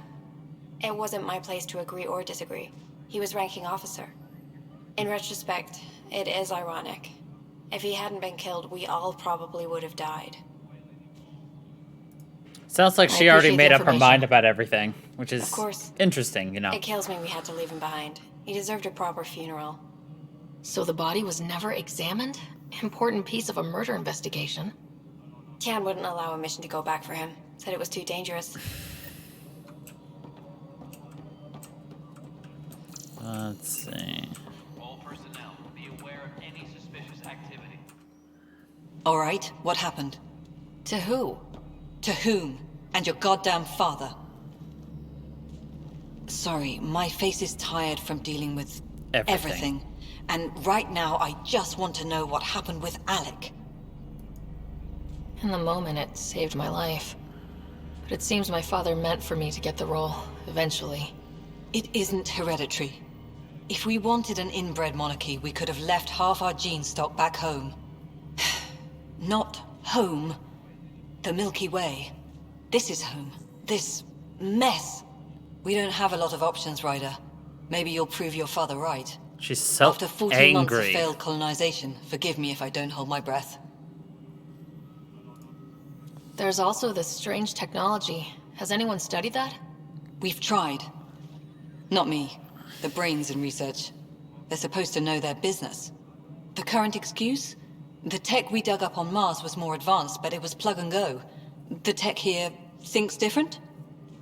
It wasn't my place to agree or disagree. He was ranking officer. In retrospect, it is ironic. If he hadn't been killed, we all probably would have died. Sounds like she already made up her mind about everything, which is Of course. interesting, you know. It kills me we had to leave him behind. He deserved a proper funeral. So the body was never examined? Important piece of a murder investigation. Tian wouldn't allow a mission to go back for him. Said it was too dangerous. Let's see. All personnel, be aware of any suspicious activity. All right, what happened? To who? To whom? And your goddamn father. Sorry, my face is tired from dealing with everything. And right now, I just want to know what happened with Alec. In the moment, it saved my life. But it seems my father meant for me to get the role, eventually. It isn't hereditary. If we wanted an inbred monarchy, we could have left half our gene stock back home. Not home. The Milky Way. This is home. This mess. We don't have a lot of options, Ryder. Maybe you'll prove your father right. She's so After 14 months of angry. failed colonization, forgive me if I don't hold my breath. There's also this strange technology. Has anyone studied that? We've tried. Not me. The brains in research. They're supposed to know their business. The current excuse? The tech we dug up on Mars was more advanced, but it was plug and go. The tech here thinks different?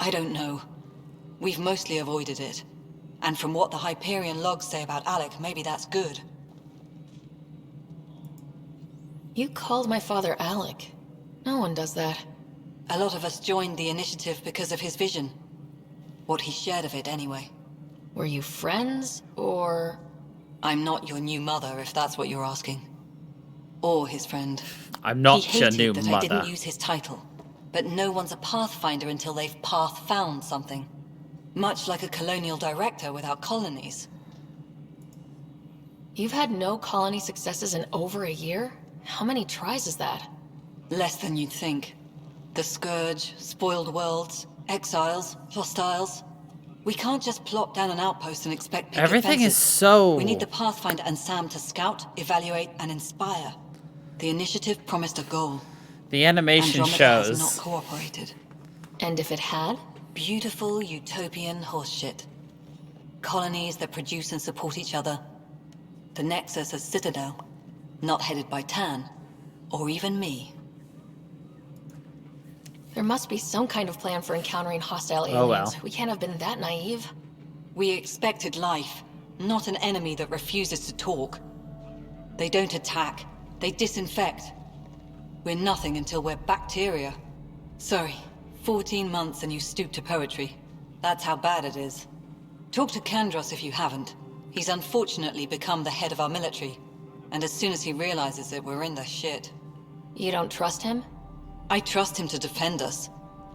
I don't know. We've mostly avoided it. And from what the Hyperion logs say about Alec, maybe that's good. You called my father Alec. No one does that. A lot of us joined the initiative because of his vision. What he shared of it, anyway. Were you friends, or...? I'm not your new mother, if that's what you're asking. Or his friend. I'm not He your hated new that mother. I didn't use his title. But no one's a Pathfinder until they've path-found something. Much like a colonial director without colonies. You've had no colony successes in over a year? How many tries is that? Less than you'd think. The Scourge, spoiled worlds, exiles, hostiles. We can't just plop down an outpost and expect picket Everything fences. is so... We need the Pathfinder and Sam to scout, evaluate, and inspire. The initiative promised a goal. The animation Andromeda shows. has not cooperated. And if it had? Beautiful utopian horseshit. Colonies that produce and support each other. The Nexus as Citadel. Not headed by Tan. Or even me. There must be some kind of plan for encountering hostile aliens. Oh, well. We can't have been that naive. We expected life, not an enemy that refuses to talk. They don't attack, they disinfect. We're nothing until we're bacteria. Sorry, 14 months and you stoop to poetry. That's how bad it is. Talk to Kandros if you haven't. He's unfortunately become the head of our military. And as soon as he realizes it, we're in the shit. You don't trust him? I trust him to defend us.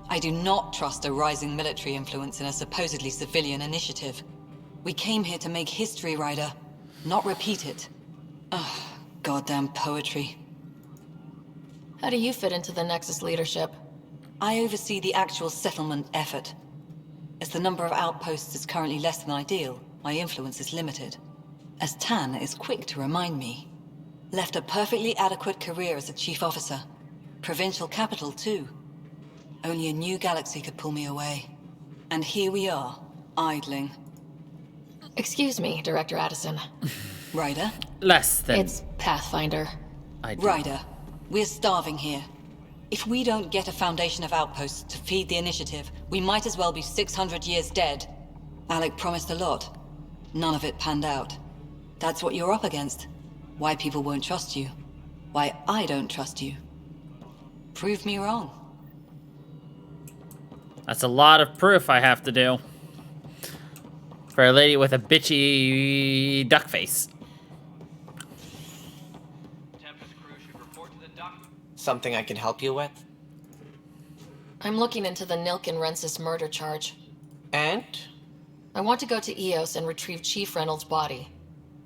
I do not trust a rising military influence in a supposedly civilian initiative. We came here to make history, Ryder, not repeat it. Ugh, goddamn poetry. How do you fit into the Nexus leadership? I oversee the actual settlement effort. As the number of outposts is currently less than ideal, my influence is limited. As Tan is quick to remind me. Left a perfectly adequate career as a chief officer. Provincial capital, too. Only a new galaxy could pull me away. And here we are, idling. Excuse me, Director Addison. Ryder? Less than... It's Pathfinder. Ryder, we're starving here. If we don't get a foundation of outposts to feed the initiative, we might as well be 600 years dead. Alec promised a lot. None of it panned out. That's what you're up against. Why people won't trust you. Why I don't trust you. Prove me wrong. That's a lot of proof I have to do. For a lady with a bitchy duck face. Something I can help you with? I'm looking into the Nilkin Rensis murder charge. And? I want to go to Eos and retrieve Chief Reynolds' body.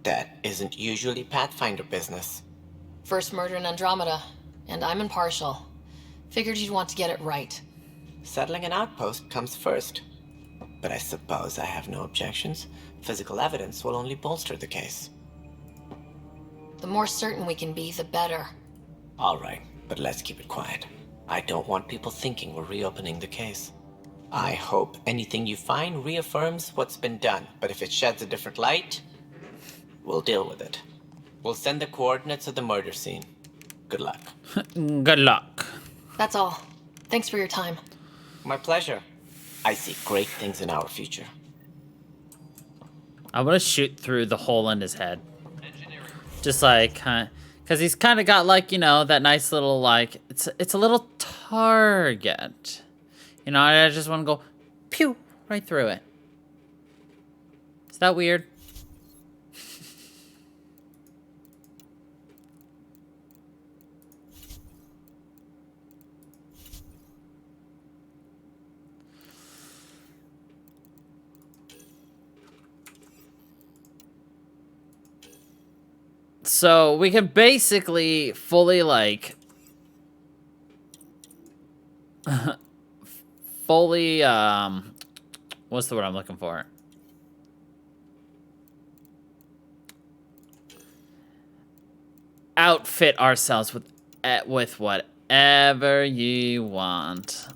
That isn't usually Pathfinder business. First murder in Andromeda, and I'm impartial. Figured you'd want to get it right. Settling an outpost comes first. But I suppose I have no objections. Physical evidence will only bolster the case. The more certain we can be, the better. All right, but let's keep it quiet. I don't want people thinking we're reopening the case. I hope anything you find reaffirms what's been done, but if it sheds a different light, we'll deal with it. We'll send the coordinates of the murder scene. Good luck. Good luck. That's all. Thanks for your time. My pleasure. I see great things in our future. I want to shoot through the hole in his head. Just like, because he's kind of got like, you know, that nice little like, it's a little target. You know, I just want to go, pew, right through it. Is that weird? So we can basically fully like fully what's the word I'm looking for? Outfit ourselves with whatever you want.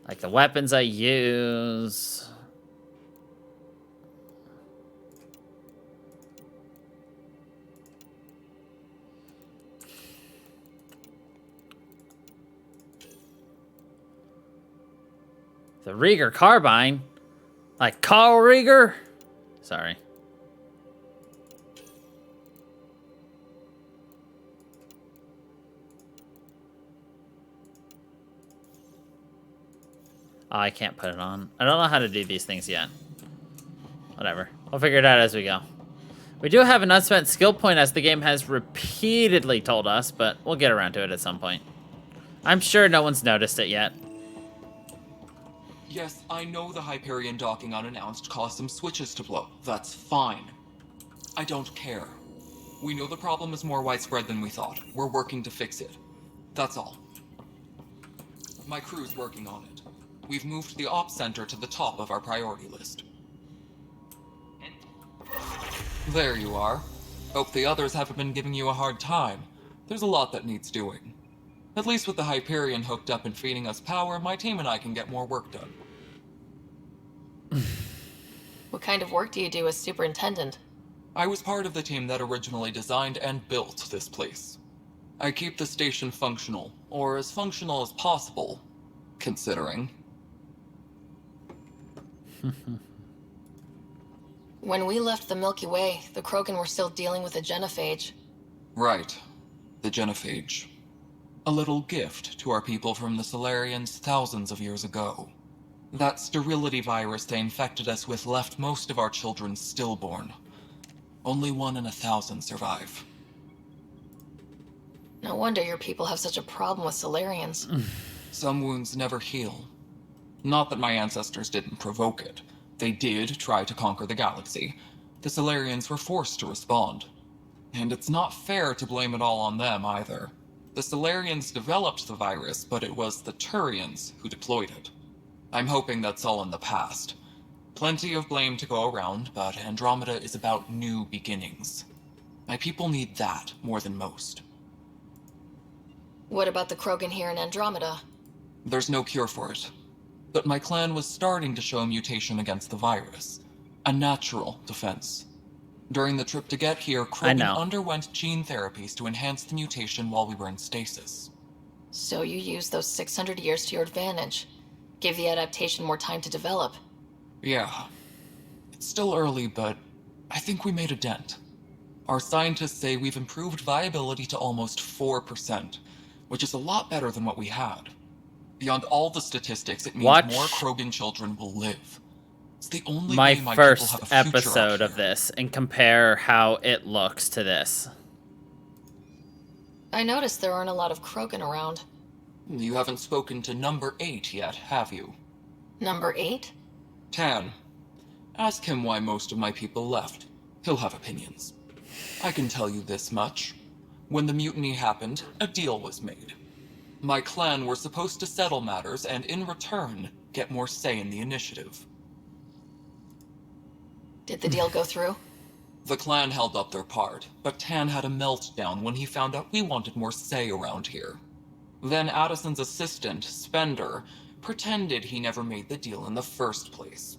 Like the weapons I use. The Rieger carbine? Like Carl Rieger? Sorry. Oh, I can't put it on. I don't know how to do these things yet. Whatever. We'll figure it out as we go. We do have an unspent skill point, as the game has repeatedly told us, but we'll get around to it at some point. I'm sure no one's noticed it yet. Yes, I know the Hyperion docking unannounced caused some switches to blow. That's fine. I don't care. We know the problem is more widespread than we thought. We're working to fix it. That's all. My crew's working on it. We've moved the Ops Center to the top of our priority list. There you are. Hope the others haven't been giving you a hard time. There's a lot that needs doing. At least with the Hyperion hooked up and feeding us power, my team and I can get more work done. What kind of work do you do as superintendent? I was part of the team that originally designed and built this place. I keep the station functional, or as functional as possible, considering. When we left the Milky Way, the Krogan were still dealing with a genophage. Right. The genophage. A little gift to our people from the Solarians thousands of years ago. That sterility virus they infected us with left most of our children stillborn. Only 1 in 1,000 survive. No wonder your people have such a problem with Solarians. Some wounds never heal. Not that my ancestors didn't provoke it. They did try to conquer the galaxy. The Solarians were forced to respond. And it's not fair to blame it all on them either. The Solarians developed the virus, but it was the Turians who deployed it. I'm hoping that's all in the past. Plenty of blame to go around, but Andromeda is about new beginnings. My people need that more than most. What about the Krogan here in Andromeda? There's no cure for it. But my clan was starting to show mutation against the virus. A natural defense. During the trip to get here, Krogan underwent gene therapies to enhance the mutation while we were in stasis. So you used those 600 years to your advantage. Gave the adaptation more time to develop. Yeah. It's still early, but I think we made a dent. Our scientists say we've improved viability to almost 4%, which is a lot better than what we had. Beyond all the statistics, it means more Krogan children will live. It's the only way my first people have a future episode of this and compare how it looks to this. I noticed there aren't a lot of Krogan around. You haven't spoken to number 8 yet, have you? Number 8? Tan. Ask him why most of my people left. He'll have opinions. I can tell you this much. When the mutiny happened, a deal was made. My clan were supposed to settle matters and, in return, get more say in the initiative. Did the deal go through? The clan held up their part, but Tan had a meltdown when he found out we wanted more say around here. Then Addison's assistant, Spender, pretended he never made the deal in the first place.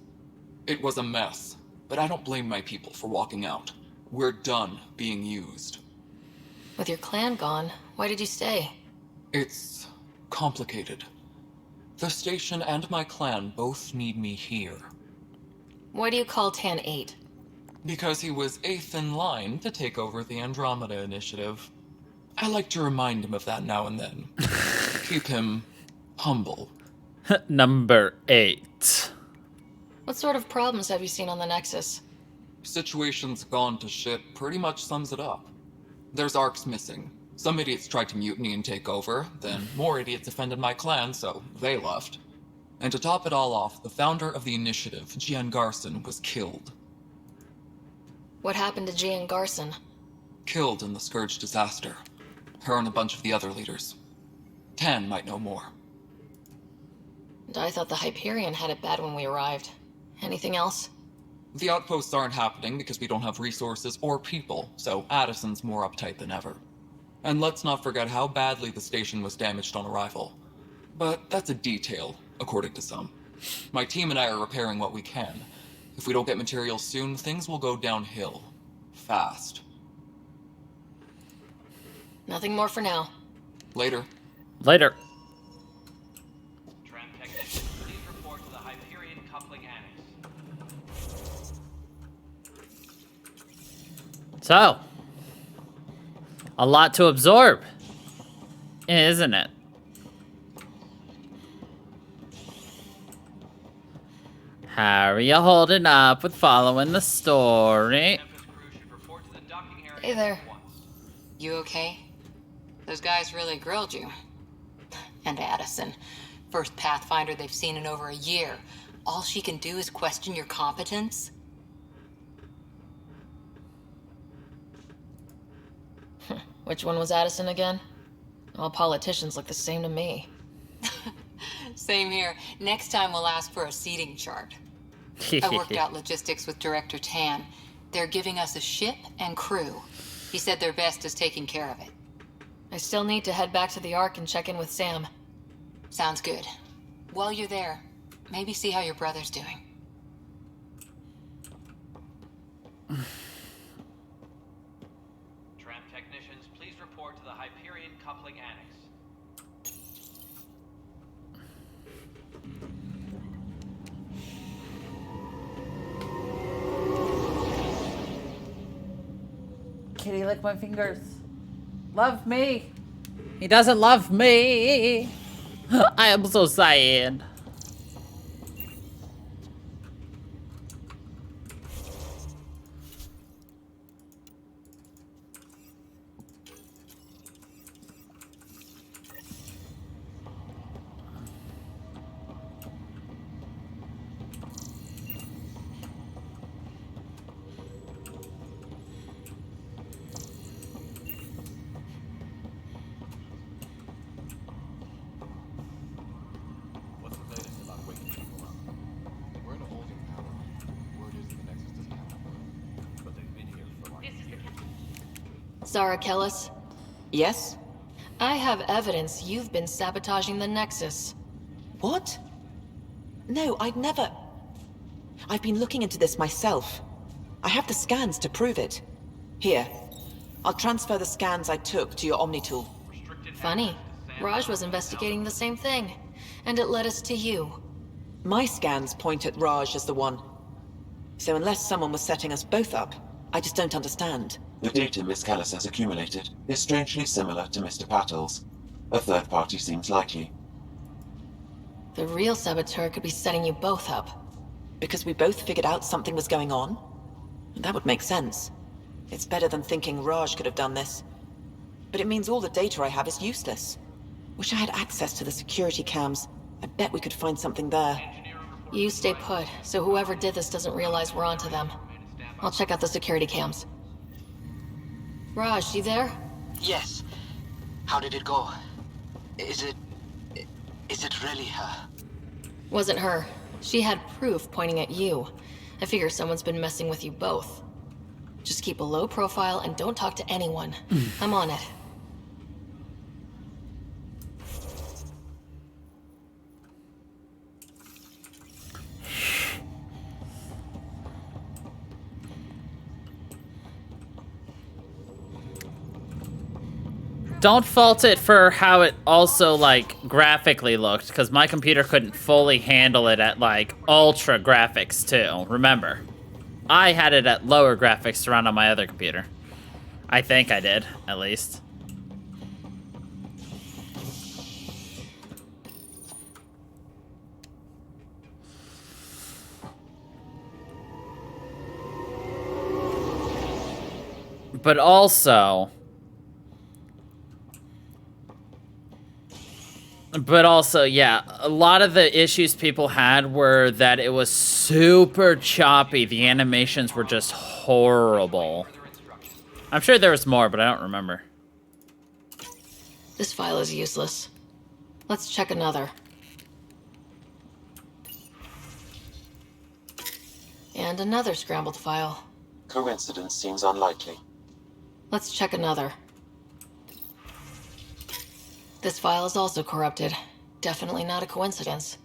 It was a mess, but I don't blame my people for walking out. We're done being used. With your clan gone, why did you stay? It's complicated. The station and my clan both need me here. Why do you call Tan 8? Because he was 8th in line to take over the Andromeda initiative. I like to remind him of that now and then. Keep him humble. Number 8. What sort of problems have you seen on the Nexus? Situation's gone to shit pretty much sums it up. There's arcs missing. Some idiots tried to mutiny and take over, then more idiots offended my clan, so they left. And to top it all off, the founder of the initiative, Jian Garson, was killed. What happened to Jian Garson? Killed in the Scourge disaster. Her and a bunch of the other leaders. Tan might know more. And I thought the Hyperion had it bad when we arrived. Anything else? The outposts aren't happening because we don't have resources or people, so Addison's more uptight than ever. And let's not forget how badly the station was damaged on arrival. But that's a detail, according to some. My team and I are repairing what we can. If we don't get materials soon, things will go downhill. Fast. Nothing more for now. Later. Later. Tram technicians, please report to the Hyperion coupling annex. So, a lot to absorb, isn't it? How are you holding up with following the story? Hey there. You okay? Those guys really grilled you. And Addison. First Pathfinder they've seen in over a year. All she can do is question your competence? Which one was Addison again? All politicians look the same to me. Same here. Next time we'll ask for a seating chart. I worked out logistics with Director Tan. They're giving us a ship and crew. He said their best is taking care of it. I still need to head back to the Ark and check in with Sam. Sounds good. While you're there, maybe see how your brother's doing. Tram technicians, please report to the Hyperion coupling annex. Kitty, lick my fingers. Love me. He doesn't love me. I am so sad. Zara Kellis? Yes? I have evidence you've been sabotaging the Nexus. What? No, I'd never... I've been looking into this myself. I have the scans to prove it. Here. I'll transfer the scans I took to your Omni tool. Funny. Raj was investigating the same thing, and it led us to you. My scans point at Raj as the one. So unless someone was setting us both up, I just don't understand. The data Miss Callis has accumulated is strangely similar to Mr. Pattle's. A third party seems likely. The real saboteur could be setting you both up. Because we both figured out something was going on? That would make sense. It's better than thinking Raj could have done this. But it means all the data I have is useless. Wish I had access to the security cams. I bet we could find something there. You stay put, so whoever did this doesn't realize we're onto them. I'll check out the security cams. Raj, you there? Yes. How did it go? Is it really her? Wasn't her. She had proof pointing at you. I figure someone's been messing with you both. Just keep a low profile and don't talk to anyone. I'm on it. Don't fault it for how it also, like, graphically looked, because my computer couldn't fully handle it at, like, ultra graphics, too. Remember, I had it at lower graphics to run on my other computer. I think I did, at least. But also, yeah, a lot of the issues people had were that it was super choppy. The animations were just horrible. I'm sure there was more, but I don't remember. This file is useless. Let's check another. And another scrambled file. Coincidence seems unlikely. Let's check another. This file is also corrupted. Definitely not a coincidence.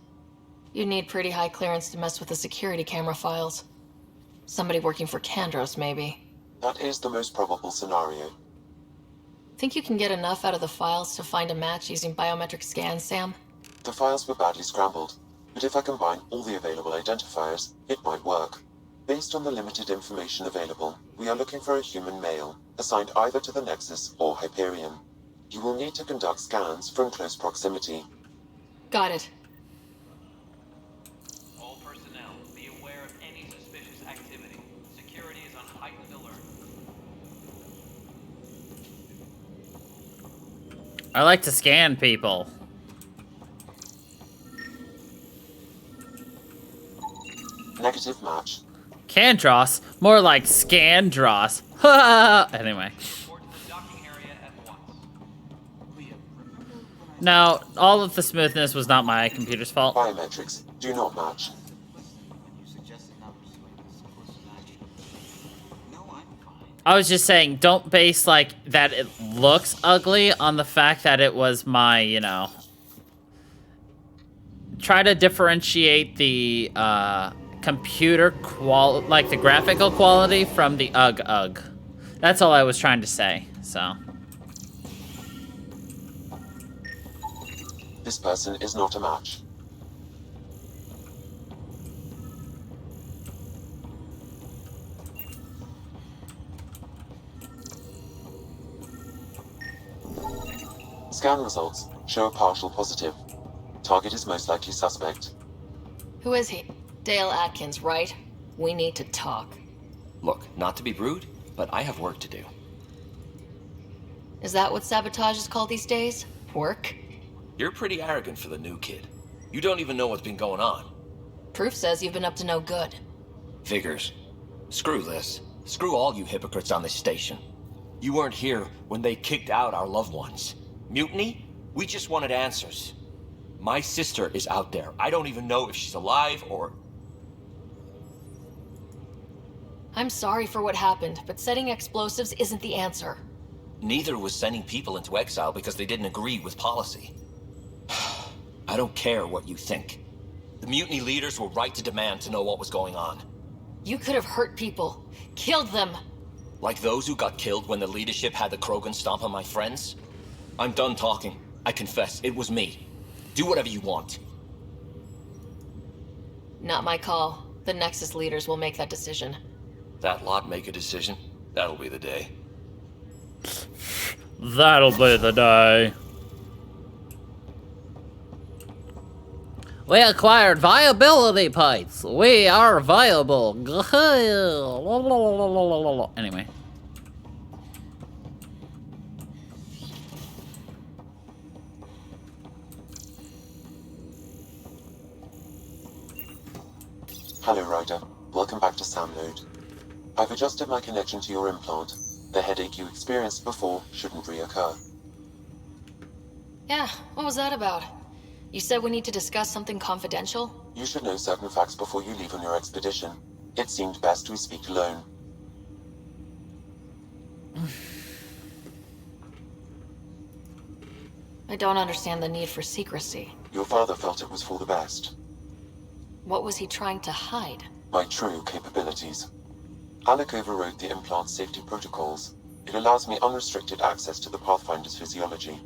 You'd need pretty high clearance to mess with the security camera files. Somebody working for Kandros, maybe. That is the most probable scenario. Think you can get enough out of the files to find a match using biometric scans, Sam? The files were badly scrambled, but if I combine all the available identifiers, it might work. Based on the limited information available, we are looking for a human male, assigned either to the Nexus or Hyperion. You will need to conduct scans from close proximity. Got it. All personnel, be aware of any suspicious activity. Security is on heightened alert. I like to scan people. Negative match. Kandros? More like Scandros. Anyway. No, all of the smoothness was not my computer's fault. Biometrics do not match. I was just saying, don't base, like, that it looks ugly on the fact that it was my, you know... Try to differentiate the, computer like, the graphical quality from the ugh. That's all I was trying to say, so... This person is not a match. Scan results show a partial positive. Target is most likely suspect. Who is he? Dale Atkins, right? We need to talk. Look, not to be rude, but I have work to do. Is that what sabotage is called these days? Work? You're pretty arrogant for the new kid. You don't even know what's been going on. Proof says you've been up to no good. Figures. Screw this. Screw all you hypocrites on this station. You weren't here when they kicked out our loved ones. Mutiny? We just wanted answers. My sister is out there. I don't even know if she's alive or... I'm sorry for what happened, but setting explosives isn't the answer. Neither was sending people into exile because they didn't agree with policy. I don't care what you think. The mutiny leaders were right to demand to know what was going on. You could have hurt people. Killed them. Like those who got killed when the leadership had the Krogan stomp on my friends? I'm done talking. I confess, it was me. Do whatever you want. Not my call. The Nexus leaders will make that decision. That lot make a decision? That'll be the day. That'll be the day. We acquired viability points. We are viable. Anyway. Hello, Ryder. Welcome back to Sam Node. I've adjusted my connection to your implant. The headache you experienced before shouldn't reoccur. Yeah, what was that about? You said we need to discuss something confidential? You should know certain facts before you leave on your expedition. It seemed best we speak alone. I don't understand the need for secrecy. Your father felt it was for the best. What was he trying to hide? My true capabilities. Alec overrode the implant's safety protocols. It allows me unrestricted access to the Pathfinder's physiology.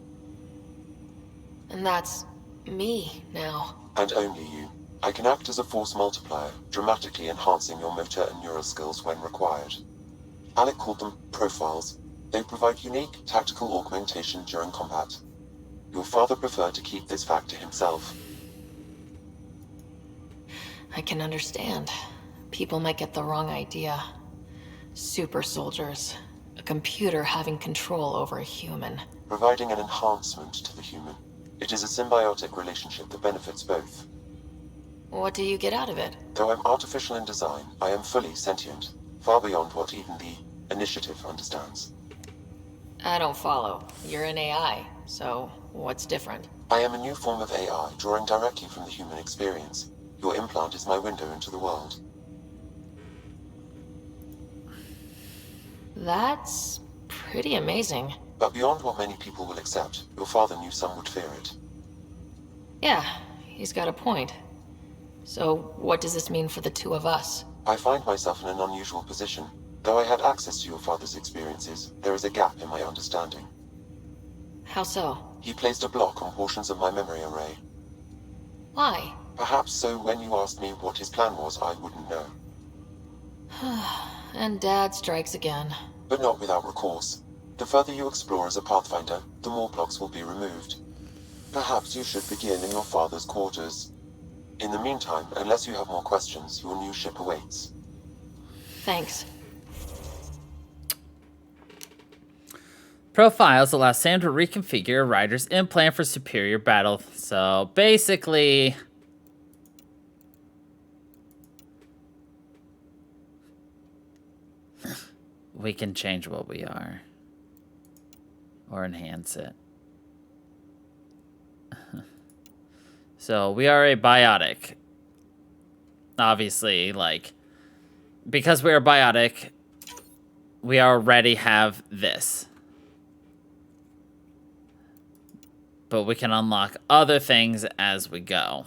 And that's me now. And only you. I can act as a force multiplier, dramatically enhancing your motor and neural skills when required. Alec called them profiles. They provide unique tactical augmentation during combat. Your father preferred to keep this fact to himself. I can understand. People might get the wrong idea. Super soldiers. A computer having control over a human. Providing an enhancement to the human. It is a symbiotic relationship that benefits both. What do you get out of it? Though I'm artificial in design, I am fully sentient. Far beyond what even the Initiative understands. I don't follow. You're an AI, so what's different? I am a new form of AI, drawing directly from the human experience. Your implant is my window into the world. That's pretty amazing. But beyond what many people will accept, your father knew some would fear it. Yeah, he's got a point. So what does this mean for the two of us? I find myself in an unusual position. Though I had access to your father's experiences, there is a gap in my understanding. How so? He placed a block on portions of my memory array. Why? Perhaps so when you asked me what his plan was, I wouldn't know. And Dad strikes again. But not without recourse. The further you explore as a Pathfinder, the more blocks will be removed. Perhaps you should begin in your father's quarters. In the meantime, unless you have more questions, your new ship awaits. Thanks. Profiles allow Sam to reconfigure a rider's implant for superior battle. So basically, we can change what we are or enhance it. So we are a biotic. Obviously, like, because we are biotic, we already have this. But we can unlock other things as we go.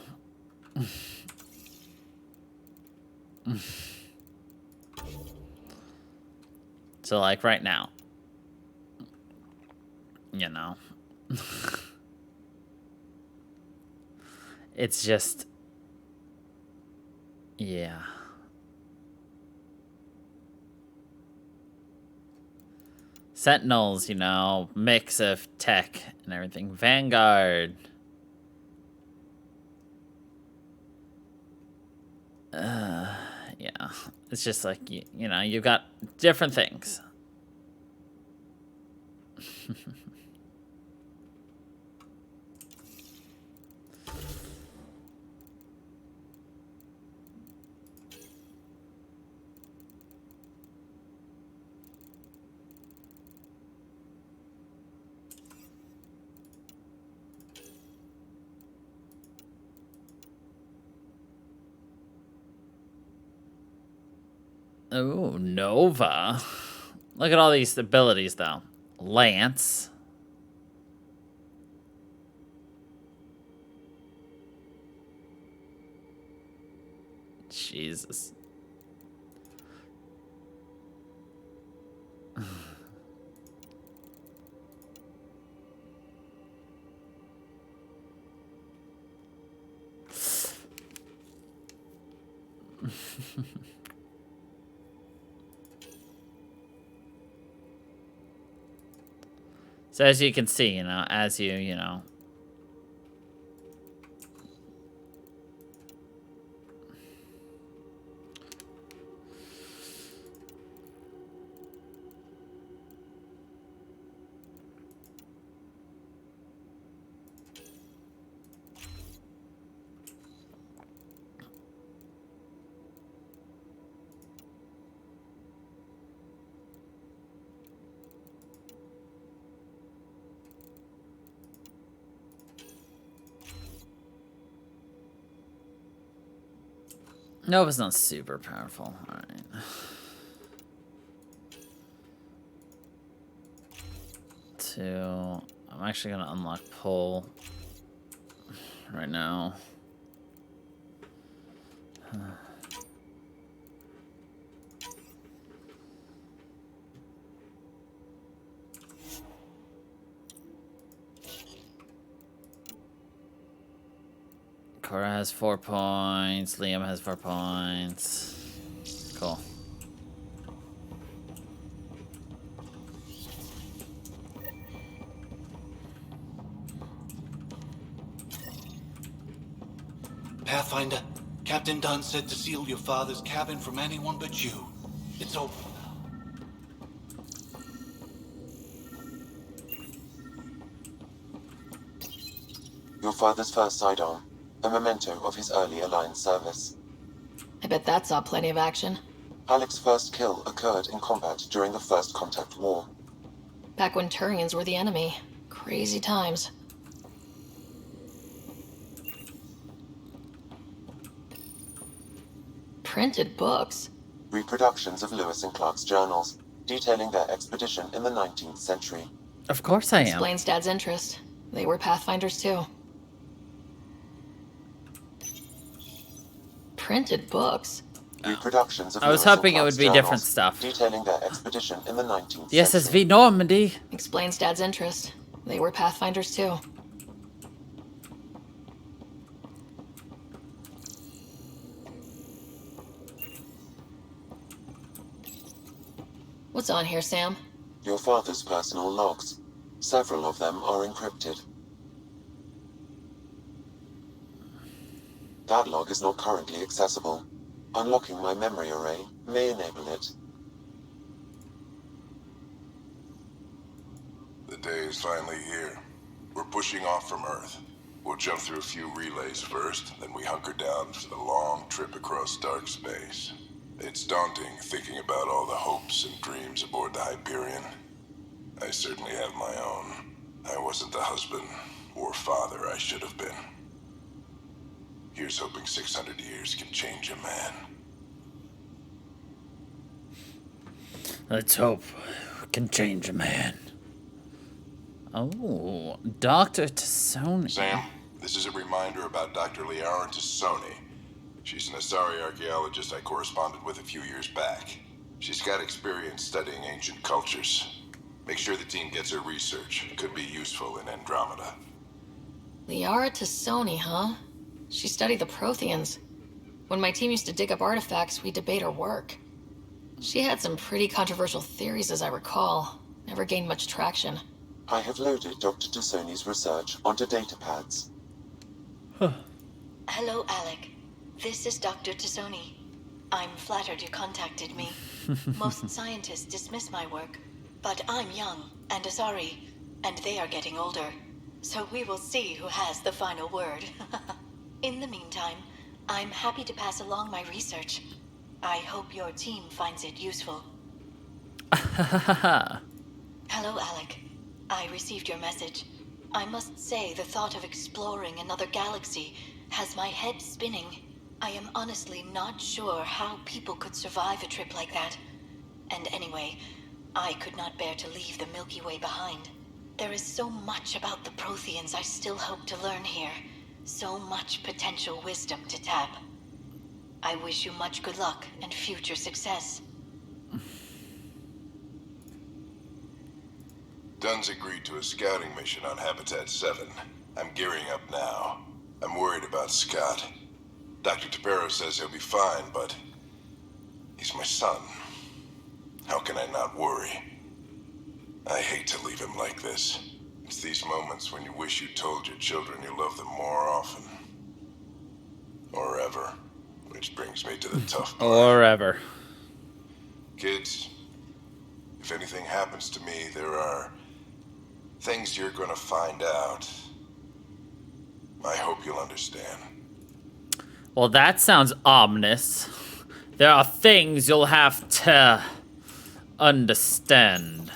So, like, right now. You know. It's just... Yeah. Sentinels, you know, mix of tech and everything. Vanguard. Yeah. It's just like, you know, you've got different things. Oh, Nova. Look at all these abilities, though. Lance. Jesus. So as you can see, you know, as you know. Nova's not super powerful. Alright. I'm actually gonna unlock pull right now. Cora has 4 points. Liam has 4 points. Cool. Pathfinder, Captain Dunn said to seal your father's cabin from anyone but you. It's open now. Your father's first sidearm, a memento of his early Alliance service. I bet that saw plenty of action. Alec's first kill occurred in combat during the First Contact War. Back when Turians were the enemy. Crazy times. Printed books. Reproductions of Lewis and Clark's journals, detailing their expedition in the 19th century. Of course I am. Explains Dad's interest. They were Pathfinders too. Printed books. Reproductions of I was Lewis and hoping it would Clark's be different journals, stuff. detailing their expedition in the 19th The century. SSV Normandy. Explains Dad's interest. They were Pathfinders too. What's on here, Sam? Your father's personal logs. Several of them are encrypted. That log is not currently accessible. Unlocking my memory array may enable it. The day is finally here. We're pushing off from Earth. We'll jump through a few relays first, then we hunker down for the long trip across dark space. It's daunting thinking about all the hopes and dreams aboard the Hyperion. I certainly have my own. I wasn't the husband or father I should have been. Here's hoping 600 years can change a man. Let's hope we can change a man. Oh, Dr. Tassoni. Sam, this is a reminder about Dr. Liara Tassoni. She's an Asari archaeologist I corresponded with a few years back. She's got experience studying ancient cultures. Make sure the team gets her research. It could be useful in Andromeda. Liara Tassoni, huh? She studied the Protheans. When my team used to dig up artifacts, we'd debate her work. She had some pretty controversial theories, as I recall. Never gained much traction. I have loaded Dr. Tassoni's research onto datapads. Hello, Alec. This is Dr. Tassoni. I'm flattered you contacted me. Most scientists dismiss my work, but I'm young and Asari, and they are getting older. So we will see who has the final word. In the meantime, I'm happy to pass along my research. I hope your team finds it useful. Hello, Alec. I received your message. I must say the thought of exploring another galaxy has my head spinning. I am honestly not sure how people could survive a trip like that. And anyway, I could not bear to leave the Milky Way behind. There is so much about the Protheans I still hope to learn here. So much potential wisdom to tap. I wish you much good luck and future success. Dunn's agreed to a scouting mission on Habitat 7. I'm gearing up now. I'm worried about Scott. Dr. Tapero says he'll be fine, but he's my son. How can I not worry? I hate to leave him like this. It's these moments when you wish you told your children you love them more often. Or ever. Which brings me to the tough part. Or ever. Kids, if anything happens to me, there are things you're gonna find out. I hope you'll understand. Well, that sounds ominous. There are things you'll have to understand.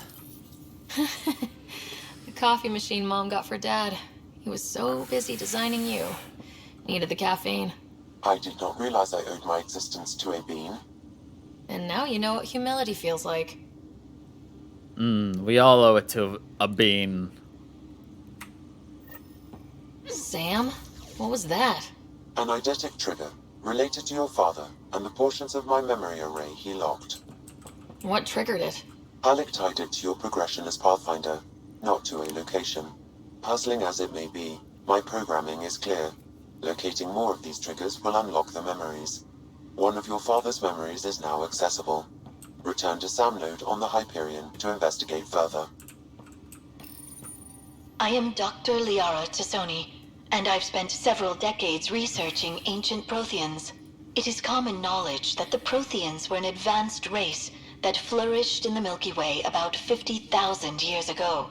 The coffee machine Mom got for Dad. He was so busy designing you. Needed the caffeine. I did not realize I owed my existence to a bean. And now you know what humility feels like. We all owe it to a bean. Sam? What was that? An eidetic trigger, related to your father, and the portions of my memory array he locked. What triggered it? Alec tied it to your progression as Pathfinder, not to a location. Puzzling as it may be, my programming is clear. Locating more of these triggers will unlock the memories. One of your father's memories is now accessible. Return to Sam Node on the Hyperion to investigate further. I am Dr. Liara Tassoni, and I've spent several decades researching ancient Protheans. It is common knowledge that the Protheans were an advanced race that flourished in the Milky Way about 50,000 years ago,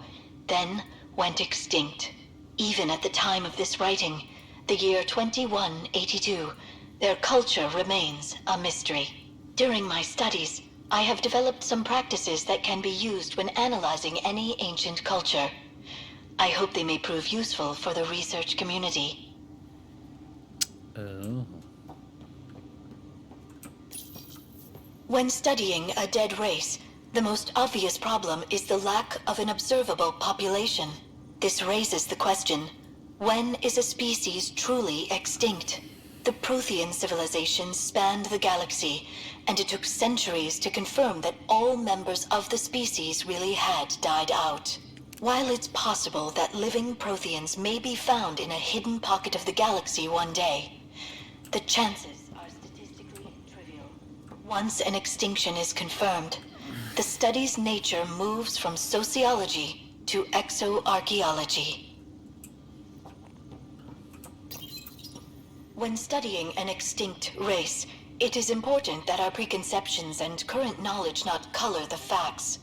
then went extinct. Even at the time of this writing, the year 2182, their culture remains a mystery. During my studies, I have developed some practices that can be used when analyzing any ancient culture. I hope they may prove useful for the research community. Oh. When studying a dead race, the most obvious problem is the lack of an observable population. This raises the question, when is a species truly extinct? The Prothean civilization spanned the galaxy, and it took centuries to confirm that all members of the species really had died out. While it's possible that living Protheans may be found in a hidden pocket of the galaxy one day, the chances are statistically trivial. Once an extinction is confirmed, the study's nature moves from sociology to exoarchaeology. When studying an extinct race, it is important that our preconceptions and current knowledge not color the facts.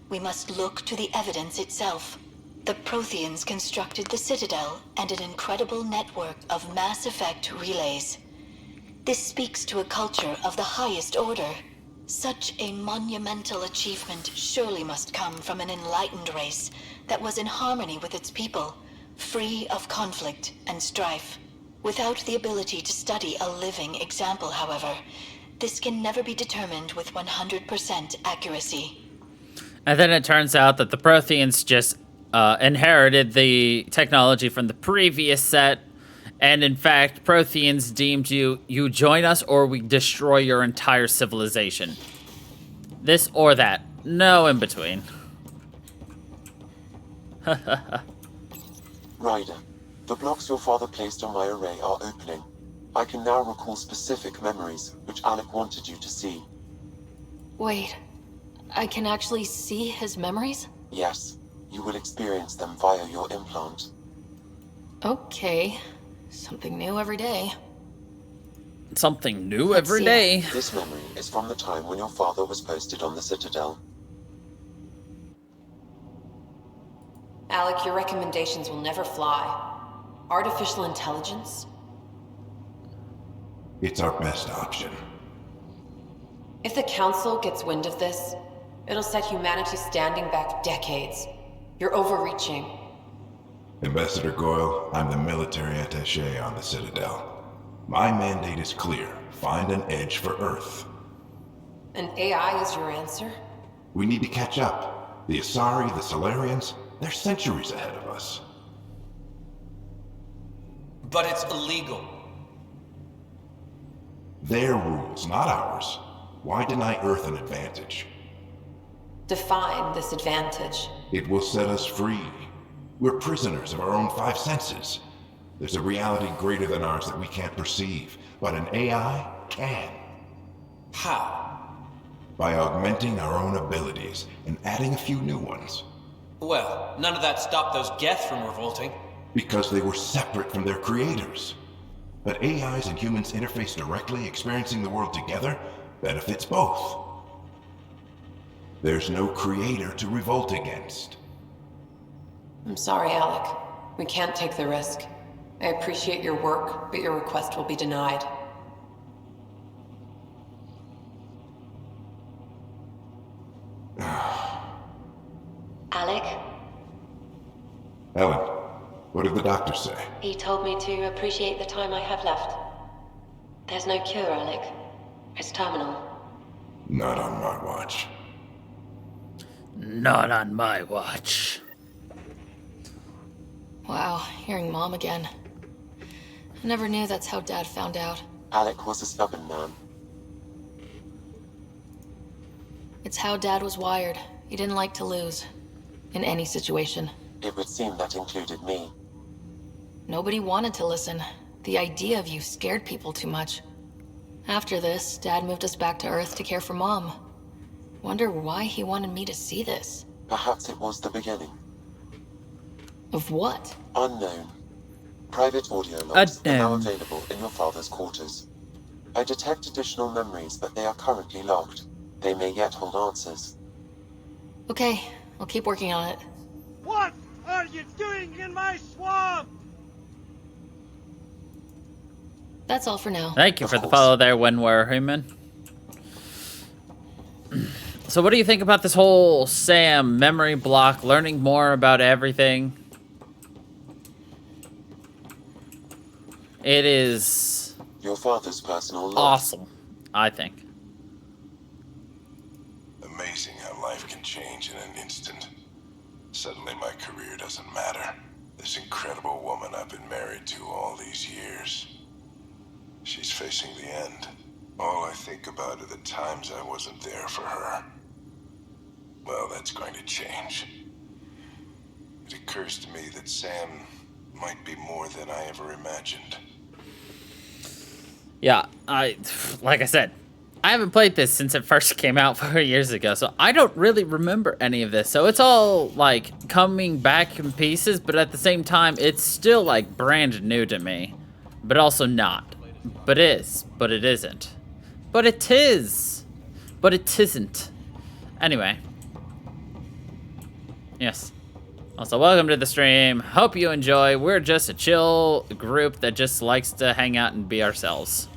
We must look to the evidence itself. The Protheans constructed the Citadel and an incredible network of mass effect relays. This speaks to a culture of the highest order. Such a monumental achievement surely must come from an enlightened race that was in harmony with its people, free of conflict and strife. Without the ability to study a living example, however, this can never be determined with 100% accuracy. And then it turns out that the Protheans just inherited the technology from the previous set. And in fact, Protheans deemed you join us or we destroy your entire civilization. This or that. No in between. Ryder, the blocks your father placed on my array are opening. I can now recall specific memories, which Alec wanted you to see. Wait, I can actually see his memories? Yes, you will experience them via your implant. Okay, something new every day. Something new Let's every see. day. This memory is from the time when your father was posted on the Citadel. Alec, your recommendations will never fly. Artificial intelligence? It's our best option. If the Council gets wind of this, it'll set humanity standing back decades. You're overreaching. Ambassador Goyle, I'm the military attaché on the Citadel. My mandate is clear. Find an edge for Earth. And AI is your answer? We need to catch up. The Asari, the Solarians, they're centuries ahead of us. But it's illegal. Their rules, not ours. Why deny Earth an advantage? Define this advantage. It will set us free. We're prisoners of our own five senses. There's a reality greater than ours that we can't perceive, but an AI can. How? By augmenting our own abilities and adding a few new ones. Well, none of that stopped those Geth from revolting. Because they were separate from their creators. But AIs and humans interface directly, experiencing the world together, benefits both. There's no creator to revolt against. I'm sorry, Alec. We can't take the risk. I appreciate your work, but your request will be denied. Alec, Ellen, what did the doctor say? he told me to appreciate the time I have left. There's no cure, Alec. It's terminal. Not on my watch. Not on my watch. Wow, hearing Mom again. I never knew that's how Dad found out. Alec was a stubborn man. It's how Dad was wired. He didn't like to lose. In any situation. It would seem that included me. Nobody wanted to listen. The idea of you scared people too much. After this, Dad moved us back to Earth to care for Mom. Wonder why he wanted me to see this. Perhaps it was the beginning. Of what? Unknown. Private audio logs are now available in your father's quarters. I detect additional memories, but they are currently logged. They may yet hold answers. Okay, I'll keep working on it. What are you doing in my swamp? That's all for now. Thank you for the follow there when we're human. So what do you think about this whole Sam memory block, learning more about everything? It is your father's personal log. Awesome, I think. Amazing how life can change in an instant. Suddenly my career doesn't matter. This incredible woman I've been married to all these years. She's facing the end. All I think about are the times I wasn't there for her. Well, that's going to change. It occurs to me that Sam might be more than I ever imagined. Yeah, like I said, I haven't played this since it first came out 4 years ago, so I don't really remember any of this. So it's all, like, coming back in pieces, but at the same time, it's still, like, brand new to me. But also not. But is. But it isn't. But it is. But it isn't. Anyway. Yes. Also, welcome to the stream. Hope you enjoy. We're just a chill group that just likes to hang out and be ourselves.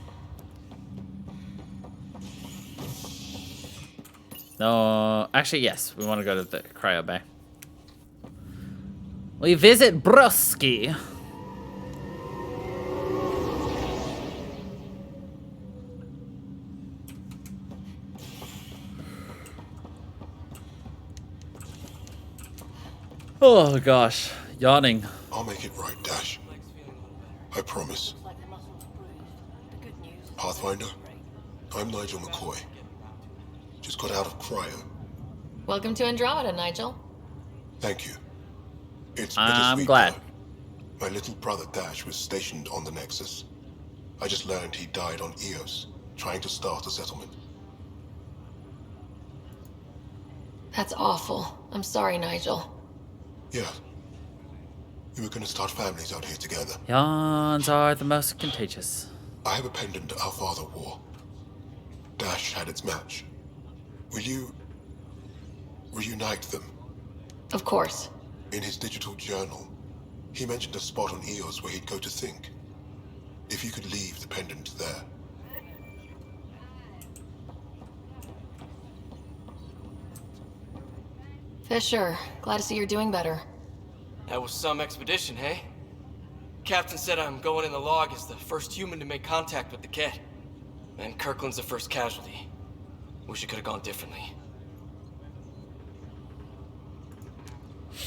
No, actually, yes. We want to go to the cryo bay. We visit Broski. Oh gosh, yawning. I'll make it right, Dash. I promise. Pathfinder, I'm Nigel McCoy. Just got out of cryo. Welcome to Andromeda, Nigel. Thank you. It's I'm bittersweet, glad. though. My little brother Dash was stationed on the Nexus. I just learned he died on Eos, trying to start a settlement. That's awful. I'm sorry, Nigel. Yeah. We were gonna start families out here together. Yawns are the most contagious. I have a pendant our father wore. Dash had its match. Will you reunite them? Of course. In his digital journal, he mentioned a spot on Eos where he'd go to think. If you could leave the pendant there. Fisher, glad to see you're doing better. That was some expedition, hey? Captain said I'm going in the log as the first human to make contact with the Ket. And Kirkland's the first casualty. Wish it could have gone differently.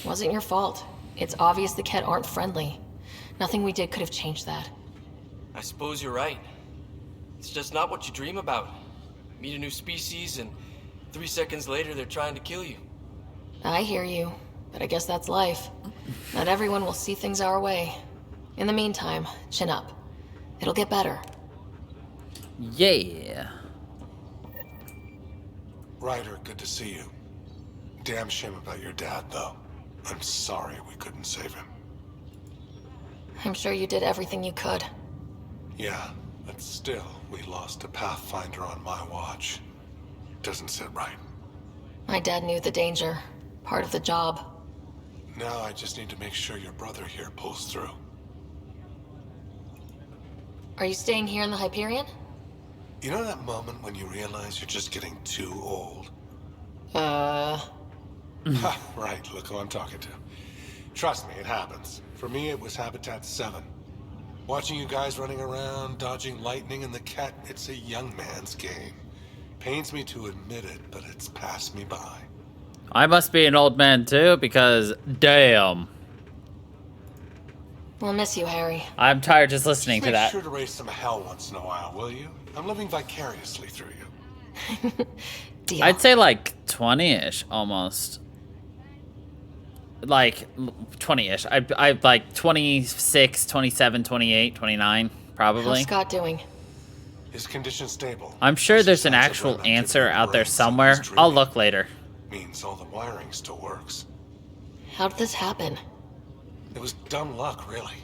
Wasn't your fault. It's obvious the Ket aren't friendly. Nothing we did could have changed that. I suppose you're right. It's just not what you dream about. Meet a new species and 3 seconds later they're trying to kill you. I hear you, but I guess that's life. Not everyone will see things our way. In the meantime, chin up. It'll get better. Yeah. Ryder, good to see you. Damn shame about your dad, though. I'm sorry we couldn't save him. I'm sure you did everything you could. Yeah, but still, we lost a Pathfinder on my watch. Doesn't sit right. My dad knew the danger. Part of the job. Now I just need to make sure your brother here pulls through. Are you staying here in the Hyperion? You know that moment when you realize you're just getting too old? Ha, right, look who I'm talking to. Trust me, it happens. For me, it was Habitat 7. Watching you guys running around, dodging lightning and the Ket, it's a young man's game. Pains me to admit it, but it's passed me by. I must be an old man too, because damn. We'll miss you, Harry. I'm tired just listening Just to that. Make sure to raise some hell once in a while, will you? I'm living vicariously through you. Deal. I'd say like 20-ish almost. Like 20-ish. I like 26, 27, 28, 29 probably. How's Scott doing? His condition stable. I'm sure there's an actual answer out there somewhere. I'll look later. Means all the wiring still works. How did this happen? It was dumb luck, really.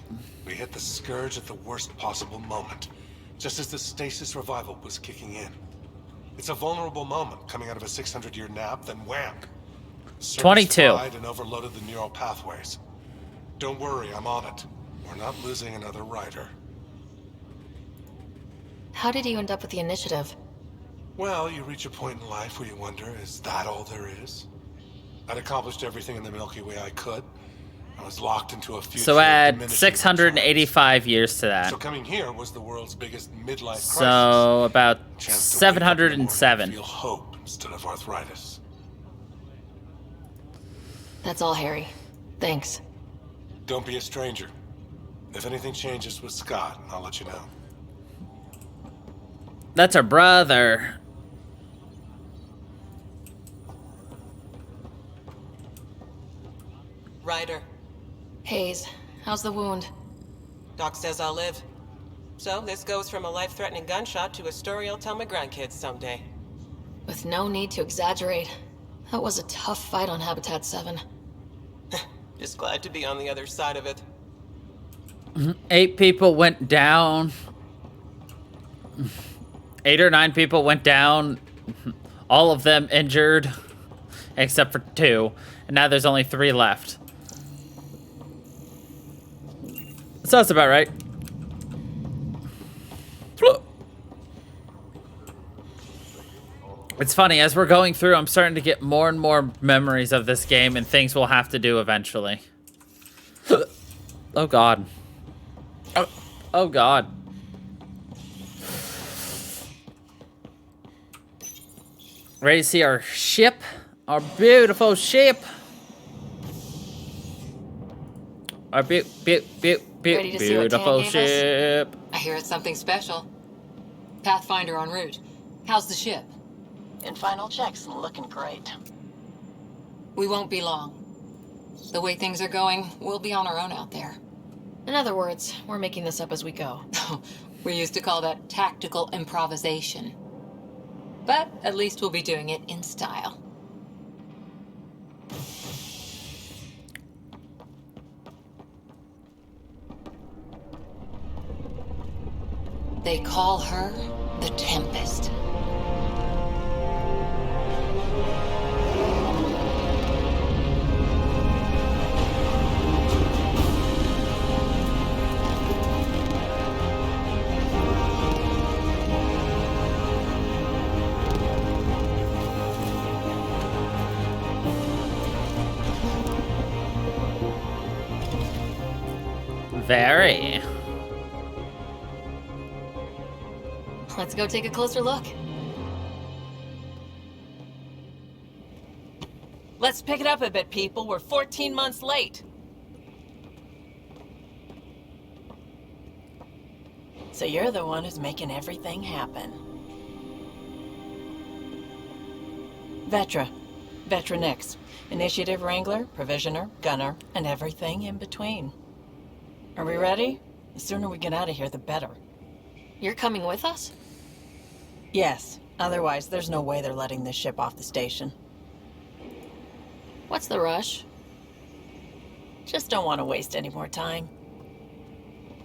We hit the Scourge at the worst possible moment, just as the stasis revival was kicking in. It's a vulnerable moment coming out of a 600-year nap, then wham! Service 22. fried and overloaded the neural pathways. Don't worry, I'm on it. We're not losing another rider. How did you end up with the initiative? Well, you reach a point in life where you wonder, is that all there is? I'd accomplished everything in the Milky Way I could. I was locked into a future. So add 685 years to that. So coming here was the world's biggest midlife crisis. So about Chance to wake up in the morning and 707. feel hope instead of arthritis. That's all, Harry. Thanks. Don't be a stranger. If anything changes with Scott, I'll let you know. That's her brother. Ryder. Hayes, how's the wound? Doc says I'll live. So this goes from a life-threatening gunshot to a story I'll tell my grandkids someday. With no need to exaggerate. That was a tough fight on Habitat 7. Just glad to be on the other side of it. 8 people went down. 8 or 9 people went down. All of them injured. Except for 2. And now there's only 3 left. Sounds about right. It's funny, as we're going through, I'm starting to get more and more memories of this game and things we'll have to do eventually. Oh god. Oh god. Ready to see our ship? Our beautiful ship. Our Ready to see what beautiful Tan gave us? ship. I hear it's something special. Pathfinder en route. How's the ship? In final checks, looking great. We won't be long. The way things are going, we'll be on our own out there. In other words, we're making this up as we go. We used to call that tactical improvisation. But at least we'll be doing it in style. They call her the Tempest. Very. Let's go take a closer look. Let's pick it up a bit, people. We're 14 months late. So you're the one who's making everything happen. Vetra. Vetra Nix. Initiative Wrangler, Provisioner, Gunner, and everything in between. Are we ready? The sooner we get out of here, the better. You're coming with us? Yes. Otherwise, there's no way they're letting this ship off the station. What's the rush? Just don't want to waste any more time.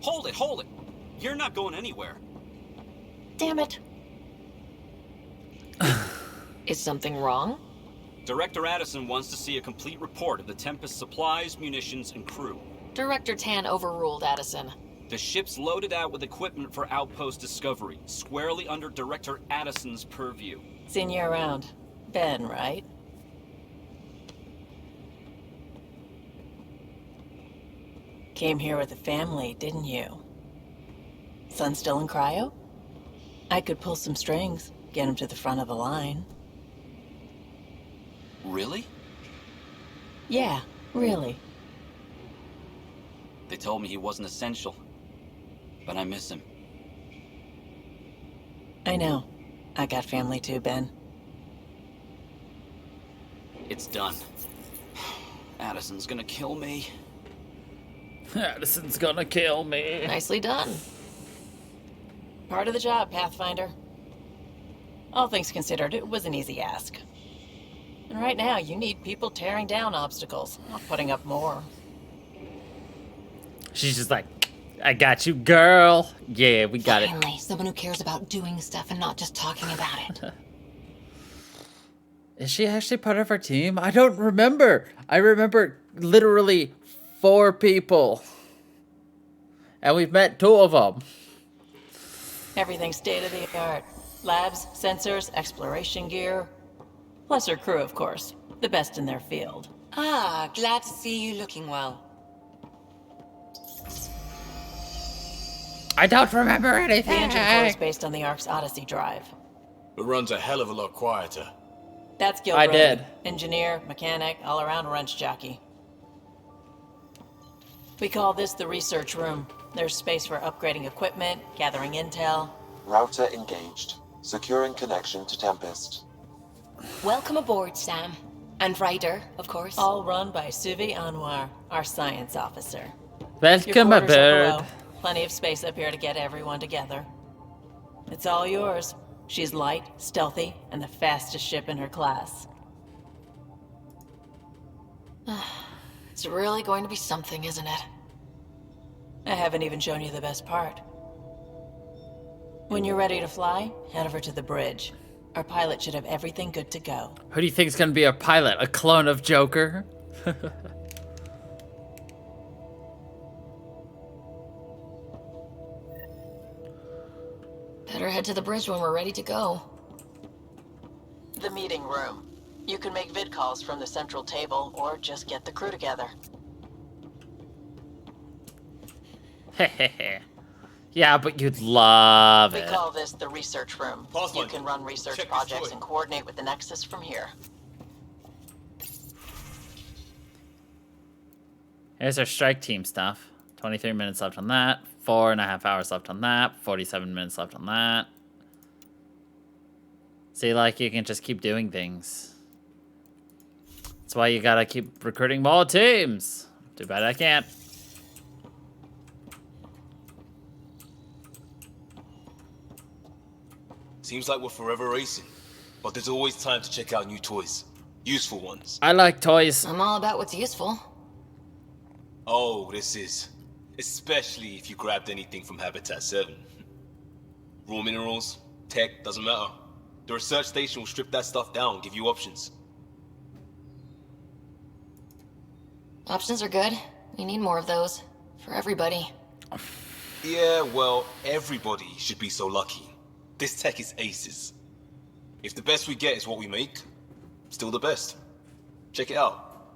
Hold it, hold it! You're not going anywhere. Damn it. Is something wrong? Director Addison wants to see a complete report of the Tempest's supplies, munitions, and crew. Director Tan overruled Addison. The ship's loaded out with equipment for outpost discovery, squarely under Director Addison's purview. Seen you around. Ben, right? Came here with a family, didn't you? Son still in cryo? I could pull some strings, get him to the front of the line. Really? Yeah, really. They told me he wasn't essential, but I miss him. I know. I got family too, Ben. It's done. Addison's gonna kill me. Addison's gonna kill me. Nicely done. Part of the job, Pathfinder. All things considered, it was an easy ask. And right now, you need people tearing down obstacles, not putting up more. She's just like, I got you, girl. Yeah, we got Finally, someone who cares about doing stuff and not just talking about it. Is she actually part of our team? I don't remember. I remember literally 4 people. And we've met 2 of them. Everything's state-of-the-art. Labs, sensors, exploration gear. Plus her crew, of course. The best in their field. Ah, glad to see you looking well. I don't remember anything. The engine core is based on the Ark's Odyssey drive. It runs a hell of a lot quieter. That's Gil I Brody. did. Engineer, mechanic, all-around wrench jockey. We call this the research room. There's space for upgrading equipment, gathering intel. Router engaged. Securing connection to Tempest. Welcome aboard, Sam. And Ryder, of course. All run by Suvi Anwar, our science officer. Welcome Your quarters are aboard. below. Plenty of space up here to get everyone together. It's all yours. She's light, stealthy, and the fastest ship in her class. It's really going to be something, isn't it? I haven't even shown you the best part. When you're ready to fly, head over to the bridge. Our pilot should have everything good to go. Who do you think's gonna be our pilot? A clone of Joker? Better head to the bridge when we're ready to go. The meeting room. You can make vid calls from the central table, or just get the crew together. Yeah, but you'd love We it. call this the research room. You can run research projects and coordinate with the Nexus from here. Here's our strike team stuff. 23 minutes left on that. 4.5 hours left on that. 47 minutes left on that. See, like, you can just keep doing things. That's why you gotta keep recruiting more teams. Too bad I can't. Seems like we're forever racing, but there's always time to check out new toys. Useful ones. I like toys. I'm all about what's useful. Oh, this is. Especially if you grabbed anything from Habitat 7. Raw minerals, tech, doesn't matter. The research station will strip that stuff down and give you options. Options are good. We need more of those. For everybody. Yeah, well, everybody should be so lucky. This tech is aces. If the best we get is what we make, still the best. Check it out.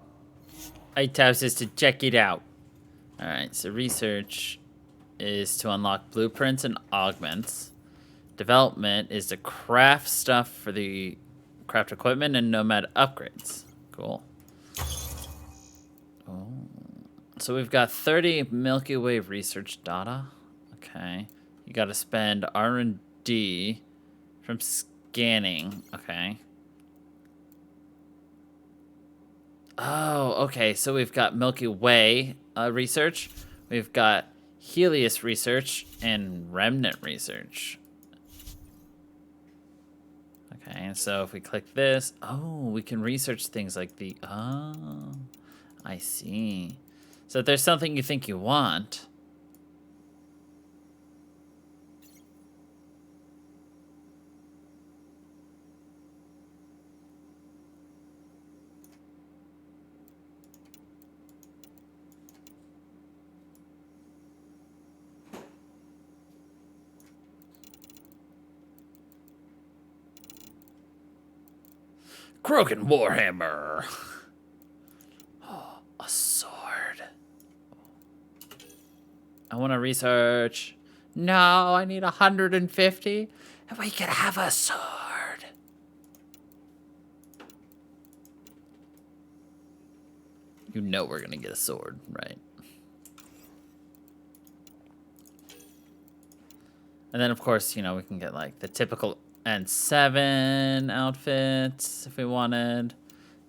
8 houses to check it out. Alright, so research is to unlock blueprints and augments. Development is to craft stuff for the craft equipment and nomad upgrades. Cool. Oh. So we've got 30 Milky Way research data. Okay. You got to spend R&D from scanning. Okay. Oh, okay. So we've got Milky Way research. We've got Helios research and Remnant research. Okay, and so if we click this, oh, we can research things like the, oh, I see. So if there's something you think you want, Krogan Warhammer. Oh, a sword. I want to research. No, I need 150. And we can have a sword. You know we're going to get a sword, right? And then, of course, you know, we can get, like, the typical N7 outfits if we wanted.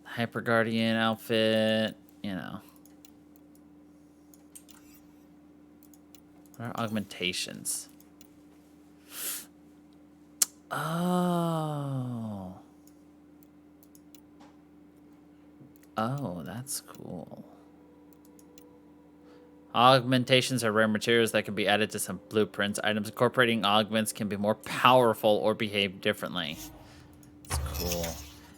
The Hyper Guardian outfit, you know. What are augmentations? Oh. Oh, that's cool. Augmentations are rare materials that can be added to some blueprints. Items incorporating augments can be more powerful or behave differently. That's cool.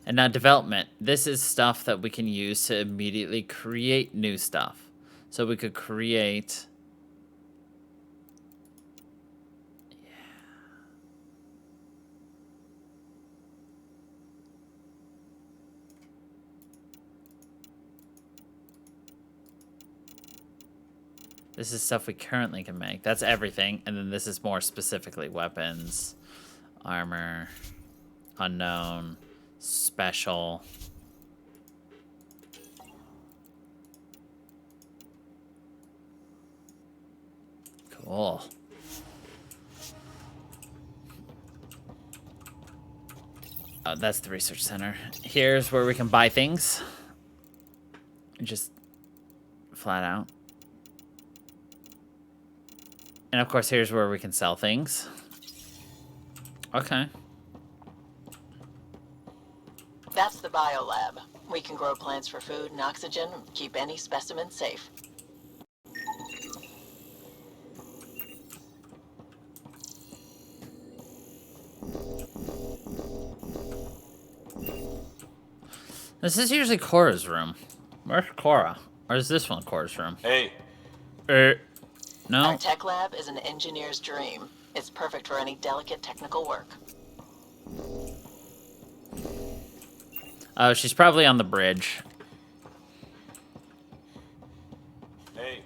And now development. This is stuff that we can use to immediately create new stuff. So we could create... This is stuff we currently can make. That's everything. And then this is more specifically weapons, armor, unknown, special. Cool. Oh, that's the research center. Here's where we can buy things. Just flat out. And of course, here's where we can sell things. Okay. That's the biolab. We can grow plants for food and oxygen and keep any specimen safe. This is usually Cora's room. Where's Cora? Or is this one Cora's room? Hey. No? Our tech lab is an engineer's dream. It's perfect for any delicate technical work. Oh, she's probably on the bridge. Hey.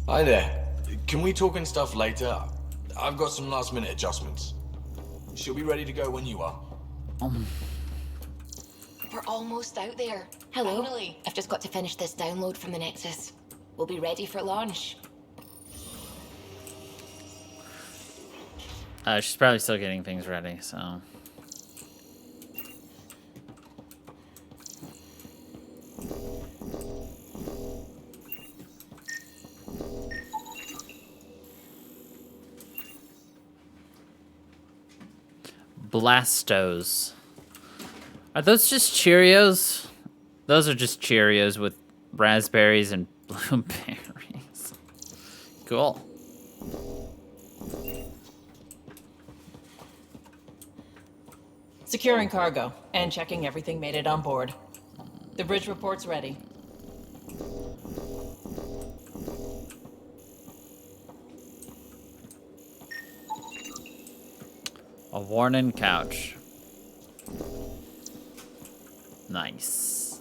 Hi there. Can we talk and stuff later? I've got some last minute adjustments. She'll be ready to go when you are. We're almost out there. Hello. Finally. I've just got to finish this download from the Nexus. We'll be ready for launch. She's probably still getting things ready, so... Blastos. Are those just Cheerios? Those are just Cheerios with raspberries and blueberries. Cool. Securing cargo and checking everything made it on board. The bridge report's ready. A worn-in couch. Nice.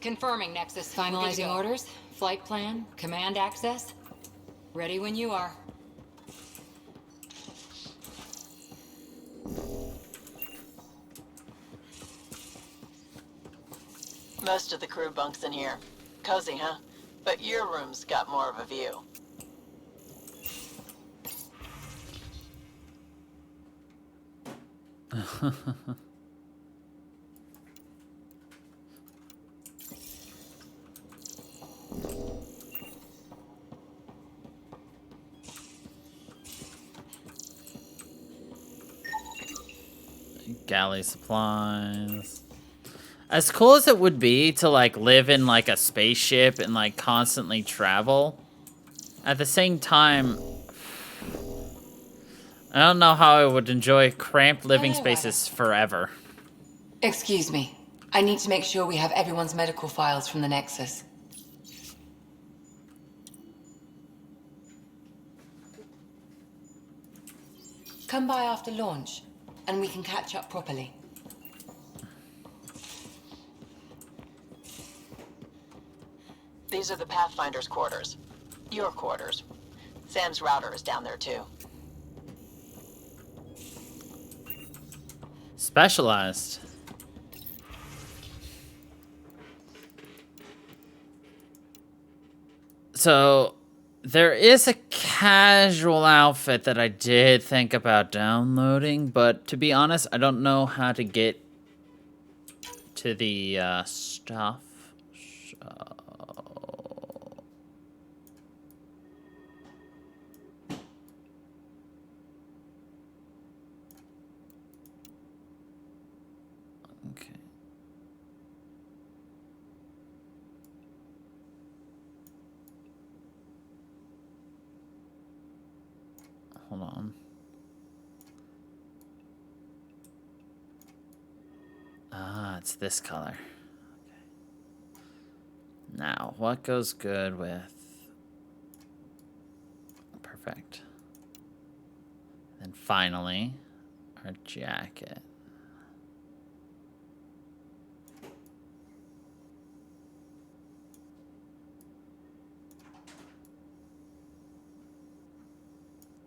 Confirming, Nexus. Finalizing orders, flight plan, command access. Ready when you are. Most of the crew bunks in here. Cozy, huh? But your room's got more of a view. Galley supplies. As cool as it would be to like live in like a spaceship and like constantly travel, at the same time, I don't know how I would enjoy cramped living spaces forever. Excuse me. I need to make sure we have everyone's medical files from the Nexus. Come by after launch, and we can catch up properly. These are the Pathfinders Quarters. Your quarters. Sam's router is down there too. Specialized. So, there is a casual outfit that I did think about downloading, but to be honest, I don't know how to get to the stuff. So... Okay. Hold on. Ah, it's this color. Okay. Now, what goes good with... Perfect. And finally, our jacket.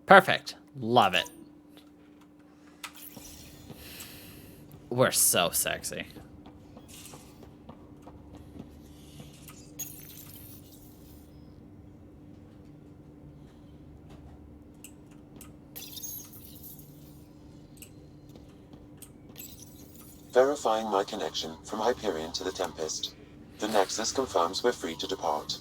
Perfect. Love it. We're so sexy. Verifying my connection from Hyperion to the Tempest. The Nexus confirms we're free to depart.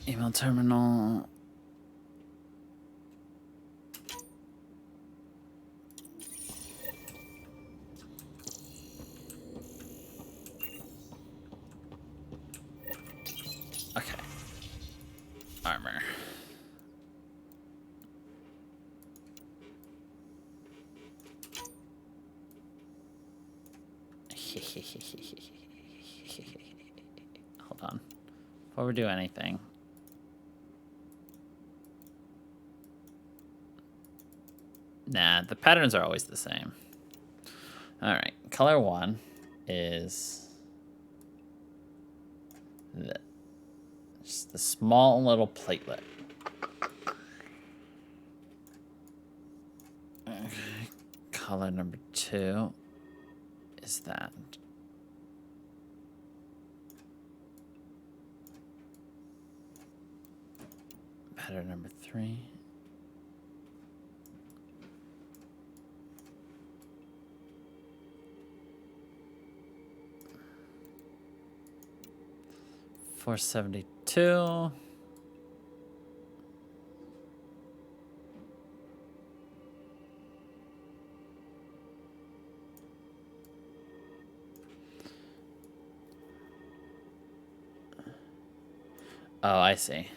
Email terminal. Okay. Armor. Hold on. Before we do anything. Nah, the patterns are always the same. All right, color 1 is just the small little platelet. Okay. Color number 2 is that. Pattern number 3. $472. Oh, I see.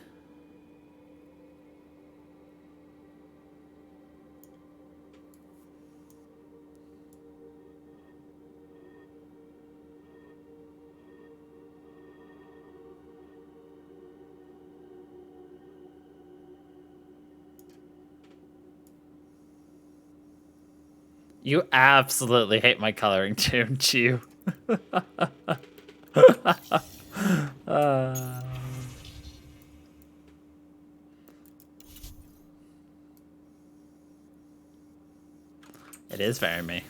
You absolutely hate my coloring too, don't you? It is very me.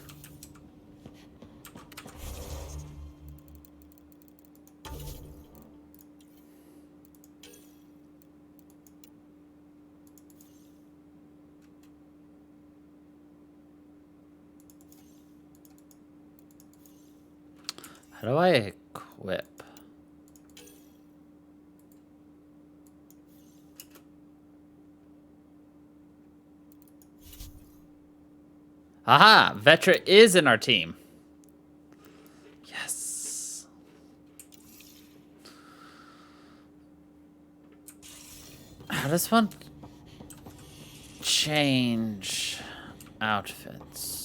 How do I equip? Aha! Vetra is in our team. Yes. How does one change outfits?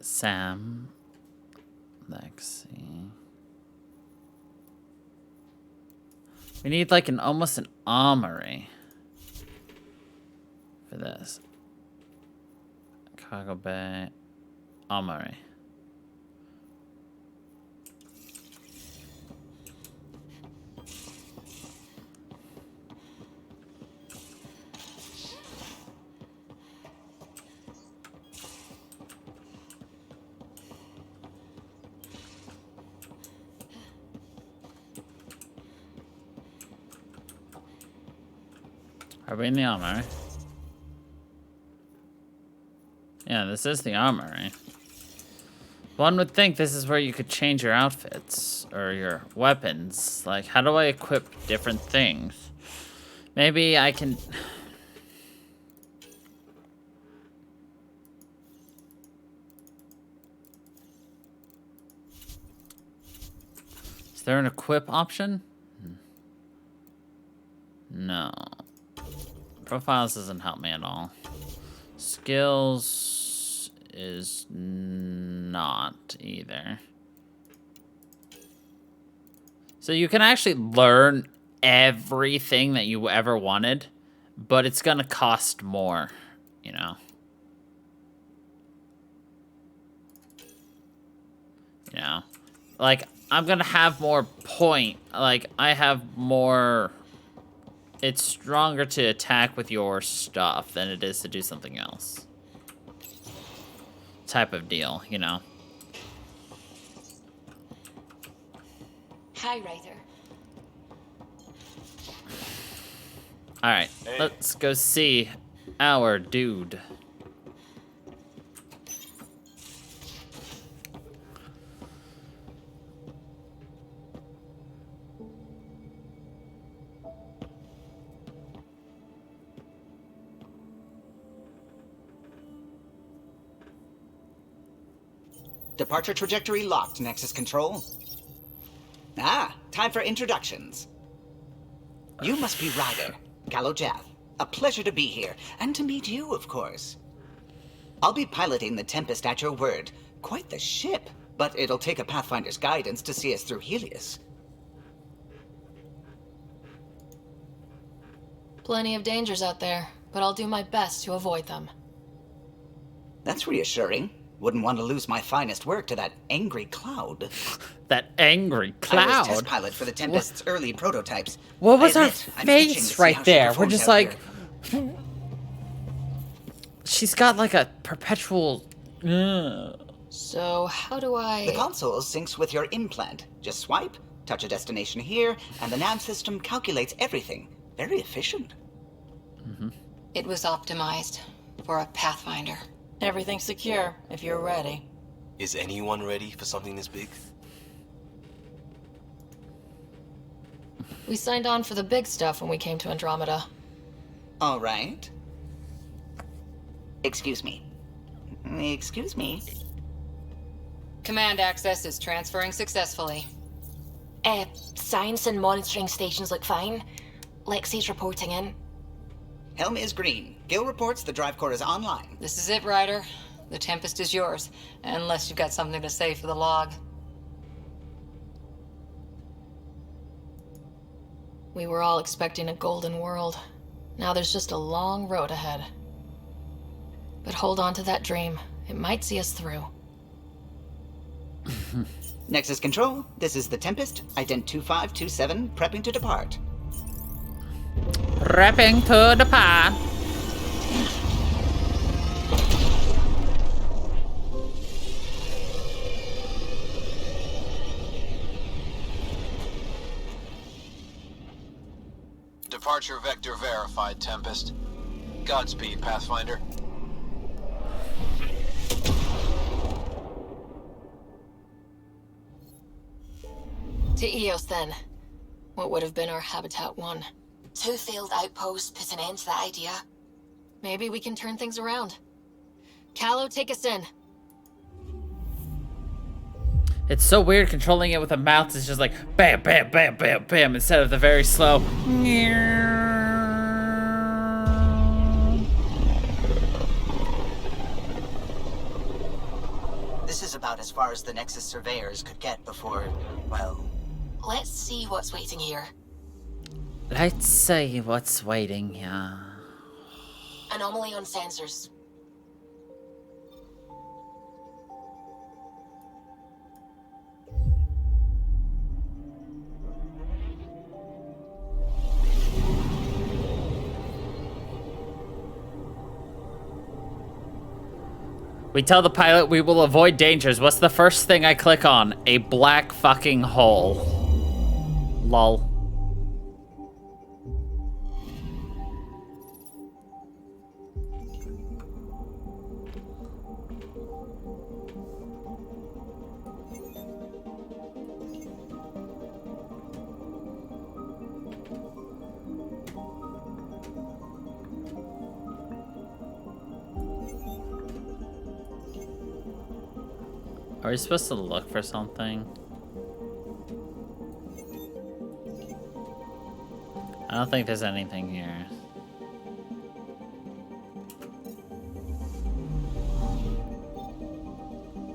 Sam. Lexi. We need like almost an armory for this. Cargo bay. Armory. Are we in the armory? Yeah, this is the armory. One would think this is where you could change your outfits or your weapons. Like, how do I equip different things? Maybe I can... Is there an equip option? No. Profiles doesn't help me at all. Skills is not either. So you can actually learn everything that you ever wanted, but it's gonna cost more, you know? You know? Like, I'm gonna have more point. Like, I have more... It's stronger to attack with your stuff than it is to do something else. Type of deal, you know? Hi, Ryder. Alright, let's go see our dude. Departure trajectory locked, Nexus Control. Ah, time for introductions. You must be Ryder, Galojath. A pleasure to be here, and to meet you, of course. I'll be piloting the Tempest at your word. Quite the ship, but it'll take a Pathfinder's guidance to see us through Helios. Plenty of dangers out there, but I'll do my best to avoid them. That's reassuring. Wouldn't want to lose my finest work to that angry cloud. That angry cloud? I was test pilot for the Tempest's early prototypes. What was her face right there? We're just like... She's got like a perpetual... So, how do I... The console syncs with your implant. Just swipe, touch a destination here, and the nav system calculates everything. Very efficient. It was optimized for a Pathfinder. Everything's secure, if you're ready. Is anyone ready for something this big? We signed on for the big stuff when we came to Andromeda. All right. Excuse me. Excuse me. Command access is transferring successfully. Science and monitoring stations look fine. Lexi's reporting in. Helm is green. Gil reports the drive core is online. This is it, Ryder. The Tempest is yours, unless you've got something to say for the log. We were all expecting a golden world. Now there's just a long road ahead. But hold on to that dream. It might see us through. Nexus Control, this is the Tempest, Ident 2527, prepping to depart. Prepping to depart. Departure vector verified, Tempest. Godspeed, Pathfinder. To Eos, then. What would have been our Habitat 1? 2 failed outposts put an end to that idea. Maybe we can turn things around. Callow, take us in. It's so weird controlling it with a mouth. It's just like bam, bam, bam, bam, bam, instead of the very slow. This is about as far as the Nexus surveyors could get before, well... Let's see what's waiting here. Let's see what's waiting here. Anomaly on sensors. We tell the pilot we will avoid dangers. What's the first thing I click on? A black fucking hole. Lol. Are we supposed to look for something? I don't think there's anything here.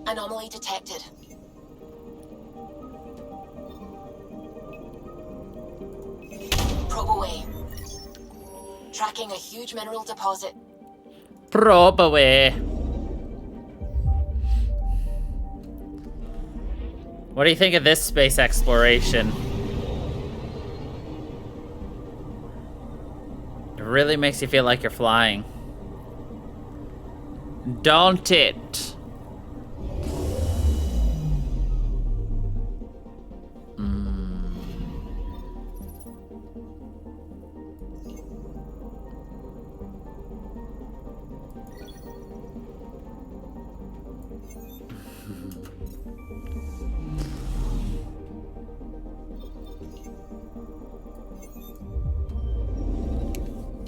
Anomaly detected. Probe away. Tracking a huge mineral deposit. Probe away. What do you think of this space exploration? It really makes you feel like you're flying. Don't it?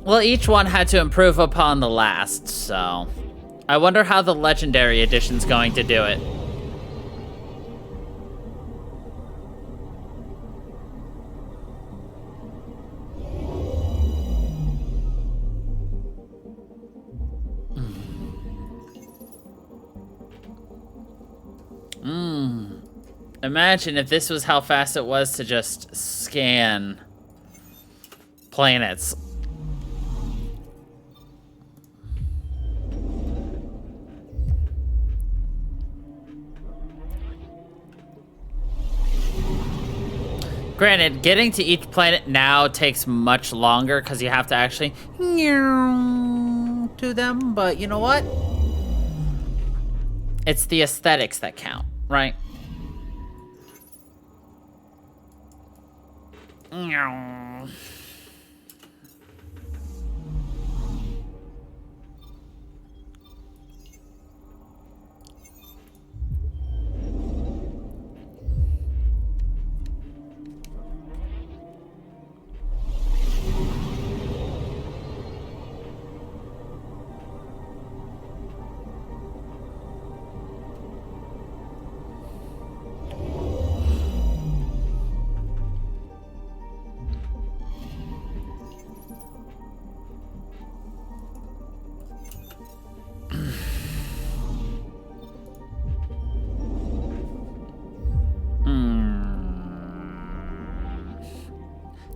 Well, each one had to improve upon the last, so... I wonder how the Legendary Edition's going to do it. Imagine if this was how fast it was to just scan planets. Granted, getting to each planet now takes much longer because you have to actually to them, but you know what? It's the aesthetics that count, right?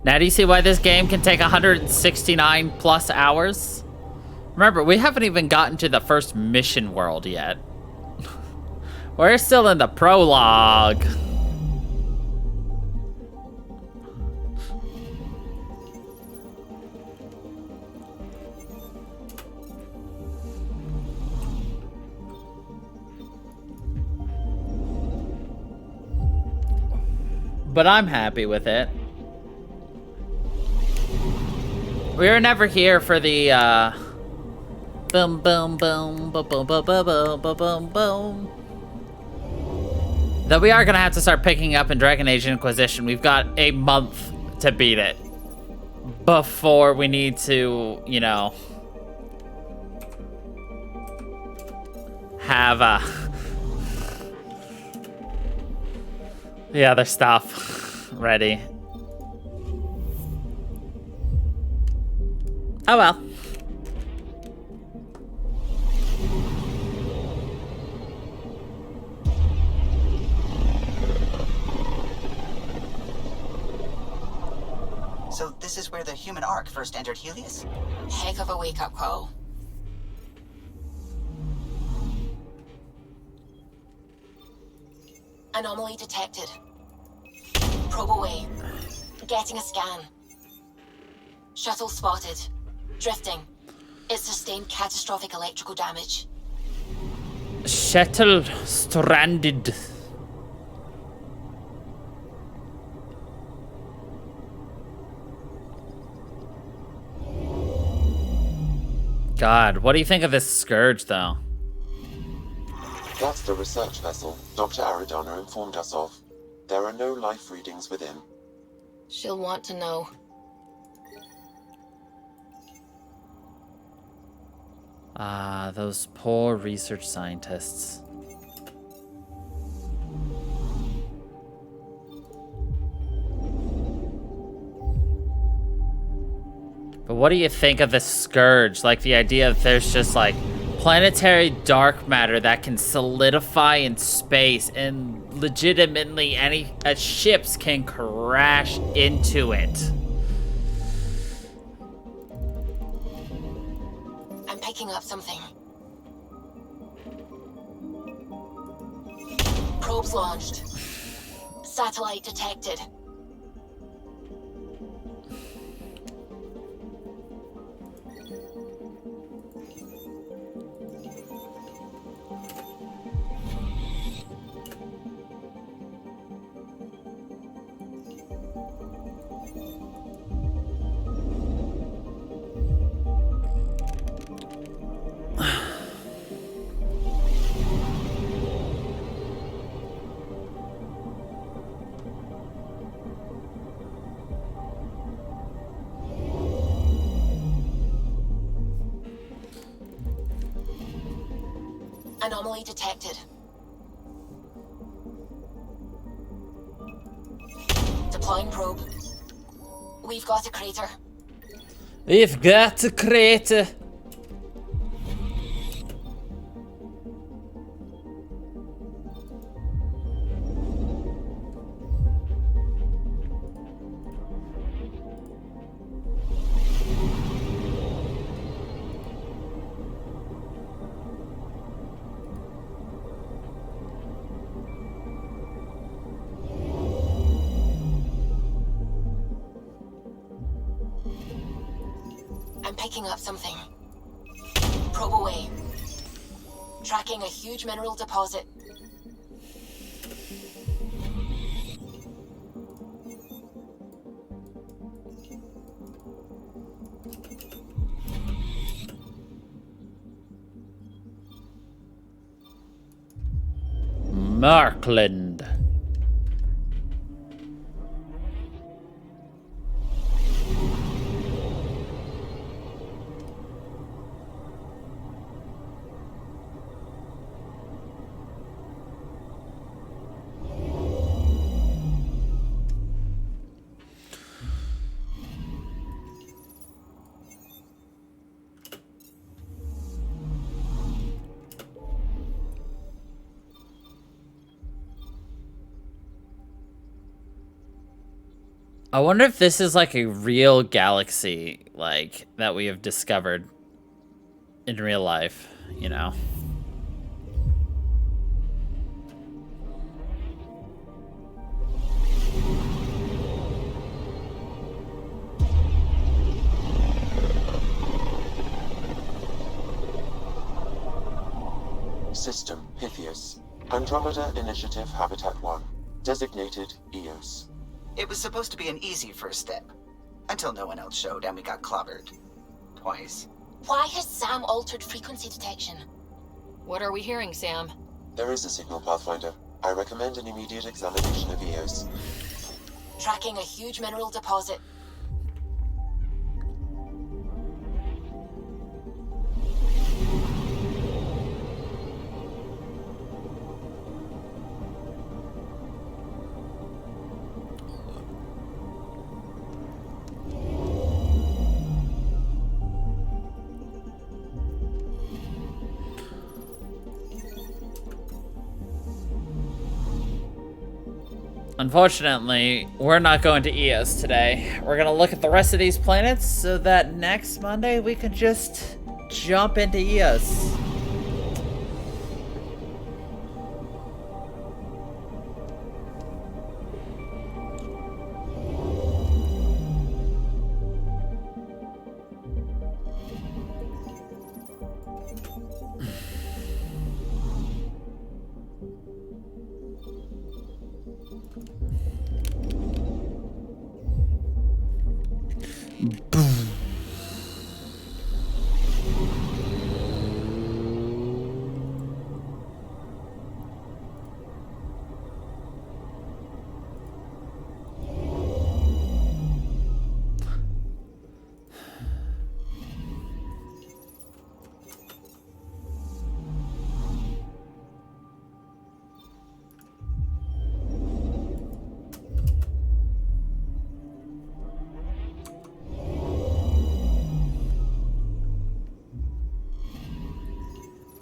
Now do you see why this game can take 169 plus hours? Remember, we haven't even gotten to the first mission world yet. We're still in the prologue. But I'm happy with it. We were never here for the boom boom boom boom boom boom boom boom boom boom. Though we are gonna have to start picking up in Dragon Age Inquisition. We've got a month to beat it before we need to, you know, have the other stuff ready. Oh well. So this is where the human Ark first entered Helios? Heck of a wake-up call. Anomaly detected. Probe away. Getting a scan. Shuttle spotted. Drifting. It sustained catastrophic electrical damage. Shuttle stranded. God, what do you think of this Scourge, though? That's the research vessel Dr. Aridana informed us of. There are no life readings within. She'll want to know. Ah, those poor research scientists. But what do you think of the Scourge? Like the idea that there's just like planetary dark matter that can solidify in space and legitimately any ships can crash into it. I'm picking up something. Probes launched. Satellite detected. Anomaly detected. Deploying probe. We've got a crater. We've got a crater. I'm picking up something. Probe away. Tracking a huge mineral deposit. Markland. I wonder if this is like a real galaxy, like, that we have discovered in real life, you know? System Pythias. Andromeda Initiative Habitat 1. Designated EOS. It was supposed to be an easy first step. Until no one else showed and we got clobbered. Twice. Why has Sam altered frequency detection? What are we hearing, Sam? There is a signal, Pathfinder. I recommend an immediate examination of EOS. Tracking a huge mineral deposit. Unfortunately, we're not going to EOS today. We're gonna look at the rest of these planets so that next Monday we can just jump into EOS.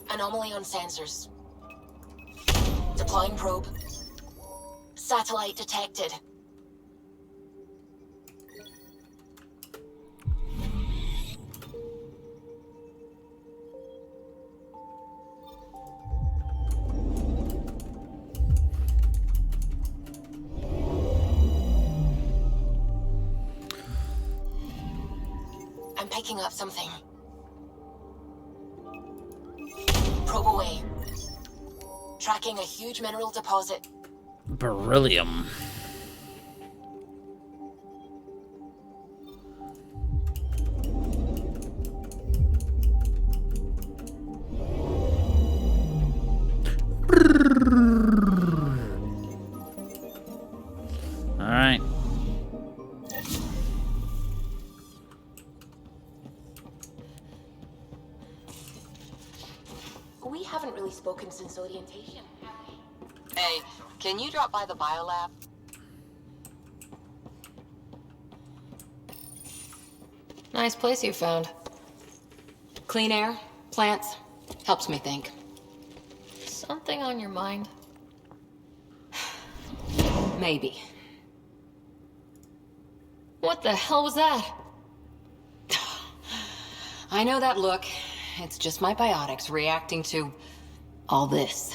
Anomaly on sensors. Deploying probe. Satellite detected. I'm picking up something. Probe away. Tracking a huge mineral deposit. Beryllium. All right. We haven't really spoken since orientation, have we? Hey, can you drop by the biolab? Nice place you found. Clean air, plants, helps me think. Something on your mind? Maybe. What the hell was that? I know that look. It's just my biotics reacting to all this.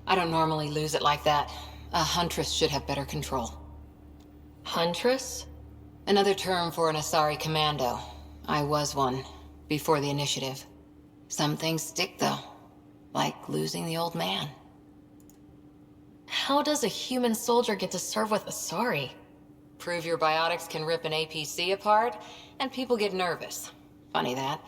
I don't normally lose it like that. A huntress should have better control. Huntress? Another term for an Asari commando. I was one, before the initiative. Some things stick, though. Like losing the old man. How does a human soldier get to serve with Asari? Prove your biotics can rip an APC apart, and people get nervous. Funny that.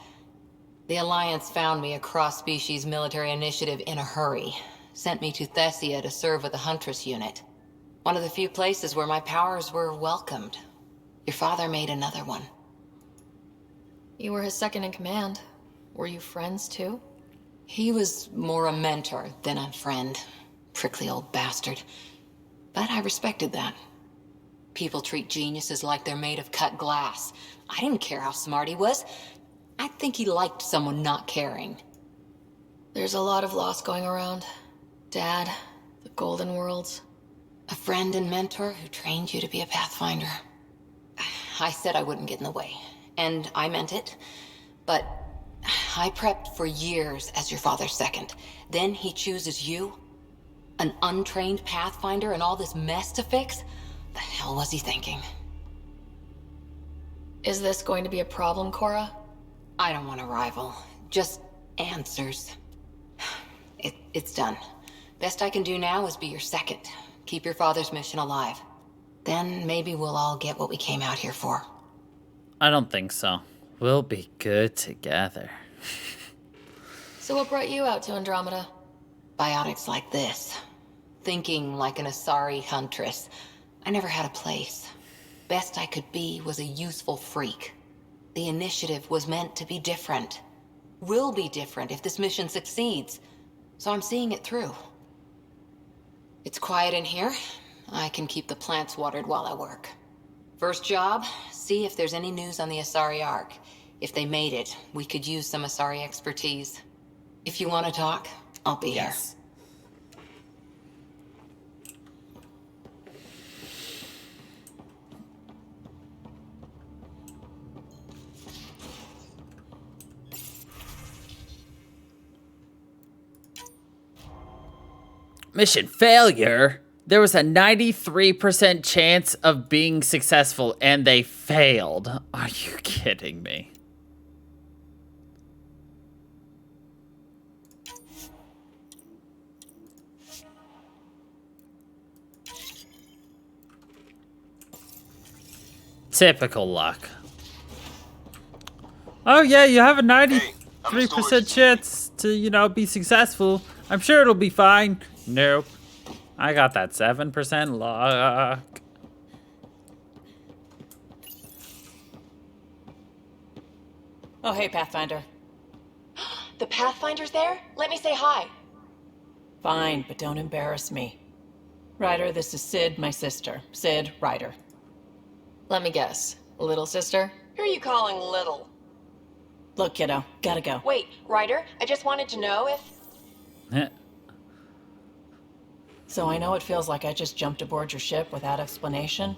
The Alliance found me a cross-species military initiative in a hurry. Sent me to Thessia to serve with the Huntress unit. One of the few places where my powers were welcomed. Your father made another one. You were his second in command. Were you friends too? He was more a mentor than a friend. Prickly old bastard. But I respected that. People treat geniuses like they're made of cut glass. I didn't care how smart he was. I think he liked someone not caring. There's a lot of loss going around. Dad, the Golden Worlds. A friend and mentor who trained you to be a Pathfinder. I said I wouldn't get in the way. And I meant it. But I prepped for years as your father's second. Then he chooses you? An untrained Pathfinder and all this mess to fix? The hell was he thinking? Is this going to be a problem, Cora? I don't want a rival. Just answers. It's done. Best I can do now is be your second. Keep your father's mission alive. Then maybe we'll all get what we came out here for. I don't think so. We'll be good together. So what brought you out to Andromeda? Biotics like this. Thinking like an Asari huntress. I never had a place. Best I could be was a useful freak. The initiative was meant to be different. Will be different if this mission succeeds. So I'm seeing it through. It's quiet in here. I can keep the plants watered while I work. First job, see if there's any news on the Asari Ark. If they made it, we could use some Asari expertise. If you want to talk, I'll be here. Mission failure? There was a 93% chance of being successful, and they failed. Are you kidding me? Typical luck. Oh yeah, you have a 93% chance to, you know, be successful. I'm sure it'll be fine. Nope. I got that 7% luck. Oh, hey, Pathfinder. The Pathfinder's there? Let me say hi. Fine, but don't embarrass me. Ryder, this is Sid, my sister. Sid, Ryder. Let me guess. Little sister? Who are you calling little? Look, kiddo, gotta go. Wait, Ryder, I just wanted to know if... So I know it feels like I just jumped aboard your ship without explanation.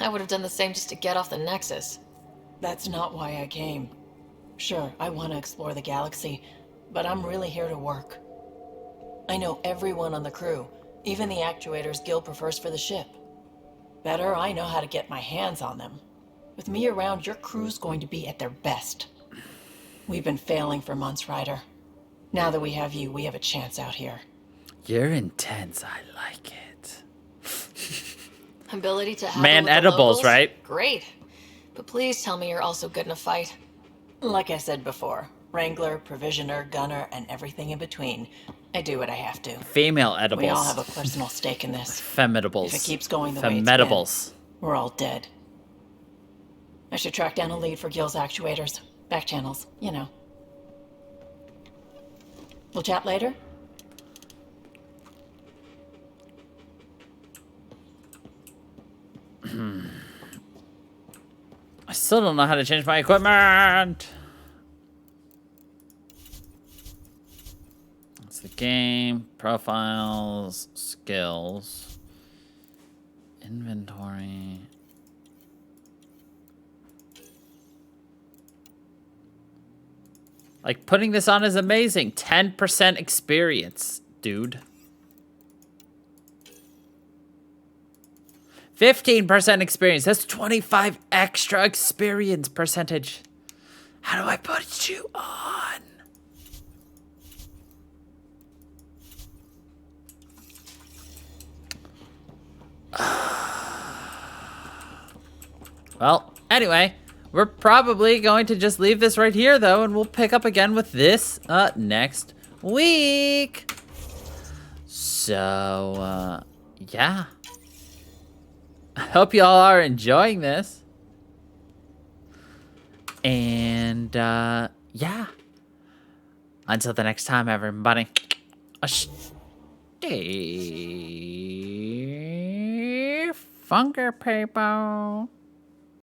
I would have done the same just to get off the Nexus. That's not why I came. Sure, I want to explore the galaxy, but I'm really here to work. I know everyone on the crew, even the actuators Gil prefers for the ship. Better, I know how to get my hands on them. With me around, your crew's going to be at their best. We've been failing for months, Ryder. Now that we have you, we have a chance out here. You're intense. I like it. Ability to handle Man with the edibles, locals? right? Great. But please tell me you're also good in a fight. Like I said before, Wrangler, Provisioner, Gunner, and everything in between. I do what I have to. Female edibles. We all have a personal stake in this. Femedibles. If it keeps going the way it's been, we're all dead. I should track down a lead for Gil's actuators. Back channels, you know. We'll chat later? I still don't know how to change my equipment. That's the game, profiles, skills, inventory. Like, putting this on is amazing. 10% experience, dude. 15% experience. That's 25 extra experience percentage. How do I put you on? Well, anyway, we're probably going to just leave this right here, though, and we'll pick up again with this next week. So, yeah. I hope y'all are enjoying this. And, yeah. Until the next time, everybody. Stay funker, people.